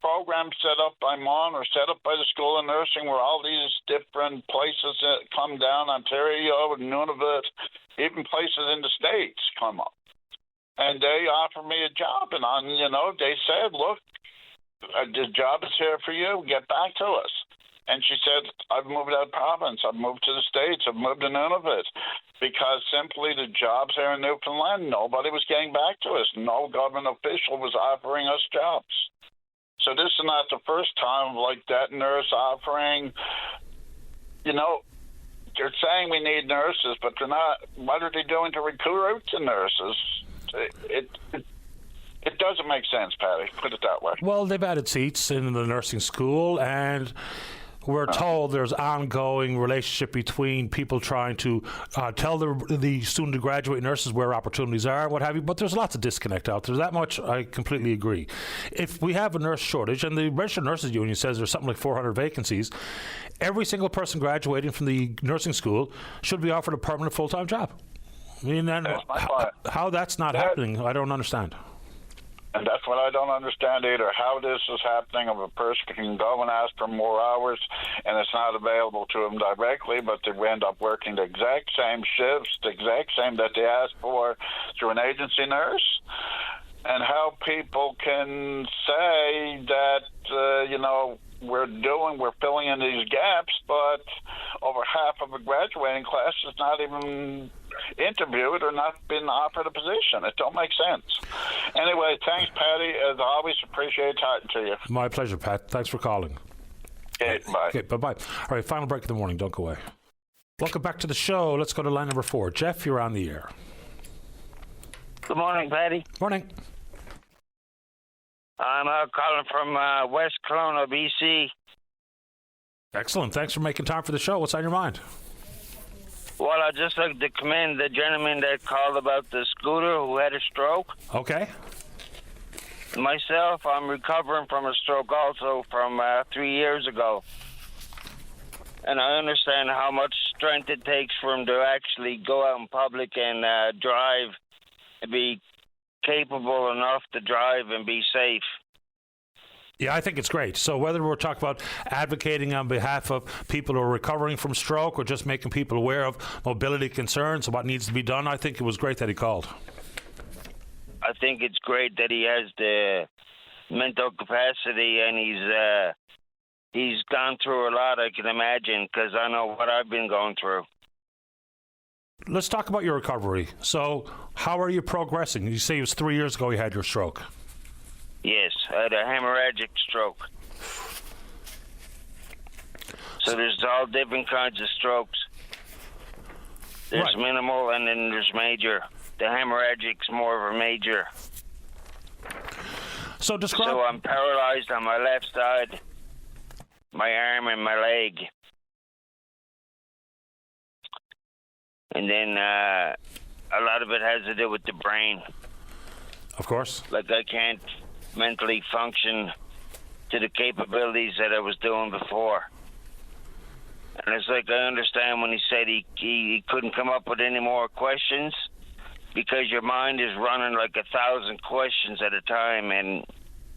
program set up by MON or set up by the School of Nursing where all these different places that come down, Ontario and Nunavut, even places in the States come up. And they offered me a job, and they said, look, the job is here for you. Get back to us. And she said, I've moved out of province. I've moved to the States. I've moved to Nunavut. Because simply the jobs here in Newfoundland, nobody was getting back to us. No government official was offering us jobs. So this is not the first time like that nurse offering, they're saying we need nurses, but they're not. What are they doing to recruit the nurses? It doesn't make sense, Patty. Put it that way. Well, they've added seats in the nursing school, and we're told there's ongoing relationship between people trying to tell the student to graduate nurses where opportunities are and what have you, but there's lots of disconnect out there. That much I completely agree. If we have a nurse shortage, and the Registered Nurses Union says there's something like 400 vacancies, every single person graduating from the nursing school should be offered a permanent full-time job. I mean, how that's not happening, I don't understand. And that's what I don't understand either, how this is happening. If a person can go and ask for more hours and it's not available to them directly, but they end up working the exact same shifts, the exact same that they asked for through an agency nurse, and how people can say that, we're filling in these gaps, but over half of a graduating class is not even interviewed or not been offered a position. It don't make sense. Anyway, thanks, Patty. As always, appreciate talking to you. My pleasure, Pat. Thanks for calling. Okay, bye. Okay, bye-bye. All right, final break of the morning. Don't go away. Welcome back to the show. Let's go to line number 4. Jeff, you're on the air. Good morning, Patty. Morning. I'm calling from West Kelowna, BC. Excellent. Thanks for making time for the show. What's on your mind? Well, I'd just like to commend the gentleman that called about the scooter who had a stroke. Okay. Myself, I'm recovering from a stroke also from 3 years ago. and I understand how much strength it takes for him to actually go out in public and drive and be capable enough to drive and be safe. Yeah, I think it's great. So whether we're talking about advocating on behalf of people who are recovering from stroke or just making people aware of mobility concerns and what needs to be done, I think it was great that he called. I think it's great that he has the mental capacity, and he's gone through a lot, I can imagine, because I know what I've been going through. Let's talk about your recovery. So how are you progressing? You say it was 3 years ago you had your stroke. Yes, I had a hemorrhagic stroke. So there's all different kinds of strokes. There's minimal and then there's major. The hemorrhagic's more of a major. So describe. So I'm paralyzed on my left side, my arm and my leg. And then a lot of it has to do with the brain. Of course. Like I can't mentally function to the capabilities that I was doing before. And it's like I understand when he said he couldn't come up with any more questions because your mind is running like 1,000 questions at a time and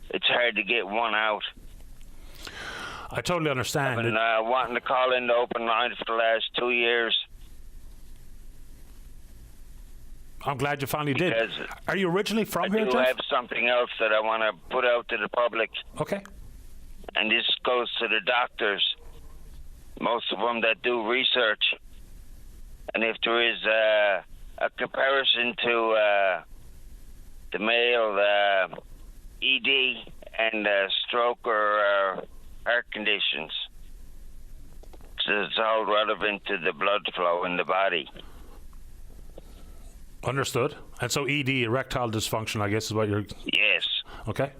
it's hard to get one out. I totally understand. I've been wanting to call in the open line for the last 2 years. I'm glad you finally did. Are you originally from here, Jeff? I have something else that I want to put out to the public. Okay. And this goes to the doctors, most of them that do research. And if there is a comparison to the male ED and stroke or heart conditions, so it's all relevant to the blood flow in the body. Understood. And so ED, erectile dysfunction, I guess is what you're... Yes. Okay.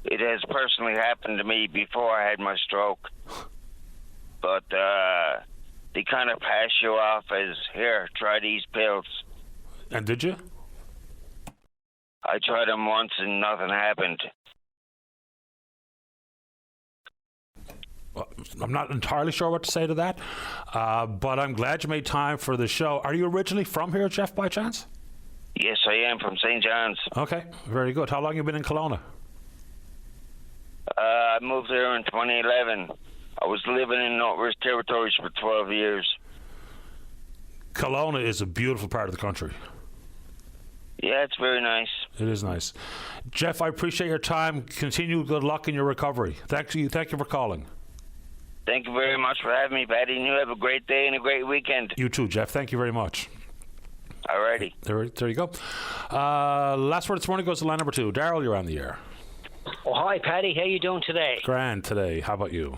It has personally happened to me before I had my stroke. But they kind of pass you off as, here, try these pills. And did you? I tried them once and nothing happened. I'm not entirely sure what to say to that, but I'm glad you made time for the show. Are you originally from here, Jeff, by chance? Yes, I am, from St. John's. Okay, very good. How long have you been in Kelowna? I moved here in 2011. I was living in Northwest Territories for 12 years. Kelowna is a beautiful part of the country. Yeah, it's very nice. It is nice. Jeff, I appreciate your time. Continue good luck in your recovery. Thank you for calling. Thank you very much for having me, Patty. And you have a great day and a great weekend. You too, Jeff. Thank you very much. All righty. There you go. Last word this morning goes to line number 2. Daryl, you're on the air. Oh, hi, Patty. How you doing today? Grand today. How about you?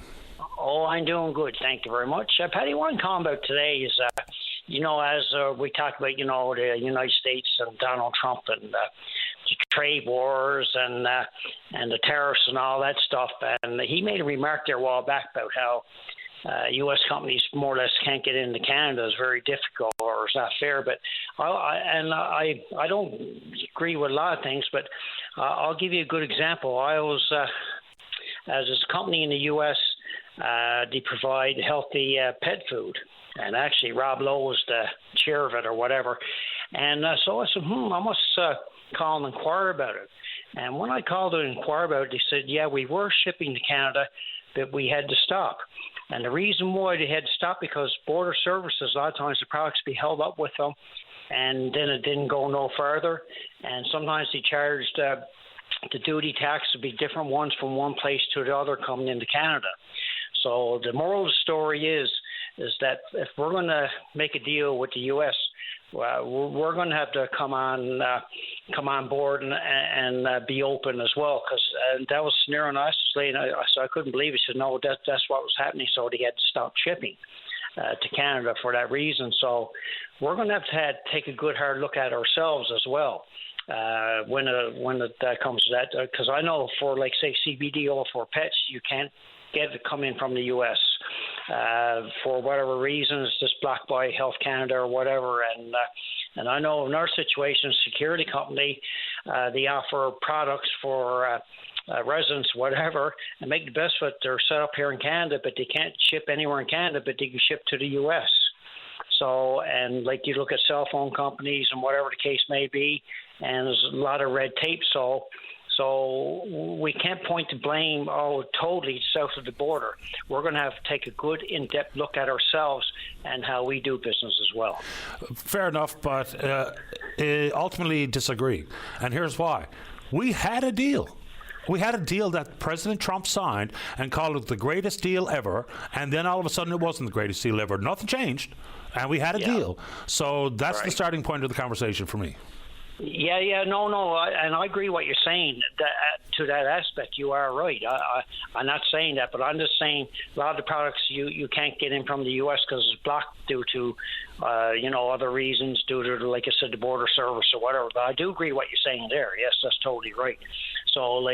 Oh, I'm doing good. Thank you very much. Patty, what I'm calling about today is, as we talked about, the United States and Donald Trump and the trade wars and the tariffs and all that stuff. And he made a remark there a while back about how U.S. companies more or less can't get into Canada. It's very difficult, or it's not fair. But I don't agree with a lot of things, but I'll give you a good example. I was, as a company in the U.S., they provide healthy pet food. And actually, Rob Lowe was the chair of it or whatever. And so I said, I must call and inquire about it. And when I called and inquired about it, they said, yeah, we were shipping to Canada, but we had to stop. And the reason why they had to stop, because border services, a lot of times the products be held up with them, and then it didn't go no further. And sometimes they charged the duty tax would be different ones from one place to the other coming into Canada. So the moral of the story is that if we're going to make a deal with the U.S., we're going to have to come on board and be open as well, because that was sneering us. So I couldn't believe it. He said, no, that's what was happening. So they had to stop shipping to Canada for that reason. So we're going to have to take a good hard look at ourselves as well when it comes to that. Because I know for, like, say, CBD oil for pets, you can't get it coming from the U.S. For whatever reason. It's just blocked by Health Canada or whatever. And I know in our situation, security company, they offer products for residents, whatever, and make the best of it. They're set up here in Canada, but they can't ship anywhere in Canada, but they can ship to the U.S. So, and like you look at cell phone companies and whatever the case may be, and there's a lot of red tape. So we can't point to blame, totally south of the border. We're going to have to take a good in-depth look at ourselves and how we do business as well. Fair enough, but ultimately disagree. And here's why. We had a deal. We had a deal that President Trump signed and called it the greatest deal ever, and then all of a sudden it wasn't the greatest deal ever. Nothing changed, and we had a deal. So that's the starting point of the conversation for me. Yeah, no, and I agree what you're saying. To that aspect, you are right. I'm not saying that, but I'm just saying a lot of the products you can't get in from the U.S. because it's blocked due to, other reasons, due to, like I said, the border service or whatever. But I do agree what you're saying there. Yes, that's totally right. So,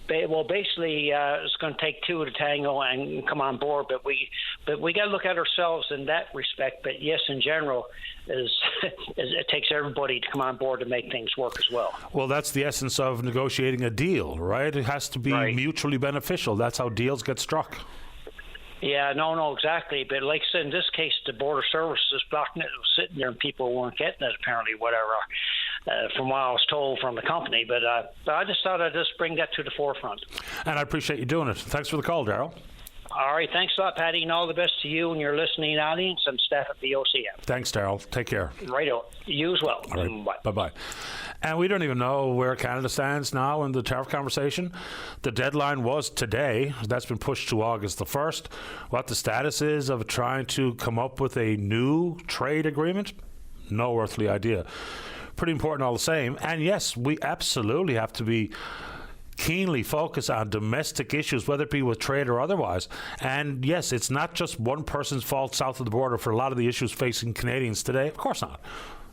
basically, it's going to take two to tango and come on board. But we got to look at ourselves in that respect. But yes, in general, it takes everybody to come on board to make things work as well. Well, that's the essence of negotiating a deal, right? It has to be mutually beneficial. That's how deals get struck. Yeah, no, exactly. But like I said, in this case, the border service is blocking it. It was sitting there and people weren't getting it, apparently, whatever, from what I was told from the company. But I just thought I'd just bring that to the forefront. And I appreciate you doing it. Thanks for the call, Daryl. All right, thanks a lot, Paddy, and all the best to you and your listening audience and staff at VOCM. Thanks, Daryl. Take care. Righto. You as well. All right. Bye-bye. And we don't even know where Canada stands now in the tariff conversation. The deadline was today. That's been pushed to August the 1st. What the status is of trying to come up with a new trade agreement? No earthly idea. Pretty important all the same. And yes, we absolutely have to be keenly focus on domestic issues, whether it be with trade or otherwise. And yes, it's not just one person's fault south of the border for a lot of the issues facing Canadians today. Of course not.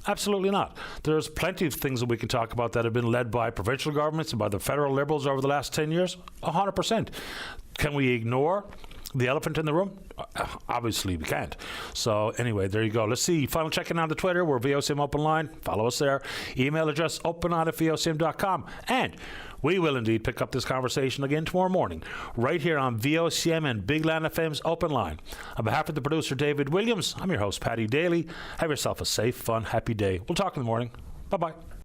Absolutely not. There's plenty of things that we can talk about that have been led by provincial governments and by the federal Liberals over the last 10 years. 100%. Can we ignore the elephant in the room? Obviously we can't. So anyway, there you go. Let's see. Final check-in on the Twitter. We're VOCM Open Line. Follow us there. Email address openon@vocm.com. And we will indeed pick up this conversation again tomorrow morning, right here on VOCM and Big Land FM's Open Line. On behalf of the producer, David Williams, I'm your host, Paddy Daly. Have yourself a safe, fun, happy day. We'll talk in the morning. Bye-bye.